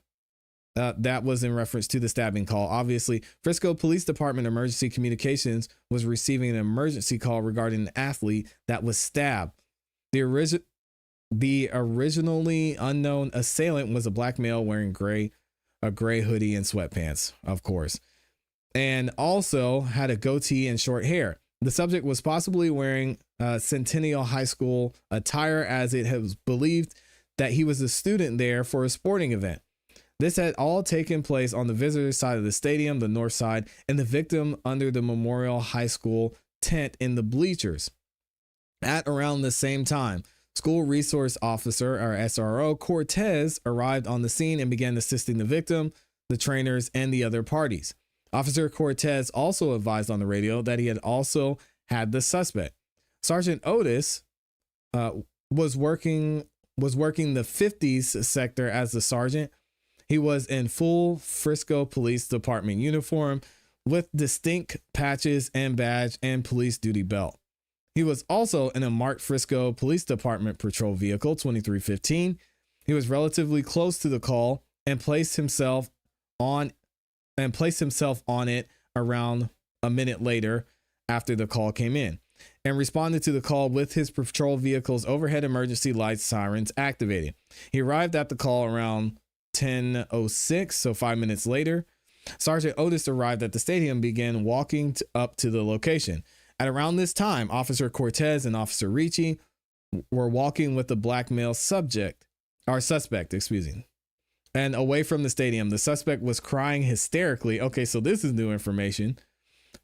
that was in reference to the stabbing call. Obviously, Frisco Police Department Emergency Communications was receiving an emergency call regarding an athlete that was stabbed. The originally unknown assailant was a black male wearing a gray hoodie and sweatpants, of course, and also had a goatee and short hair. The subject was possibly wearing Centennial High School attire, as it was believed that he was a student there for a sporting event. This had all taken place on the visitor side of the stadium, the north side, and the victim under the Memorial High School tent in the bleachers. At around the same time, School Resource Officer, or SRO, Cortez arrived on the scene and began assisting the victim, the trainers, and the other parties. Officer Cortez also advised on the radio that he had also had the suspect. Sergeant Otis was working the 50s sector as the sergeant. He was in full Frisco Police Department uniform with distinct patches and badge and police duty belt. He was also in a marked Frisco Police Department patrol vehicle 2315. He was relatively close to the call and placed himself on it around a minute later after the call came in, and responded to the call with his patrol vehicle's overhead emergency lights sirens activated. He arrived at the call around 10:06, so 5 minutes later. Sergeant Otis arrived at the stadium and began walking up to the location. At around this time, Officer Cortez and Officer Ricci were walking with the black male suspect, and away from the stadium. The suspect was crying hysterically. Okay, so this is new information.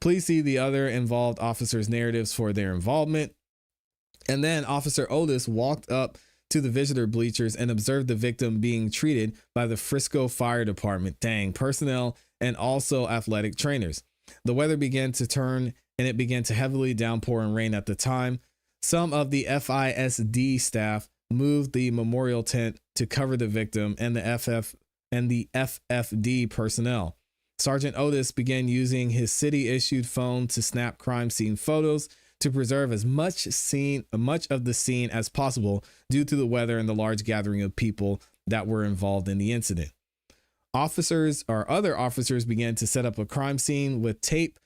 Please see the other involved officers' narratives for their involvement. And then Officer Otis walked up to the visitor bleachers and observed the victim being treated by the Frisco Fire Department, personnel, and also athletic trainers. The weather began to turn and it began to heavily downpour and rain at the time. Some of the FISD staff moved the memorial tent to cover the victim and the FFD personnel. Sergeant Otis began using his city-issued phone to snap crime scene photos to preserve as much of the scene as possible due to the weather and the large gathering of people that were involved in the incident. Other officers began to set up a crime scene with tape,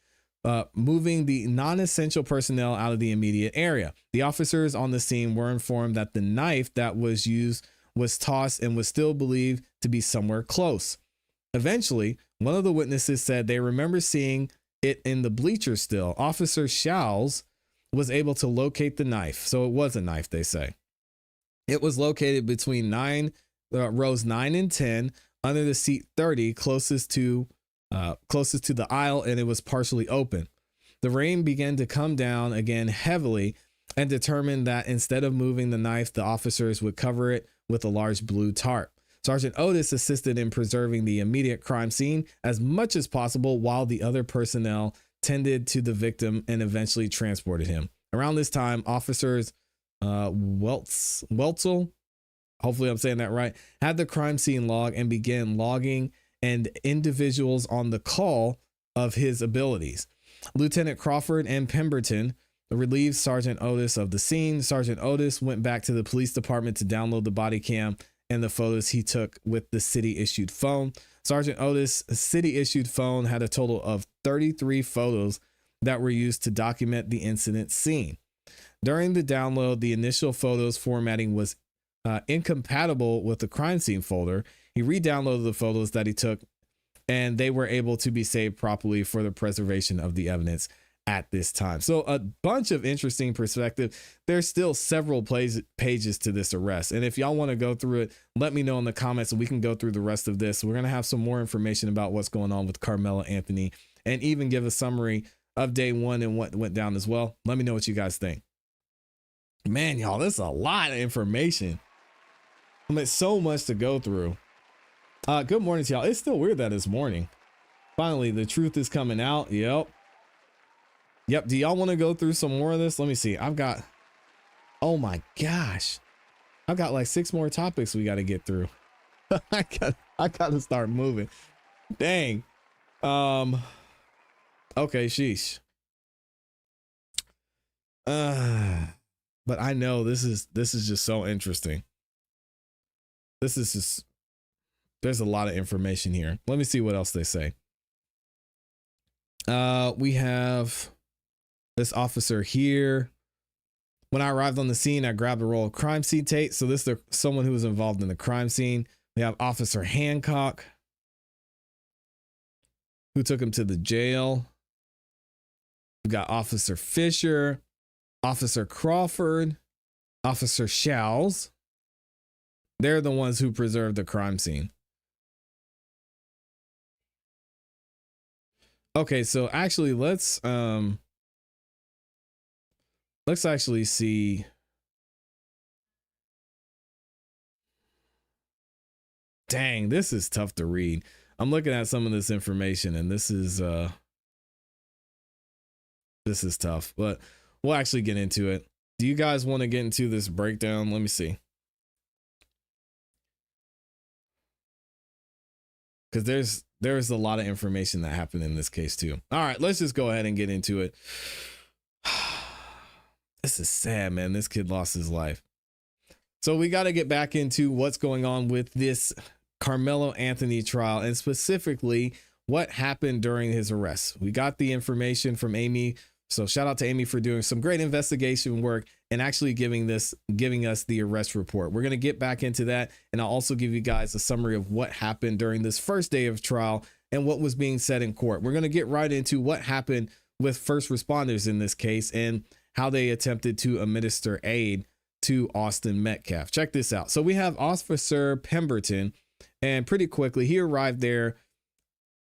moving the non-essential personnel out of the immediate area. The officers on the scene were informed that the knife that was used was tossed and was still believed to be somewhere close. Eventually, one of the witnesses said they remember seeing it in the bleachers still. Officer Showles was able to locate the knife. So it was a knife, they say. It was located between rows 9 and 10 under the seat 30 closest to the aisle, and it was partially open. The rain began to come down again heavily and determined that instead of moving the knife, the officers would cover it with a large blue tarp. Sergeant Otis assisted in preserving the immediate crime scene as much as possible while the other personnel tended to the victim and eventually transported him. Around this time, officers Weltzel, hopefully I'm saying that right, had the crime scene log and began logging and individuals on the call of his abilities. Lieutenant Crawford and Pemberton relieved Sergeant Otis of the scene. Sergeant Otis went back to the police department to download the body cam and the photos he took with the city-issued phone. Sergeant Otis' city-issued phone had a total of 33 photos that were used to document the incident scene. During the download, the initial photos formatting was incompatible with the crime scene folder. He re-downloaded the photos that he took, and they were able to be saved properly for the preservation of the evidence at this time. So a bunch of interesting perspective. There's still several pages to this arrest. And if y'all want to go through it, let me know in the comments and we can go through the rest of this. We're going to have some more information about what's going on with Carmelo Anthony and even give a summary of day one and what went down as well. Let me know what you guys think. Man, y'all, this is a lot of information. I mean, so much to go through. Good morning to y'all. It's still weird that it's morning. Finally, the truth is coming out. Yep. Do y'all want to go through some more of this? Let me see. Oh my gosh. I've got like 6 more topics we got to get through. I got to start moving. Dang. Okay, sheesh. But I know this is just so interesting. This is just, there's a lot of information here. Let me see what else they say. We have this officer here. When I arrived on the scene, I grabbed a roll of crime scene tape. So this is someone who was involved in the crime scene. We have Officer Hancock, who took him to the jail. We've got Officer Fisher, Officer Crawford, Officer Showles. They're the ones who preserved the crime scene. Okay, so actually let's actually see. Dang, this is tough to read. I'm looking at some of this information and this is tough, but we'll actually get into it. Do you guys want to get into this breakdown? Let me see. Because there's a lot of information that happened in this case too. All right, let's just go ahead and get into it. This is sad, man. This kid lost his life. So we got to get back into what's going on with this Carmelo Anthony trial and specifically what happened during his arrest. We got the information from Amy. So shout out to Amy for doing some great investigation work and actually giving us the arrest report. We're going to get back into that. And I'll also give you guys a summary of what happened during this first day of trial and what was being said in court. We're going to get right into what happened with first responders in this case and how they attempted to administer aid to Austin Metcalf. Check this out. So we have Officer Pemberton, and pretty quickly he arrived there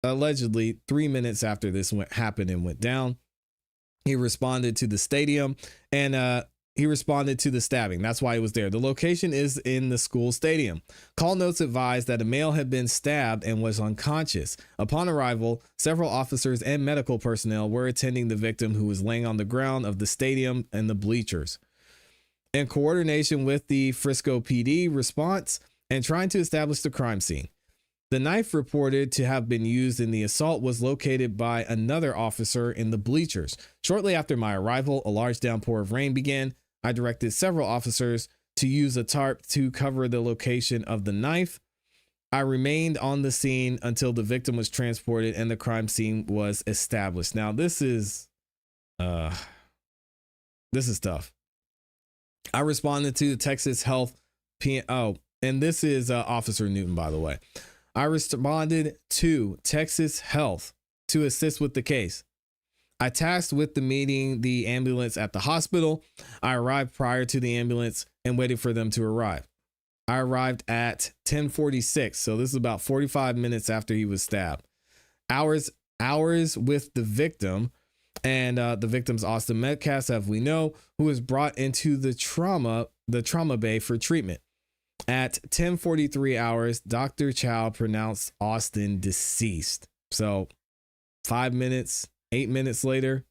allegedly 3 minutes after this happened and went down. He responded to the stadium and he responded to the stabbing. That's why he was there. The location is in the school stadium. Call notes advised that a male had been stabbed and was unconscious. Upon arrival, several officers and medical personnel were attending the victim, who was laying on the ground of the stadium and the bleachers. In coordination with the Frisco PD response and trying to establish the crime scene, the knife reported to have been used in the assault was located by another officer in the bleachers. Shortly after my arrival, a large downpour of rain began. I directed several officers to use a tarp to cover the location of the knife. I remained on the scene until the victim was transported and the crime scene was established. Now, this is tough. I responded to Texas Health and this is Officer Newton, by the way. I responded to Texas Health to assist with the case. I tasked with the meeting the ambulance at the hospital. I arrived prior to the ambulance and waited for them to arrive. I arrived at 10:46, so this is about 45 minutes after he was stabbed. Hours with the victim, and the victim's Austin Metcalf, as we know, who was brought into the trauma bay for treatment. At 10:43 hours, Dr. Chow pronounced Austin deceased. So 8 minutes later,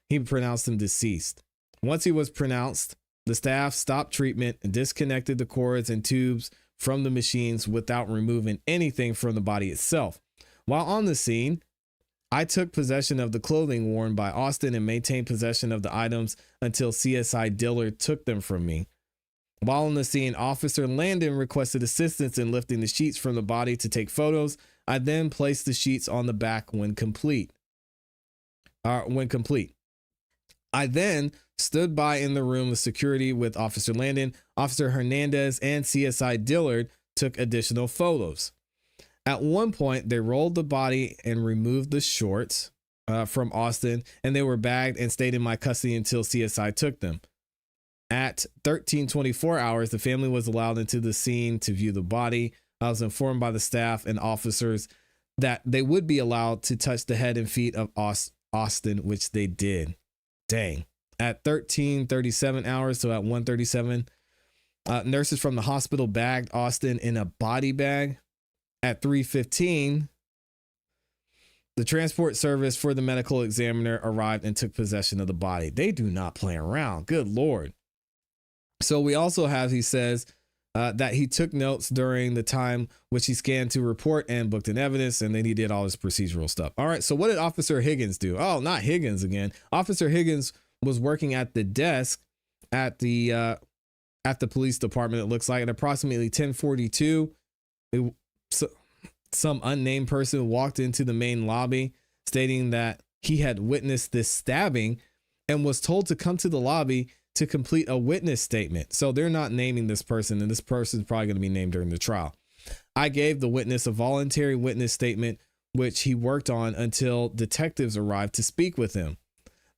he pronounced him deceased. Once he was pronounced, the staff stopped treatment and disconnected the cords and tubes from the machines without removing anything from the body itself. While on the scene, I took possession of the clothing worn by Austin and maintained possession of the items until CSI Dillard took them from me. While on the scene, Officer Landon requested assistance in lifting the sheets from the body to take photos. I then placed the sheets on the back when complete. I then stood by in the room with security with Officer Landon. Officer Hernandez and CSI Dillard took additional photos. At one point, they rolled the body and removed the shorts from Austin, and they were bagged and stayed in my custody until CSI took them. At 13:24 hours, the family was allowed into the scene to view the body. I was informed by the staff and officers that they would be allowed to touch the head and feet of Austin, which they did. Dang. At 13:37 hours, so at 1:37, nurses from the hospital bagged Austin in a body bag. At 3:15, the transport service for the medical examiner arrived and took possession of the body. They do not play around. Good Lord. So we also have, he says, that he took notes during the time which he scanned to report and booked in evidence, and then he did all his procedural stuff. All right, so what did Officer Higgins do? Oh, not Higgins again. Officer Higgins was working at the desk at the police department, it looks like, at approximately 10:42. Some unnamed person walked into the main lobby stating that he had witnessed this stabbing and was told to come to the lobby to complete a witness statement. So they're not naming this person, and this person is probably going to be named during the trial. I gave the witness a voluntary witness statement, which he worked on until detectives arrived to speak with him.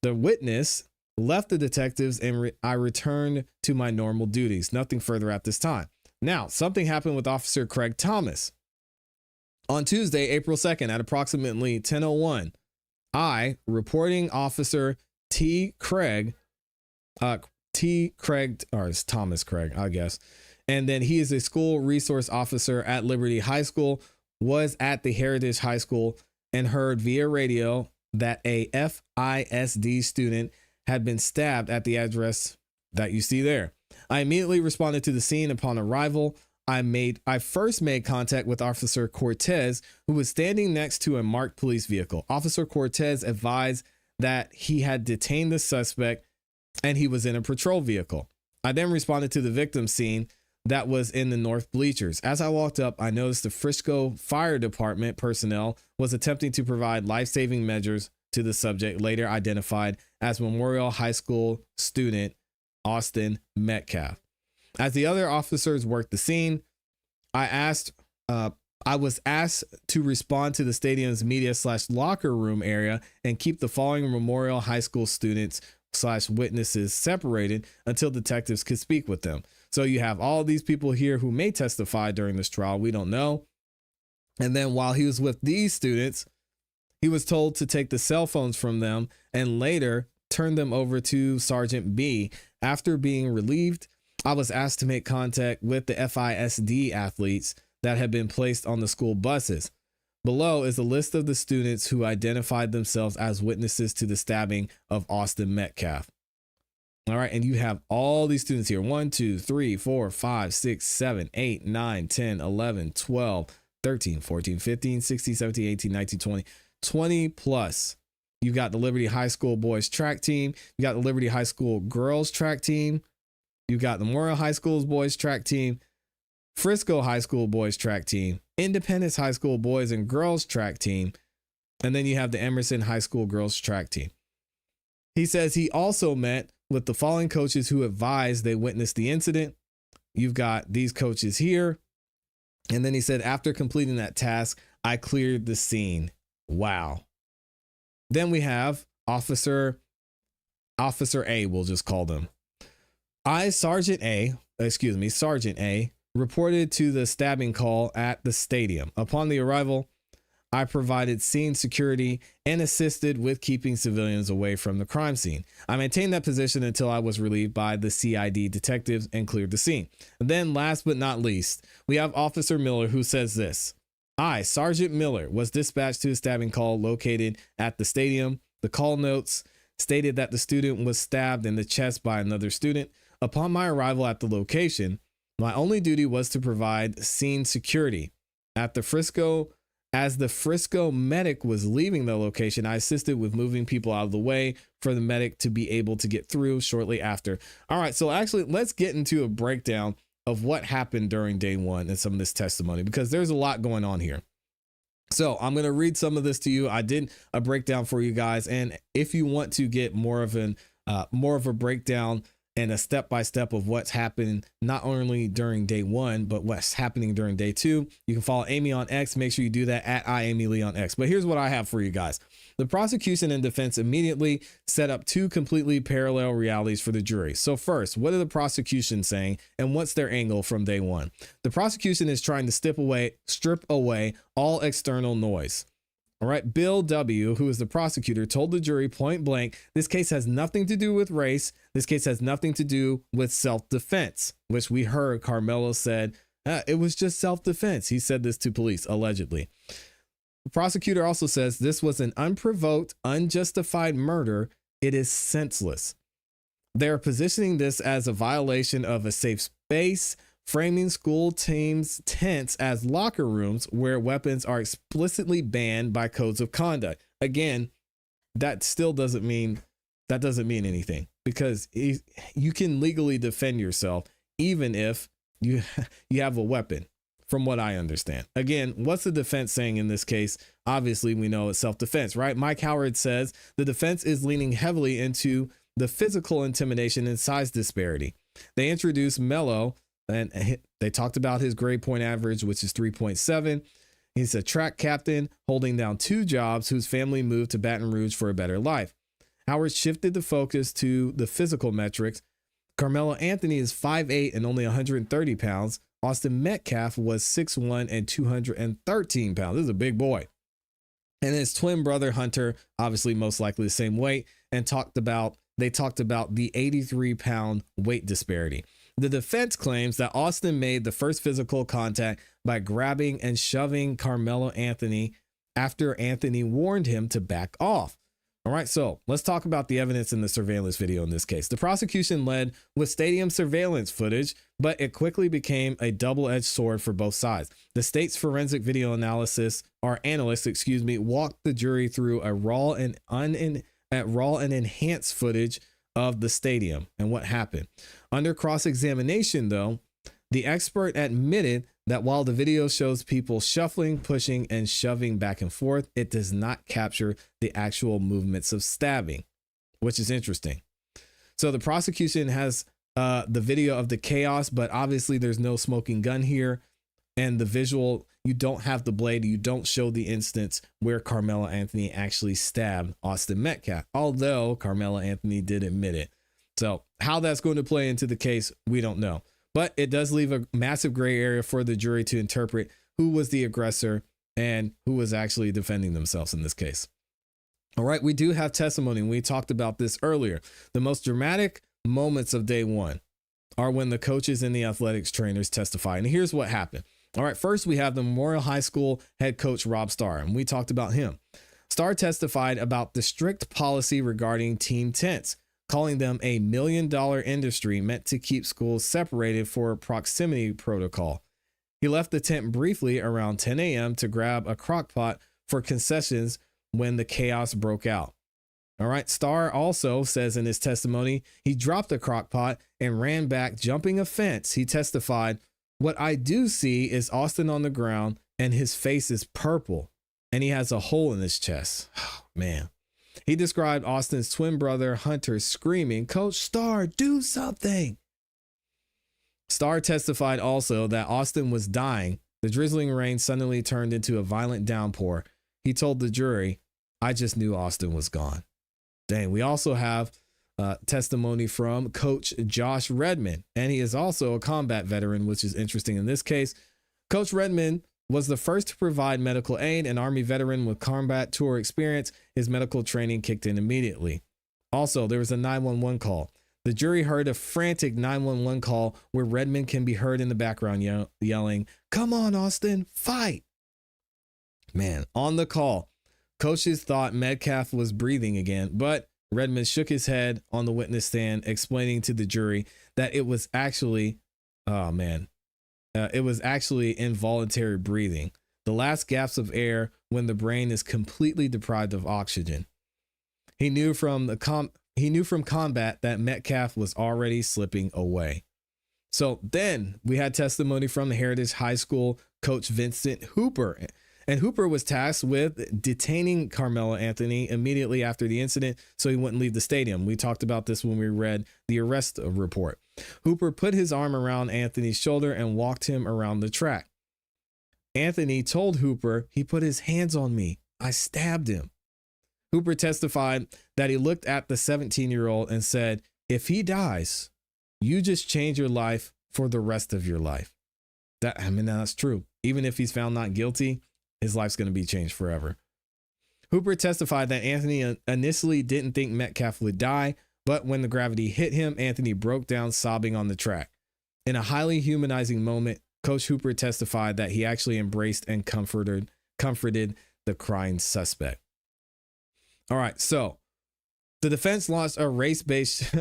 The witness left the detectives and I returned to my normal duties. Nothing further at this time. Now, something happened with Officer Craig Thomas. On Tuesday, April 2nd at approximately 10:01, I, reporting Officer T. Craig, or it's Thomas Craig, I guess. And then he is a school resource officer at Liberty High School, was at the Heritage High School, and heard via radio that a FISD student had been stabbed at the address that you see there. I immediately responded to the scene upon arrival. I first made contact with Officer Cortez, who was standing next to a marked police vehicle. Officer Cortez advised that he had detained the suspect and he was in a patrol vehicle. I then responded to the victim scene that was in the north bleachers. As I walked up, I noticed the Frisco Fire Department personnel was attempting to provide life-saving measures to the subject, later identified as Memorial High School student Austin Metcalf. As the other officers worked the scene, I asked I was asked to respond to the stadium's media/locker room area and keep the following Memorial High School students/witnesses separated until detectives could speak with them. So you have all these people here who may testify during this trial. We don't know. And then while he was with these students, he was told to take the cell phones from them and later turn them over to Sergeant B. After being relieved, I was asked to make contact with the FISD athletes that had been placed on the school buses. Below is a list of the students who identified themselves as witnesses to the stabbing of Austin Metcalf. All right, and you have all these students here. 1, 2, 3, 4, 5, 6, 7, 8, 9, 10, 11, 12, 13, 14, 15, 16, 17, 18, 19, 20, 20 plus. You got the Liberty High School boys track team. You got the Liberty High School girls track team. You got the Memorial High School's boys track team, Frisco High School boys track team, Independence High School boys and girls track team, and then you have the Emerson High School girls track team. He says he also met with the following coaches who advised they witnessed the incident. You've got these coaches here. And then he said, after completing that task, I cleared the scene. Wow. Then we have Officer A, we'll just call them. Sergeant A, reported to the stabbing call at the stadium. Upon the arrival, I provided scene security and assisted with keeping civilians away from the crime scene. I maintained that position until I was relieved by the CID detectives and cleared the scene. And then last but not least, we have Officer Miller, who says this. I, Sergeant Miller, was dispatched to a stabbing call located at the stadium. The call notes stated that the student was stabbed in the chest by another student. Upon my arrival at the location, my only duty was to provide scene security. As the Frisco medic was leaving the location, I assisted with moving people out of the way for the medic to be able to get through shortly after. All right, so actually, let's get into a breakdown of what happened during day one and some of this testimony, because there's a lot going on here. So I'm going to read some of this to you. I did a breakdown for you guys. And if you want to get more of a breakdown and a step-by-step of what's happened, not only during day one, but what's happening during day two, you can follow Amy on X. Make sure you do that at @IamyLee on X. But here's what I have for you guys. The prosecution and defense immediately set up two completely parallel realities for the jury. So first, what are the prosecution saying and what's their angle from day one? The prosecution is trying to strip away all external noise. All right. Bill W., who is the prosecutor, told the jury point blank, this case has nothing to do with race. This case has nothing to do with self-defense, which we heard Carmelo said it was just self-defense. He said this to police, allegedly. The prosecutor also says this was an unprovoked, unjustified murder. It is senseless. They're positioning this as a violation of a safe space, framing school teams' tents as locker rooms where weapons are explicitly banned by codes of conduct. Again, that still doesn't mean anything, because you can legally defend yourself even if you have a weapon, from what I understand. Again, what's the defense saying in this case? Obviously, we know it's self-defense, right? Mike Howard says the defense is leaning heavily into the physical intimidation and size disparity. They introduced Mello, and they talked about his grade point average, which is 3.7. He's a track captain holding down 2 jobs whose family moved to Baton Rouge for a better life. Howard shifted the focus to the physical metrics. Carmelo Anthony is 5'8" and only 130 pounds. Austin Metcalf was 6'1" and 213 pounds. This is a big boy. And his twin brother, Hunter, obviously most likely the same weight, and they talked about the 83-pound weight disparity. The defense claims that Austin made the first physical contact by grabbing and shoving Carmelo Anthony after Anthony warned him to back off. All right, so let's talk about the evidence in the surveillance video in this case. The prosecution led with stadium surveillance footage, but it quickly became a double-edged sword for both sides. The state's forensic video analyst, walked the jury through a raw and enhanced footage of the stadium and what happened. Under cross-examination, though, the expert admitted that while the video shows people shuffling, pushing, and shoving back and forth, it does not capture the actual movements of stabbing, which is interesting. So the prosecution has the video of the chaos, but obviously there's no smoking gun here. And the visual, you don't have the blade. You don't show the instance where Carmelo Anthony actually stabbed Austin Metcalf, although Carmelo Anthony did admit it. So how that's going to play into the case, we don't know. But it does leave a massive gray area for the jury to interpret who was the aggressor and who was actually defending themselves in this case. All right, we do have testimony. We talked about this earlier. The most dramatic moments of day one are when the coaches and the athletics trainers testify. And here's what happened. All right, first we have the Memorial High School head coach, Rob Starr, and we talked about him. Starr testified about the strict policy regarding team tents, calling them a $1 million industry meant to keep schools separated for a proximity protocol. He left the tent briefly around 10 a.m. to grab a crock pot for concessions when the chaos broke out. All right. Starr also says in his testimony, he dropped the crock pot and ran back, jumping a fence. He testified, "What I do see is Austin on the ground and his face is purple and he has a hole in his chest." Oh, man. He described Austin's twin brother, Hunter, screaming, "Coach Starr, do something." Starr testified also that Austin was dying. The drizzling rain suddenly turned into a violent downpour. He told the jury, "I just knew Austin was gone." Dang, we also have testimony from Coach Josh Redmond, and he is also a combat veteran, which is interesting in this case. Coach Redmond was the first to provide medical aid, an Army veteran with combat tour experience. His medical training kicked in immediately. Also, there was a 911 call. The jury heard a frantic 911 call where Redmond can be heard in the background yelling, "Come on, Austin, fight." Man, on the call, coaches thought Metcalf was breathing again, but Redmond shook his head on the witness stand, explaining to the jury that it was actually, it was actually involuntary breathing, the last gasps of air when the brain is completely deprived of oxygen. He knew from combat that Metcalf was already slipping away. So then we had testimony from the Heritage High School coach Vincent Hooper. And Hooper was tasked with detaining Carmelo Anthony immediately after the incident so he wouldn't leave the stadium. We talked about this when we read the arrest report. Hooper put his arm around Anthony's shoulder and walked him around the track. Anthony told Hooper, "He put his hands on me. I stabbed him." Hooper testified that he looked at the 17-year-old and said, "If he dies, you just change your life for the rest of your life." That's true. Even if he's found not guilty, his life's going to be changed forever. Hooper testified that Anthony initially didn't think Metcalf would die, but when the gravity hit him, Anthony broke down sobbing on the track. In a highly humanizing moment, Coach Hooper testified that he actually embraced and comforted the crying suspect. All right, so the defense launched a race-based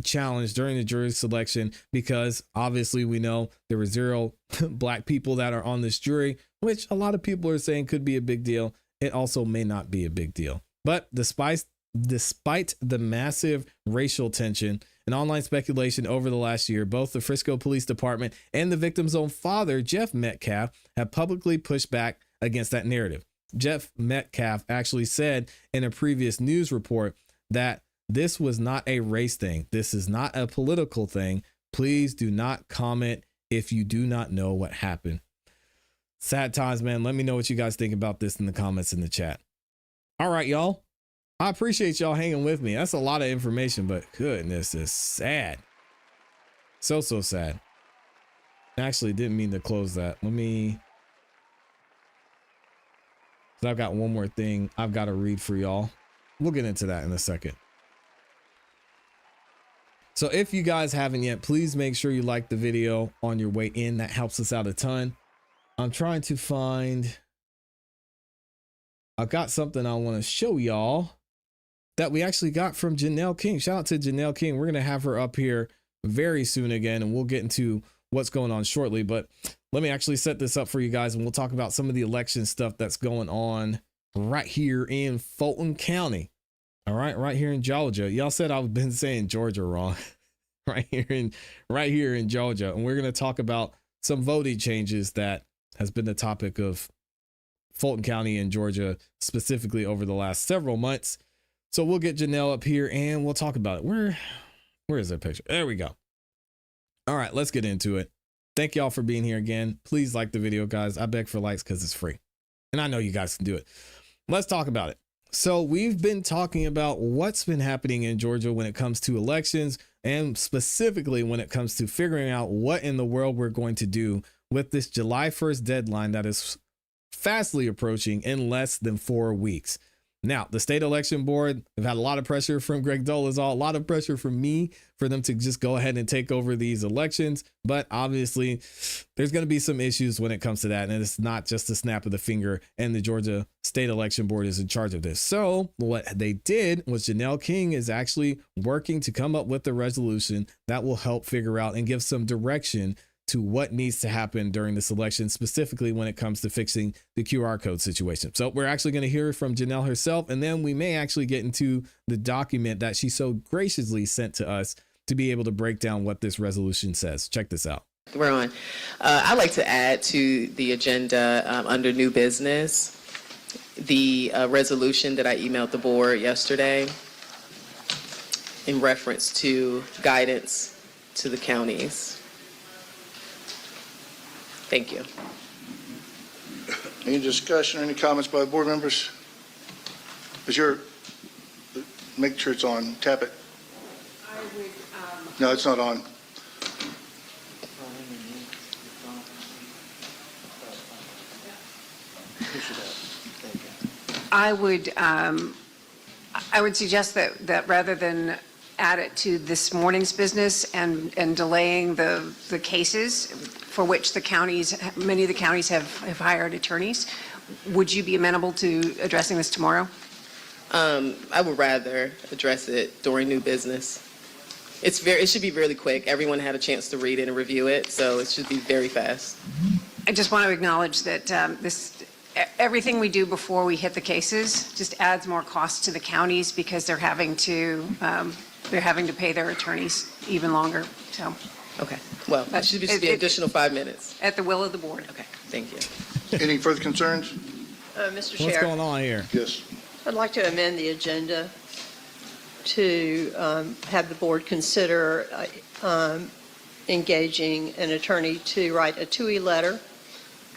challenge during the jury selection because obviously we know there were 0 black people that are on this jury, which a lot of people are saying could be a big deal. It also may not be a big deal. But despite the massive racial tension and online speculation over the last year, both the Frisco Police Department and the victim's own father, Jeff Metcalf, have publicly pushed back against that narrative. Jeff Metcalf actually said in a previous news report that this was not a race thing. This is not a political thing. Please do not comment if you do not know what happened. Sad times, man. Let me know what you guys think about this in the comments in the chat. All right, y'all. I appreciate y'all hanging with me. That's a lot of information, but goodness, it's sad. So sad. I actually didn't mean to close that. I've got one more thing I've got to read for y'all. We'll get into that in a second. So if you guys haven't yet, please make sure you like the video on your way in. That helps us out a ton. I'm trying to find, I've got something I want to show y'all that we actually got from Janelle King. Shout out to Janelle King. We're going to have her up here very soon again, and we'll get into what's going on shortly. But let me actually set this up for you guys, and we'll talk about some of the election stuff that's going on right here in Fulton County. All right here in Georgia. Y'all said I've been saying Georgia wrong. right here in Georgia. And we're going to talk about some voting changes that has been the topic of Fulton County and Georgia specifically over the last several months. So we'll get Janelle up here and we'll talk about it. Where is that picture? There we go. All right, let's get into it. Thank y'all for being here again. Please like the video, guys. I beg for likes because it's free. And I know you guys can do it. Let's talk about it. So we've been talking about what's been happening in Georgia when it comes to elections, and specifically when it comes to figuring out what in the world we're going to do with this July 1st deadline that is fastly approaching in less than 4 weeks. Now, the state election board have had a lot of pressure from Greg Dolezal, a lot of pressure from me for them to just go ahead and take over these elections. But obviously, there's going to be some issues when it comes to that. And it's not just a snap of the finger, and the Georgia state election board is in charge of this. So what they did was Janelle King is actually working to come up with a resolution that will help figure out and give some direction to what needs to happen during this election, specifically when it comes to fixing the QR code situation. So we're actually going to hear from Janelle herself, and then we may actually get into the document that she so graciously sent to us to be able to break down what this resolution says. Check this out. We're on. I'd like to add to the agenda under new business, the resolution that I emailed the board yesterday in reference to guidance to the counties. Thank you. Any discussion or any comments by the board members? Make sure it's on. Tap it. I would. No, it's not on. I would suggest that rather than add it to this morning's business and delaying the cases for which many of the counties have hired attorneys, would you be amenable to addressing this tomorrow? I would rather address it during new business. It should be really quick. Everyone had a chance to read it and review it, so it should be very fast. I just want to acknowledge that everything we do before we hit the cases just adds more cost to the counties because they're having to pay their attorneys even longer. So. Okay. Well, it should be an additional 5 minutes. At the will of the board. Okay. Thank you. Any further concerns? Mr. Chair. What's going on here? Yes. I'd like to amend the agenda to have the board consider engaging an attorney to write a TUI letter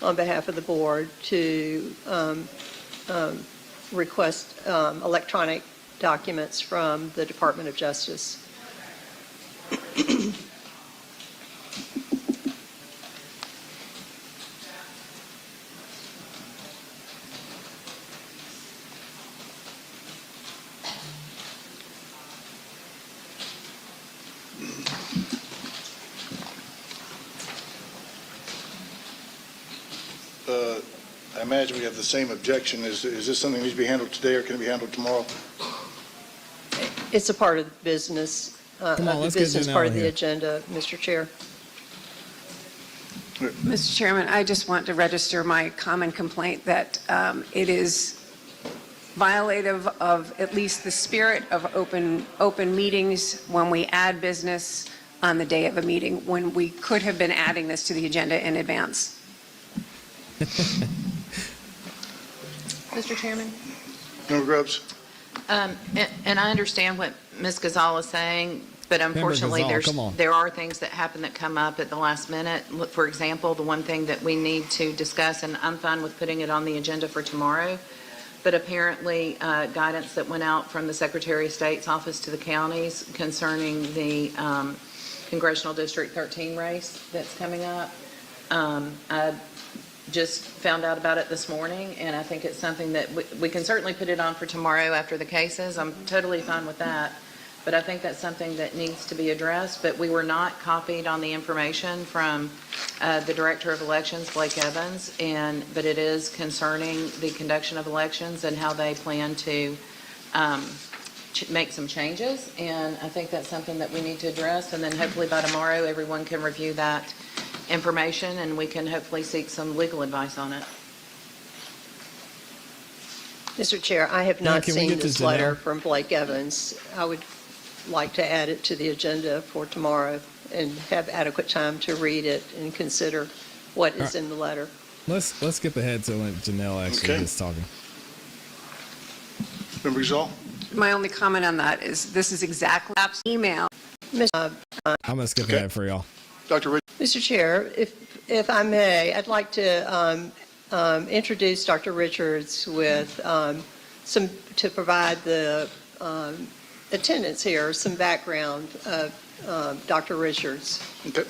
on behalf of the board to request electronic documents from the Department of Justice. I imagine we have the same objection. Is this something that needs to be handled today, or can it be handled tomorrow? It's a part of the business, Come on, let's the business get part of Janelle the here. agenda, Mr. Chair. Mr. Chairman, I just want to register my common complaint that it is violative of at least the spirit of open meetings when we add business on the day of a meeting, when we could have been adding this to the agenda in advance. Mr. Chairman? Member Grubbs? And I understand what Ms. Ghazal is saying, but unfortunately there are things that happen that come up at the last minute. For example, the one thing that we need to discuss, and I'm fine with putting it on the agenda for tomorrow, but apparently guidance that went out from the Secretary of State's office to the counties concerning the Congressional District 13 race that's coming up. I just found out about it this morning, and I think it's something that we can certainly put it on for tomorrow after the cases. I'm totally fine with that, but I think that's something that needs to be addressed. But we were not copied on the information from the Director of Elections, Blake Evans, but it is concerning the conduction of elections and how they plan to make some changes, and I think that's something that we need to address, and then hopefully by tomorrow everyone can review that information and we can hopefully seek some legal advice on it. Mr. Chair, I have not seen this letter Janelle? from Blake Evans. I would like to add it to the agenda for tomorrow and have adequate time to read it and consider what is in the letter. Let's skip ahead to when Janelle actually is talking. Member Ghazal? My only comment on that is this is exactly email. I'm going to skip ahead for y'all. Dr. Rich? Mr. Chair, if I may, I'd like to introduce Dr. Richards with to provide the attendance here, some background of Dr. Richards. Okay.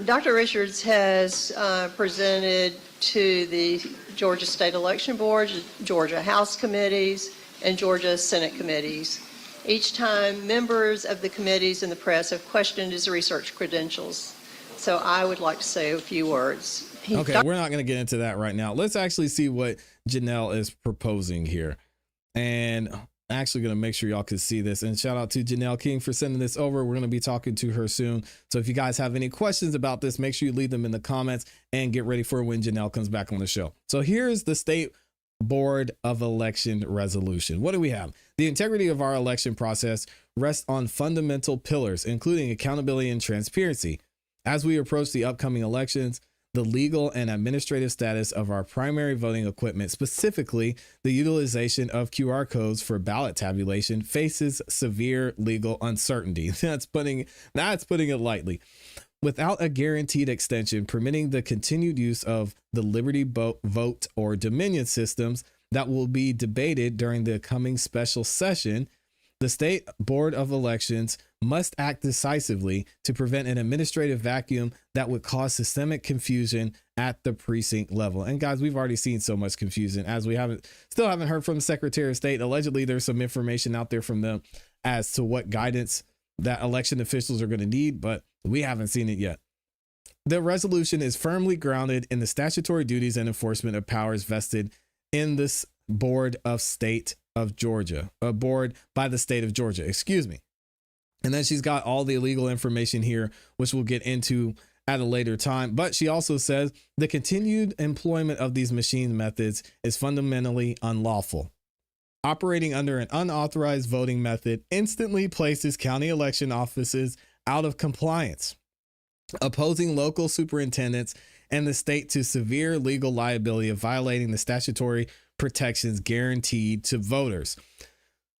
Dr. Richards has presented to the Georgia State Election Board, Georgia House committees, and Georgia Senate committees. Each time, members of the committees and the press have questioned his research credentials. So I would like to say a few words. Okay, we're not going to get into that right now. Let's actually see what Janelle is proposing here. And I'm actually going to make sure y'all can see this. And shout out to Janelle King for sending this over. We're going to be talking to her soon. So if you guys have any questions about this, make sure you leave them in the comments and get ready for when Janelle comes back on the show. So here's the State Board of Election resolution. What do we have? The integrity of our election process rests on fundamental pillars, including accountability and transparency. As we approach the upcoming elections, the legal and administrative status of our primary voting equipment, specifically the utilization of QR codes for ballot tabulation, faces severe legal uncertainty. That's putting it lightly. Without a guaranteed extension permitting the continued use of the Liberty Vote or Dominion systems that will be debated during the coming special session, the State Board of Elections must act decisively to prevent an administrative vacuum that would cause systemic confusion at the precinct level. And guys, we've already seen so much confusion, as we still haven't heard from the Secretary of State. Allegedly, there's some information out there from them as to what guidance that election officials are going to need, but we haven't seen it yet. The resolution is firmly grounded in the statutory duties and enforcement of powers vested in this board by the state of Georgia, excuse me. And then she's got all the legal information here, which we'll get into at a later time. But she also says the continued employment of these machine methods is fundamentally unlawful. Operating under an unauthorized voting method instantly places county election offices out of compliance, opposing local superintendents and the state to severe legal liability of violating the statutory protections guaranteed to voters.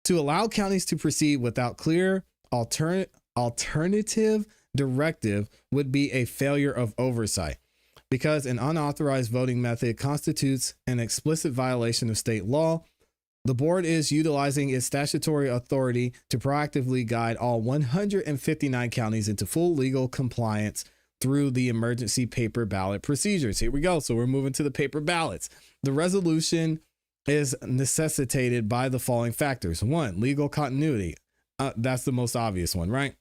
To allow counties to proceed without clear alternative directive would be a failure of oversight, because an unauthorized voting method constitutes an explicit violation of state law. The board is utilizing its statutory authority to proactively guide all 159 counties into full legal compliance through the emergency paper ballot procedures. Here we go. So we're moving to the paper ballots. The resolution is necessitated by the following factors. 1, legal continuity. That's the most obvious one, right?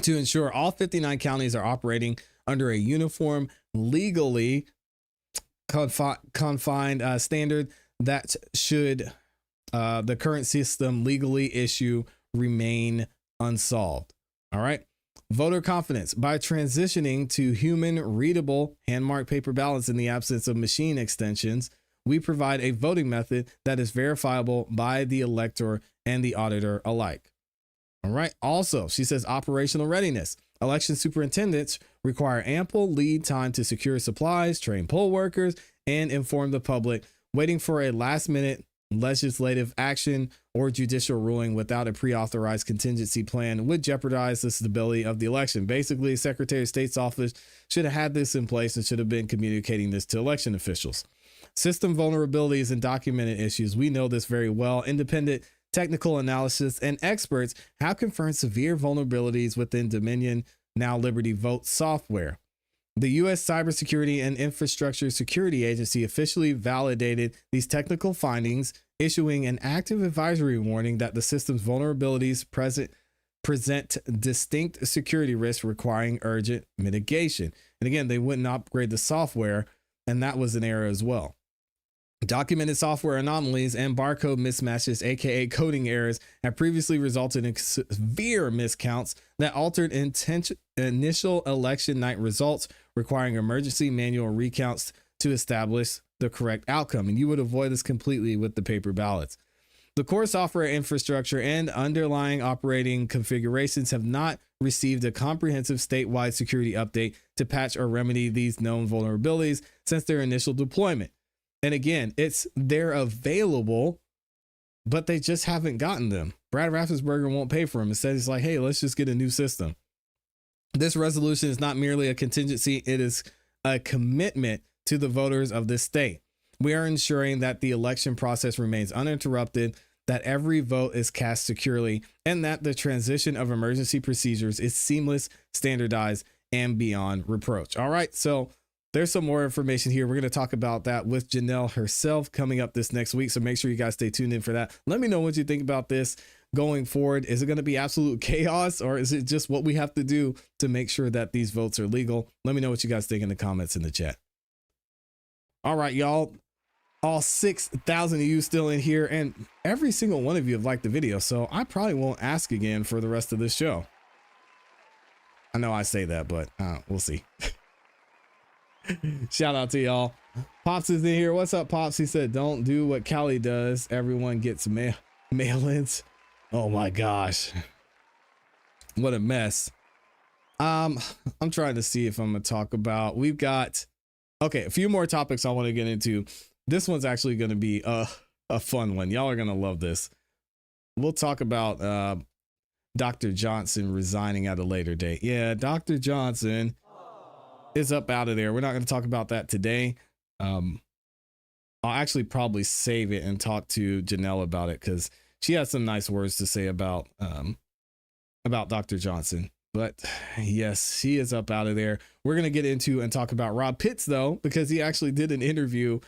To ensure all 59 counties are operating under a uniform, legally confined standard that should the current system legally issue remain unsolved. All right. Voter confidence. By transitioning to human readable hand-marked paper ballots in the absence of machine extensions, we provide a voting method that is verifiable by the elector and the auditor alike. All right. Also, she says operational readiness. Election superintendents require ample lead time to secure supplies, train poll workers, and inform the public. Waiting for a last-minute legislative action or judicial ruling without a pre-authorized contingency plan would jeopardize the stability of the election. Basically, Secretary of State's office should have had this in place and should have been communicating this to election officials. System vulnerabilities and documented issues. We know this very well. Independent technical analysis and experts have confirmed severe vulnerabilities within Dominion, now Liberty Vote software. The U.S. Cybersecurity and Infrastructure Security Agency officially validated these technical findings, issuing an active advisory warning that the system's vulnerabilities present distinct security risks requiring urgent mitigation. And again, they wouldn't upgrade the software, and that was an error as well. Documented software anomalies and barcode mismatches, aka coding errors, have previously resulted in severe miscounts that altered initial election night results, requiring emergency manual recounts to establish the correct outcome. And you would avoid this completely with the paper ballots. The core software infrastructure and underlying operating configurations have not received a comprehensive statewide security update to patch or remedy these known vulnerabilities since their initial deployment. And again, they're available, but they just haven't gotten them. Brad Raffensperger won't pay for them. Instead, he's like, hey, let's just get a new system. This resolution is not merely a contingency, it is a commitment to the voters of this state. We are ensuring that the election process remains uninterrupted, that every vote is cast securely, and that the transition of emergency procedures is seamless, standardized, and beyond reproach. All right, so there's some more information here. We're going to talk about that with Janelle herself coming up this next week. So make sure you guys stay tuned in for that. Let me know what you think about this going forward. Is it going to be absolute chaos, or is it just what we have to do to make sure that these votes are legal? Let me know what you guys think in the comments in the chat. All right, y'all. All 6,000 of you still in here, and every single one of you have liked the video, so I probably won't ask again for the rest of this show. I know I say that, but we'll see. Shout out to y'all. Pops is in here. What's up, Pops? He said, don't do what Callie does. Everyone gets mail-ins. Oh my gosh. What a mess. I'm trying to see if I'm going to talk about, we've got, okay, a few more topics I want to get into. This one's actually going to be a fun one. Y'all are going to love this. We'll talk about Dr. Johnson resigning at a later date. Yeah, Dr. Johnson is up out of there. We're not going to talk about that today. I'll actually probably save it and talk to Janelle about it because she has some nice words to say about Dr. Johnson. But yes, he is up out of there. We're going to get into and talk about Rob Pitts, though, because he actually did an interview,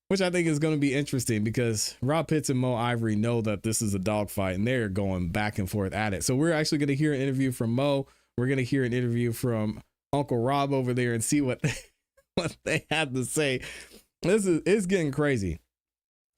which I think is going to be interesting because Rob Pitts and Mo Ivory know that this is a dogfight and they're going back and forth at it. So we're actually going to hear an interview from Mo. We're going to hear an interview from Uncle Rob over there and see what they have to say. It's getting crazy.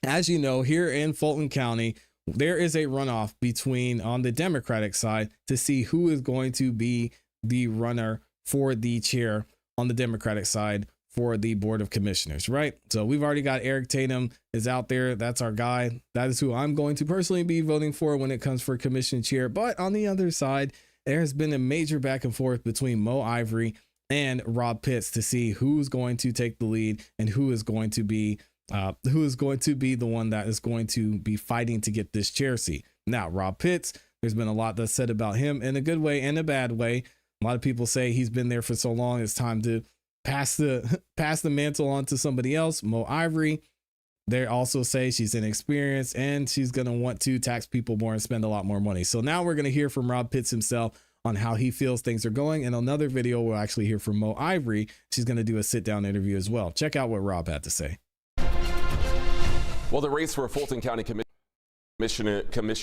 As you know, here in Fulton County, there is a runoff between on the Democratic side to see who is going to be the runner for the chair on the Democratic side for the Board of Commissioners, right? So we've already got Eric Tatum is out there. That's our guy. That is who I'm going to personally be voting for when it comes for commission chair. But on the other side, there has been a major back and forth between Mo Ivory and Rob Pitts to see who's going to take the lead and who is going to be the one that is going to be fighting to get this chair seat. Now, Rob Pitts, there's been a lot that's said about him in a good way and a bad way. A lot of people say he's been there for so long, it's time to pass the mantle on to somebody else. Mo Ivory, they also say she's inexperienced and she's going to want to tax people more and spend a lot more money. So now we're going to hear from Rob Pitts himself on how he feels things are going. And another video, we'll actually hear from Mo Ivory. She's going to do a sit down interview as well. Check out what Rob had to say. Well, the race for a Fulton County Commission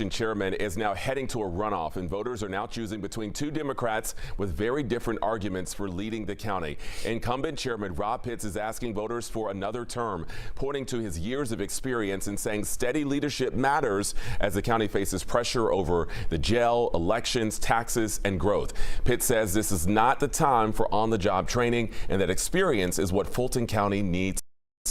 chairman is now heading to a runoff, and voters are now choosing between two Democrats with very different arguments for leading the county. Incumbent chairman Rob Pitts is asking voters for another term, pointing to his years of experience and saying steady leadership matters as the county faces pressure over the jail, elections, taxes, and growth. Pitts says this is not the time for on-the-job training and that experience is what Fulton County needs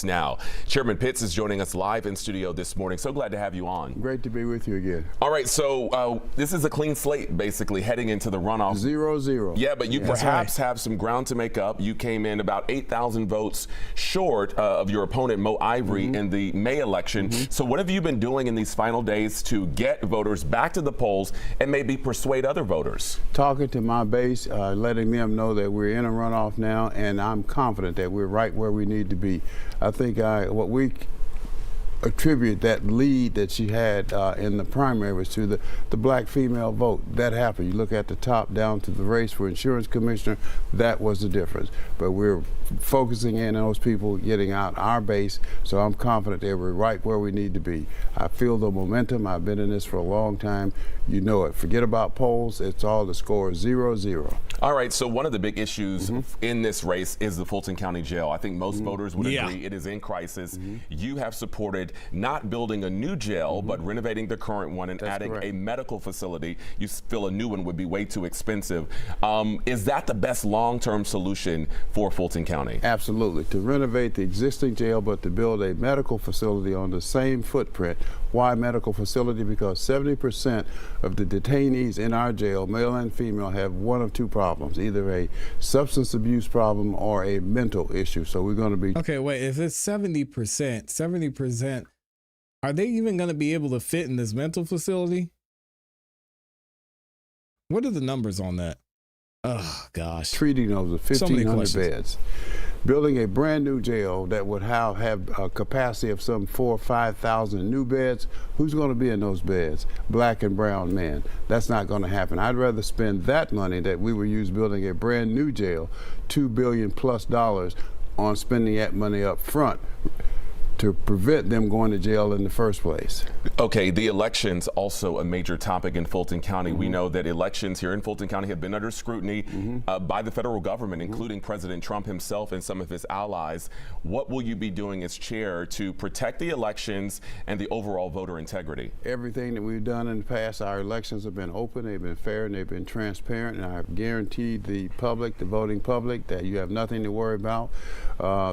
now. Chairman Pitts is joining us live in studio this morning. So glad to have you on. Great to be with you again. All right, so this is a clean slate, basically, heading into the runoff. 0-0. Yeah, but you perhaps have some ground to make up. You came in about 8,000 votes short of your opponent, Mo Ivory, in the May election. So what have you been doing in these final days to get voters back to the polls and maybe persuade other voters? Talking to my base, letting them know that we're in a runoff now, and I'm confident that we're right where we need to be. I think what we attribute that lead that she had in the primary was to the black female vote. That happened. You look at the top down to the race for insurance commissioner, that was the difference. But we're focusing in on those people, getting out our base, so I'm confident that we're right where we need to be. I feel the momentum. I've been in this for a long time. You know it. Forget about polls. It's all the score 0-0. All right, so one of the big issues in this race is the Fulton County Jail. I think most voters would agree it is in crisis. You have supported not building a new jail, but renovating the current one and adding a medical facility. You feel a new one would be way too expensive. Is that the best long-term solution for Fulton County? Absolutely. To renovate the existing jail, but to build a medical facility on the same footprint. Why medical facility? Because 70% of the detainees in our jail, male and female, have one of two problems, either a substance abuse problem or a mental issue. So we're going to be... Okay, wait, if it's 70%, are they even going to be able to fit in this mental facility? What are the numbers on that? Oh, gosh. Treating those with 1,500 beds. Building a brand new jail that would have a capacity of some 4,000 or 5,000 new beds. Who's going to be in those beds? Black and brown men. That's not going to happen. I'd rather spend that money that we would use building a brand new jail, $2 billion plus, on spending that money up front to prevent them going to jail in the first place. Okay, the elections also a major topic in Fulton County. We know that elections here in Fulton County have been under scrutiny by the federal government, including President Trump himself and some of his allies. What will you be doing as chair to protect the elections and the overall voter integrity? Everything that we've done in the past, our elections have been open, they've been fair, and they've been transparent, and I have guaranteed the public, the voting public, that you have nothing to worry about.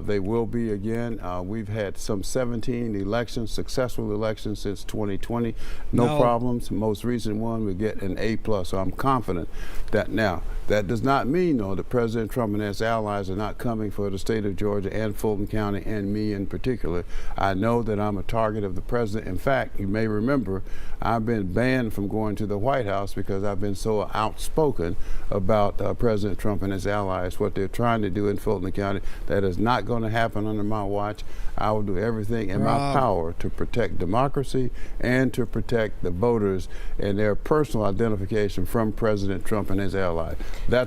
They will be again. We've had some 17 elections, successful elections since 2020. No problems. Most recent one, we get an A+. So I'm confident that now, that does not mean, though, that President Trump and his allies are not coming for the state of Georgia and Fulton County and me in particular. I know that I'm a target of the president. In fact, you may remember, I've been banned from going to the White House because I've been so outspoken about President Trump and his allies, what they're trying to do in Fulton County. That is not going to happen under my watch. I will do everything in my power to protect democracy and to protect the voters and their personal identification from President Trump and his allies.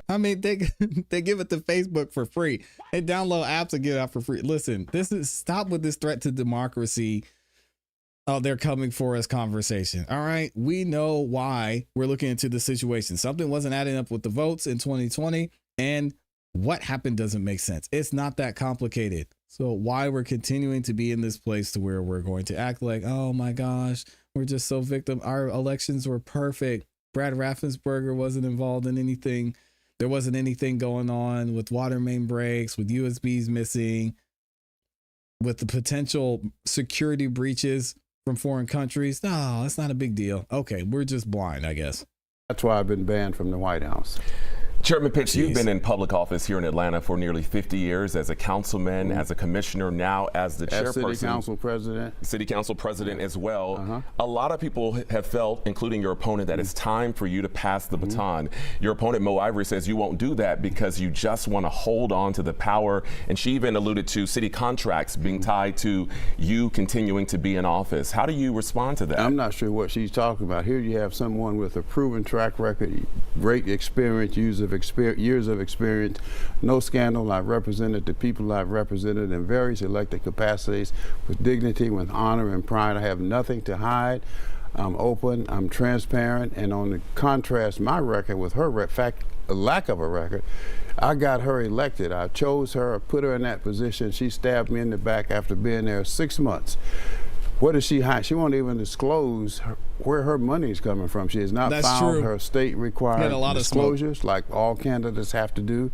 I mean, they give it to Facebook for free. They download apps and get it out for free. Listen, stop with this threat to democracy. Oh, they're coming for us conversation. All right. We know why we're looking into the situation. Something wasn't adding up with the votes in 2020, and what happened doesn't make sense. It's not that complicated. So why we're continuing to be in this place to where we're going to act like, oh my gosh, we're just so victim. Our elections were perfect. Brad Raffensperger wasn't involved in anything. There wasn't anything going on with water main breaks, with USBs missing, with the potential security breaches from foreign countries. No, that's not a big deal. Okay, we're just blind, I guess. That's why I've been banned from the White House. Chairman Pitts, you've been in public office here in Atlanta for nearly 50 years as a councilman, as a commissioner, now as the chairperson. City Council President. City Council President as well. A lot of people have felt, including your opponent, that it's time for you to pass the baton. Your opponent, Mo Ivory, says you won't do that because you just want to hold on to the power. And she even alluded to city contracts being tied to you continuing to be in office. How do you respond to that? I'm not sure what she's talking about. Here you have someone with a proven track record, great experience, years of experience, no scandal. I've represented the people I've represented in various elected capacities with dignity, with honor and pride. I have nothing to hide. I'm open, I'm transparent, and on the contrast my record with her lack of a record, I got her elected. I chose her, put her in that position. She stabbed me in the back after being there 6 months. What does she hide? She won't even disclose where her money is coming from. She has not filed her state required disclosures like all candidates have to do.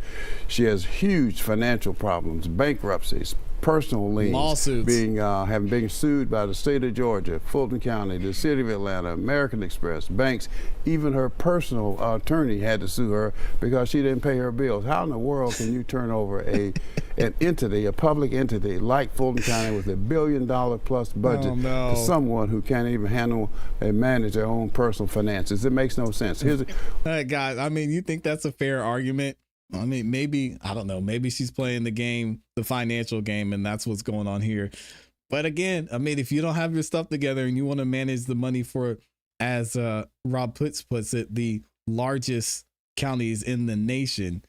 She has huge financial problems, bankruptcies, personal liens, lawsuits, having been sued by the state of Georgia, Fulton County, the city of Atlanta, American Express, banks. Even her personal attorney had to sue her because she didn't pay her bills. How in the world can you turn over an entity, a public entity like Fulton County with $1 billion plus budget to someone who can't even handle and manage their own personal finances? It makes no sense. Hey guys, I mean, you think that's a fair argument? I mean, maybe, I don't know, maybe she's playing the game, the financial game, and that's what's going on here. But again, I mean, if you don't have your stuff together and you want to manage the money for, as Rob puts it, the largest counties in the nation,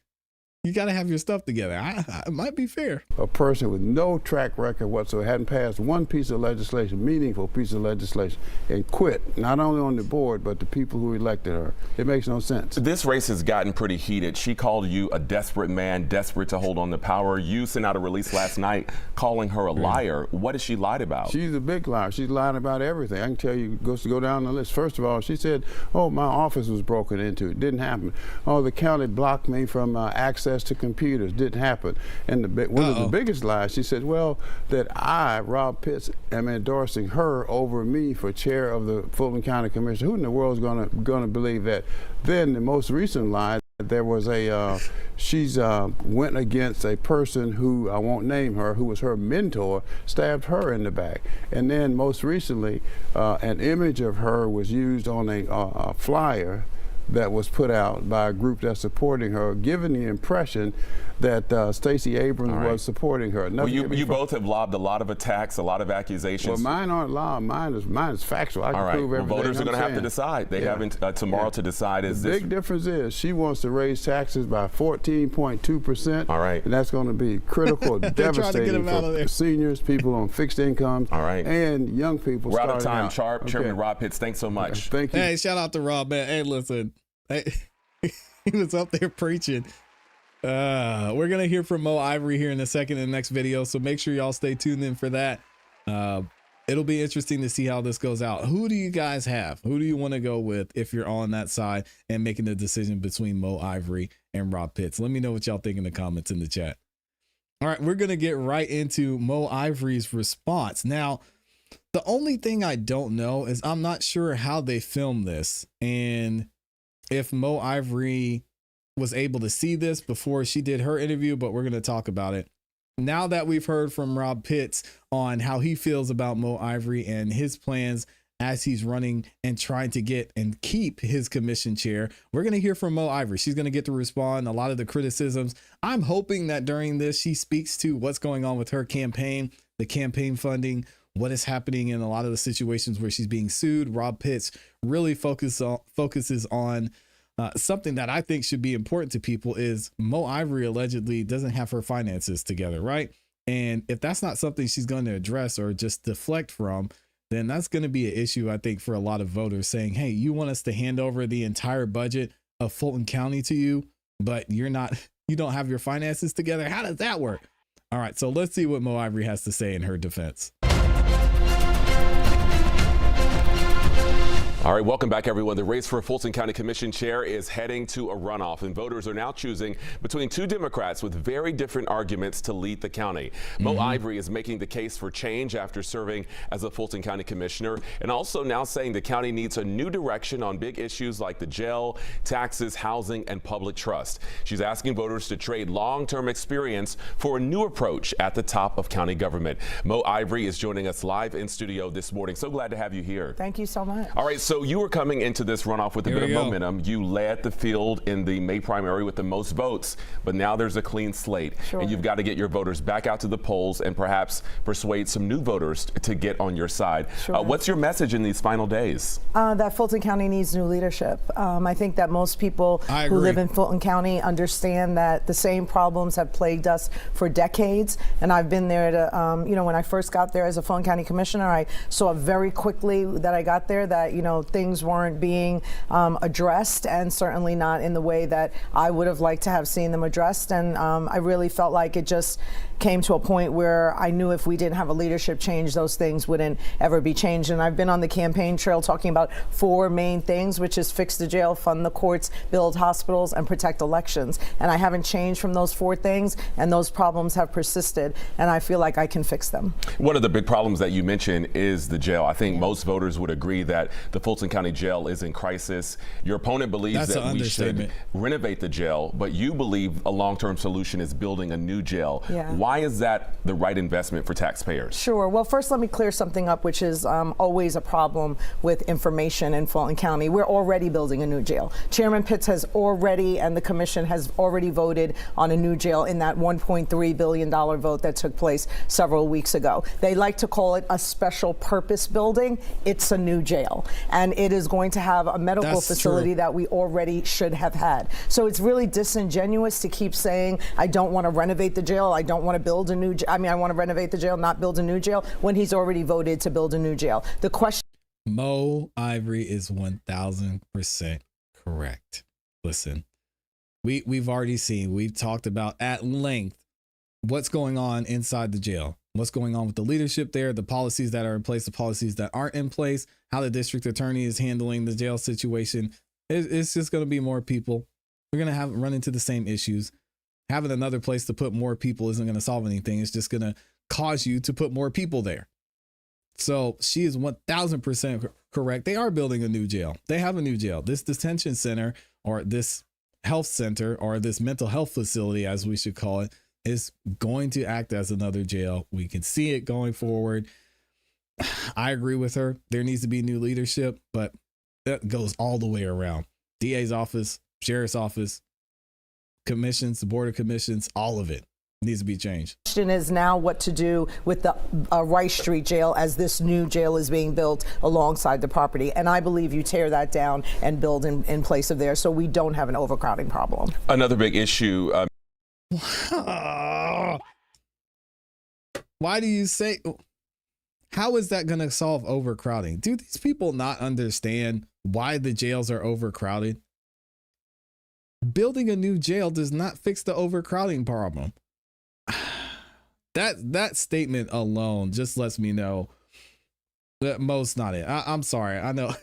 you got to have your stuff together. It might be fair. A person with no track record whatsoever, hadn't passed one piece of legislation, meaningful piece of legislation, and quit, not only on the board, but the people who elected her. It makes no sense. This race has gotten pretty heated. She called you a desperate man, desperate to hold on to power. You sent out a release last night calling her a liar. What has she lied about? She's a big liar. She's lied about everything. I can tell you, go down the list. First of all, she said, oh, my office was broken into. It didn't happen. Oh, the county blocked me from access to computers. Didn't happen. And one of the biggest lies, she said, well, that I, Rob Pitts, am endorsing her over me for chair of the Fulton County Commission. Who in the world is going to believe that? Then the most recent lie, there was she's went against a person who, I won't name her, who was her mentor, stabbed her in the back. And then most recently, an image of her was used on a flyer that was put out by a group that's supporting her, giving the impression that Stacey Abrams was supporting her. Well, you both have lobbed a lot of attacks, a lot of accusations. Well, mine aren't lobbed. Mine is factual. I can prove everything. Well, voters are going to have to decide. They haven't tomorrow to decide. The big difference is she wants to raise taxes by 14.2%. All right. And that's going to be critical, devastating for seniors, people on fixed incomes, and young people. We're out of time. Chairman Rob Pitts, thanks so much. Thank you. Hey, shout out to Rob, man. Hey, listen, he was up there preaching. We're gonna hear from Mo Ivory here in a second in the next video, so make sure y'all stay tuned in for that. It'll be interesting to see how this goes out. Who do you guys have? Who do you want to go with if you're on that side and making the decision between Mo Ivory and Rob Pitts? Let me know what y'all think in the comments in the chat. All right, we're gonna get right into Mo Ivory's response. Now, the only thing I don't know is I'm not sure how they filmed this and if Mo Ivory was able to see this before she did her interview, but we're going to talk about it. Now that we've heard from Rob Pitts on how he feels about Mo Ivory and his plans as he's running and trying to get and keep his commission chair, we're going to hear from Mo Ivory. She's going to get to respond a lot of the criticisms. I'm hoping that during this, she speaks to what's going on with her campaign, the campaign funding, what is happening in a lot of the situations where she's being sued. Rob Pitts really focuses on something that I think should be important to people is Mo Ivory allegedly doesn't have her finances together, right? And if that's not something she's going to address or just deflect from, then that's going to be an issue, I think, for a lot of voters saying, hey, you want us to hand over the entire budget of Fulton County to you, but you don't have your finances together. How does that work? All right, so let's see what Mo Ivory has to say in her defense. All right, welcome back, everyone. The race for Fulton County Commission chair is heading to a runoff, and voters are now choosing between two Democrats with very different arguments to lead the county. Mo Ivory is making the case for change after serving as a Fulton County commissioner, and also now saying the county needs a new direction on big issues like the jail, taxes, housing, and public trust. She's asking voters to trade long-term experience for a new approach at the top of county government. Mo Ivory is joining us live in studio this morning. So glad to have you here. Thank you so much. All right, so you were coming into this runoff with a bit of momentum. You led the field in the May primary with the most votes, but now there's a clean slate. And you've got to get your voters back out to the polls and perhaps persuade some new voters to get on your side. What's your message in these final days? That Fulton County needs new leadership. I think that most people who live in Fulton County understand that the same problems have plagued us for decades. And I've been there to, when I first got there as a Fulton County commissioner, I saw very quickly that I got there that, things weren't being addressed, and certainly not in the way that I would have liked to have seen them addressed. And I really felt like it just came to a point where I knew if we didn't have a leadership change, those things wouldn't ever be changed. And I've been on the campaign trail talking about four main things, which is fix the jail, fund the courts, build hospitals, and protect elections. And I haven't changed from those four things, and those problems have persisted, and I feel like I can fix them. One of the big problems that you mentioned is the jail. I think most voters would agree that the Fulton County Jail is in crisis. Your opponent believes that we should renovate the jail, but you believe a long-term solution is building a new jail. Why is that the right investment for taxpayers? Sure. Well, first let me clear something up, which is always a problem with information in Fulton County. We're already building a new jail. Chairman Pitts has already, and the commission has already voted on a new jail in that $1.3 billion vote that took place several weeks ago. They like to call it a special purpose building. It's a new jail. And it is going to have a medical facility that we already should have had. So it's really disingenuous to keep saying, I don't want to renovate the jail, I don't want to build a new jail. I mean, I want to renovate the jail, not build a new jail, when he's already voted to build a new jail. The question. Mo Ivory is 1000% correct. Listen, we've already seen, we've talked about at length what's going on inside the jail, what's going on with the leadership there, the policies that are in place, the policies that aren't in place, how the district attorney is handling the jail situation. It's just going to be more people. We're going to run into the same issues. Having another place to put more people isn't going to solve anything. It's just going to cause you to put more people there. So she is 1000% correct. They are building a new jail. They have a new jail. This detention center, or this health center, or this mental health facility, as we should call it, is going to act as another jail. We can see it going forward. I agree with her. There needs to be new leadership, but that goes all the way around. DA's office, sheriff's office, commissions, the board of commissions, all of it needs to be changed. The question is now what to do with the Rice Street jail as this new jail is being built alongside the property. And I believe you tear that down and build in place of there so we don't have an overcrowding problem. Another big issue. Why do you say, how is that going to solve overcrowding? Do these people not understand why the jails are overcrowded? Building a new jail does not fix the overcrowding problem. That statement alone just lets me know that Mo's not it. I'm sorry. I know.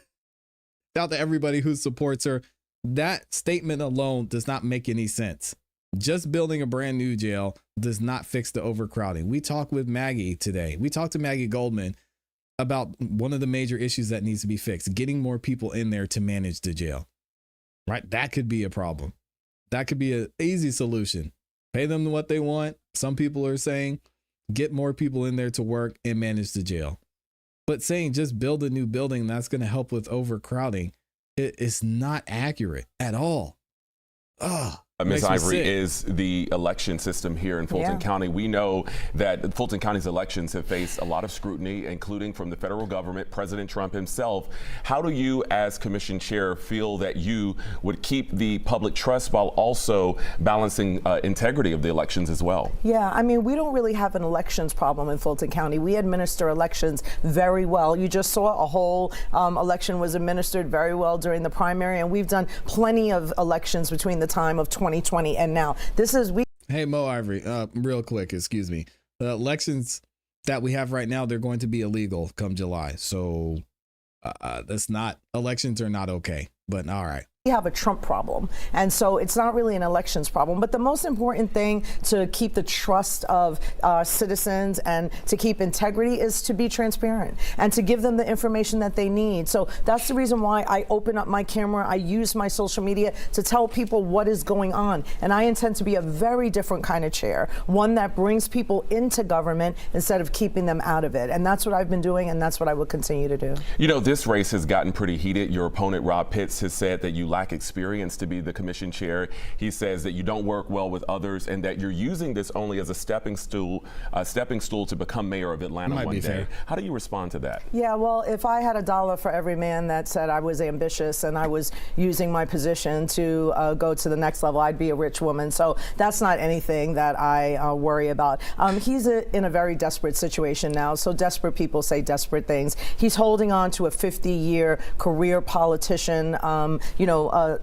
Out to everybody who supports her, that statement alone does not make any sense. Just building a brand new jail does not fix the overcrowding. We talked with Maggie today. We talked to Maggie Goldman about one of the major issues that needs to be fixed, getting more people in there to manage the jail. Right? That could be a problem. That could be an easy solution. Pay them what they want. Some people are saying get more people in there to work and manage the jail. But saying just build a new building that's going to help with overcrowding, it's not accurate at all. Ms. Ivory, is the election system here in Fulton County. We know that Fulton County's elections have faced a lot of scrutiny, including from the federal government, President Trump himself. How do you, as commission chair, feel that you would keep the public trust while also balancing integrity of the elections as well? Yeah, I mean, we don't really have an elections problem in Fulton County. We administer elections very well. You just saw a whole election was administered very well during the primary, and we've done plenty of elections between the time of 2020 and now. Hey, Mo Ivory, real quick, excuse me. The elections that we have right now, they're going to be illegal come July. So elections are not okay, but all right. We have a Trump problem. And so it's not really an elections problem. But the most important thing to keep the trust of citizens and to keep integrity is to be transparent and to give them the information that they need. So that's the reason why I open up my camera. I use my social media to tell people what is going on. And I intend to be a very different kind of chair, one that brings people into government instead of keeping them out of it. And that's what I've been doing, and that's what I will continue to do. You know, this race has gotten pretty heated. Your opponent, Rob Pitts, has said that you lack experience to be the commission chair. He says that you don't work well with others and that you're using this only as a stepping stool to become mayor of Atlanta one day. Fair. How do you respond to that? Yeah, well, if I had $1 for every man that said I was ambitious and I was using my position to go to the next level, I'd be a rich woman. So that's not anything that I worry about. He's in a very desperate situation now. So desperate people say desperate things. He's holding on to a 50-year career politician,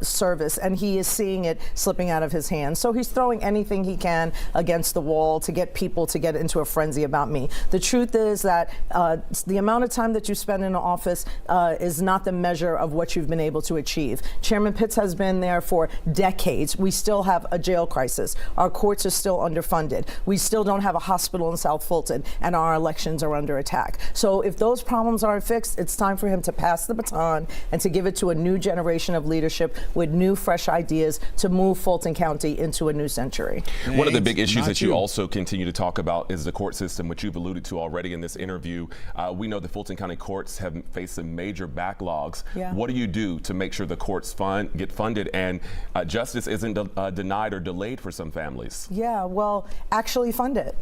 service, and he is seeing it slipping out of his hands. So he's throwing anything he can against the wall to get people to get into a frenzy about me. The truth is that the amount of time that you spend in the office is not the measure of what you've been able to achieve. Chairman Pitts has been there for decades. We still have a jail crisis. Our courts are still underfunded. We still don't have a hospital in South Fulton, and our elections are under attack. So if those problems aren't fixed, it's time for him to pass the baton and to give it to a new generation of leadership with new, fresh ideas to move Fulton County into a new century. One of the big issues that you also continue to talk about is the court system, which you've alluded to already in this interview. We know the Fulton County courts have faced some major backlogs. Yeah. What do you do to make sure the courts get funded and justice isn't denied or delayed for some families? Yeah, well, actually fund it.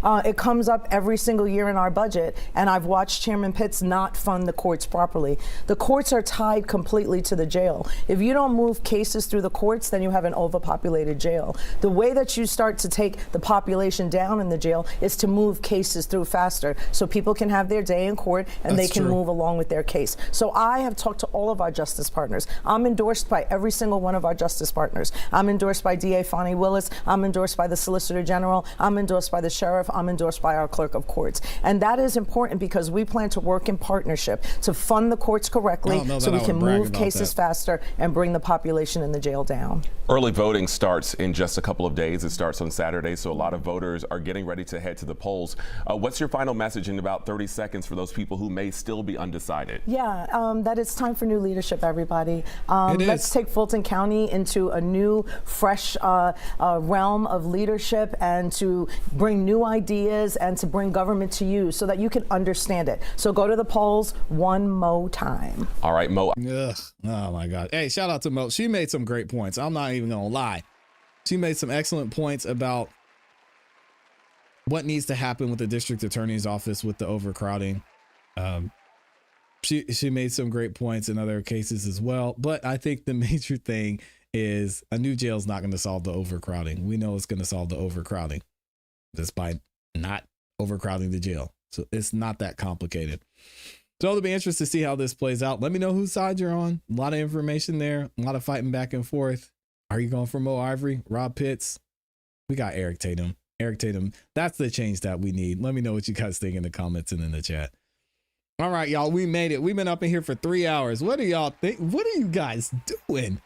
It comes up every single year in our budget, and I've watched Chairman Pitts not fund the courts properly. The courts are tied completely to the jail. If you don't move cases through the courts, then you have an overpopulated jail. The way that you start to take the population down in the jail is to move cases through faster so people can have their day in court and they can move along with their case. So I have talked to all of our justice partners. I'm endorsed by every single one of our justice partners. I'm endorsed by DA Fonnie Willis. I'm endorsed by the Solicitor General. I'm endorsed by the Sheriff. I'm endorsed by our Clerk of Courts. And that is important because we plan to work in partnership to fund the courts correctly so we can move cases faster and bring the population in the jail down. Early voting starts in just a couple of days. It starts on Saturday, so a lot of voters are getting ready to head to the polls. What's your final message in about 30 seconds for those people who may still be undecided? Yeah, that it's time for new leadership, everybody. Let's take Fulton County into a new, fresh realm of leadership and to bring new new ideas and to bring government to you so that you can understand it. So go to the polls one more time. All right, Mo. Ugh. Oh my God. Hey, shout out to Mo. She made some great points. I'm not even gonna lie. She made some excellent points about what needs to happen with the district attorney's office with the overcrowding. She made some great points in other cases as well. But I think the major thing is a new jail is not going to solve the overcrowding. We know it's going to solve the overcrowding just by not overcrowding the jail. So it's not that complicated. So it'll be interesting to see how this plays out. Let me know whose side you're on. A lot of information there, a lot of fighting back and forth. Are you going for Mo Ivory, Rob Pitts? We got Eric Tatum. Eric Tatum, that's the change that we need. Let me know what you guys think in the comments and in the chat. All right, y'all, we made it. We've been up in here for 3 hours. What do y'all think? What are you guys doing?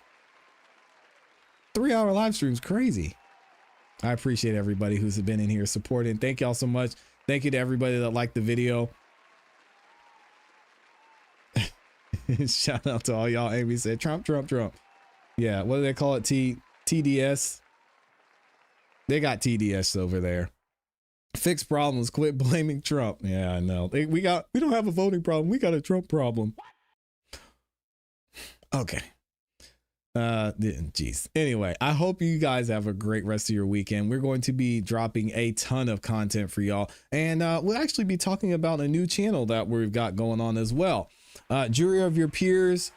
3-hour live stream's crazy. I appreciate everybody who's been in here supporting. Thank y'all so much. Thank you to everybody that liked the video. Shout out to all y'all. Amy said, Trump, Trump, Trump. Yeah, what do they call it? TDS? They got TDS over there. Fix problems, quit blaming Trump. Yeah, I know. We don't have a voting problem. We got a Trump problem. Okay. Geez. Anyway, I hope you guys have a great rest of your weekend. We're going to be dropping a ton of content for y'all. And we'll actually be talking about a new channel that we've got going on as well. Jury of Your Peers.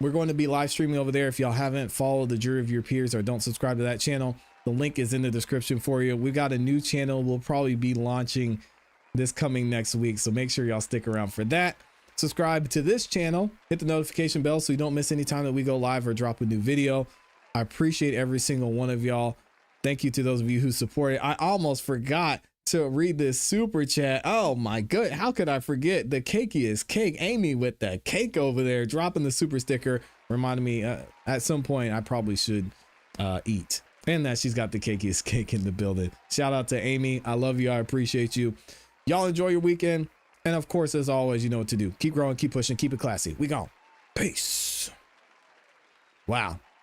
We're going to be live streaming over there. If y'all haven't followed the Jury of Your Peers or don't subscribe to that channel, the link is in the description for you. We got a new channel. We'll probably be launching this coming next week. So make sure y'all stick around for that. Subscribe to this channel, hit the notification bell so you don't miss any time that we go live or drop a new video. I appreciate every single one of y'all. Thank you to those of you who supported. I almost forgot to read this super chat. Oh my good. How could I forget? The cakiest cake. Amy with the cake over there, dropping the super sticker. Reminded me at some point I probably should eat. And that she's got the cakiest cake in the building. Shout out to Amy. I love you. I appreciate you. Y'all enjoy your weekend. And of course, as always, you know what to do. Keep growing, keep pushing, keep it classy. We gone. Peace. Wow.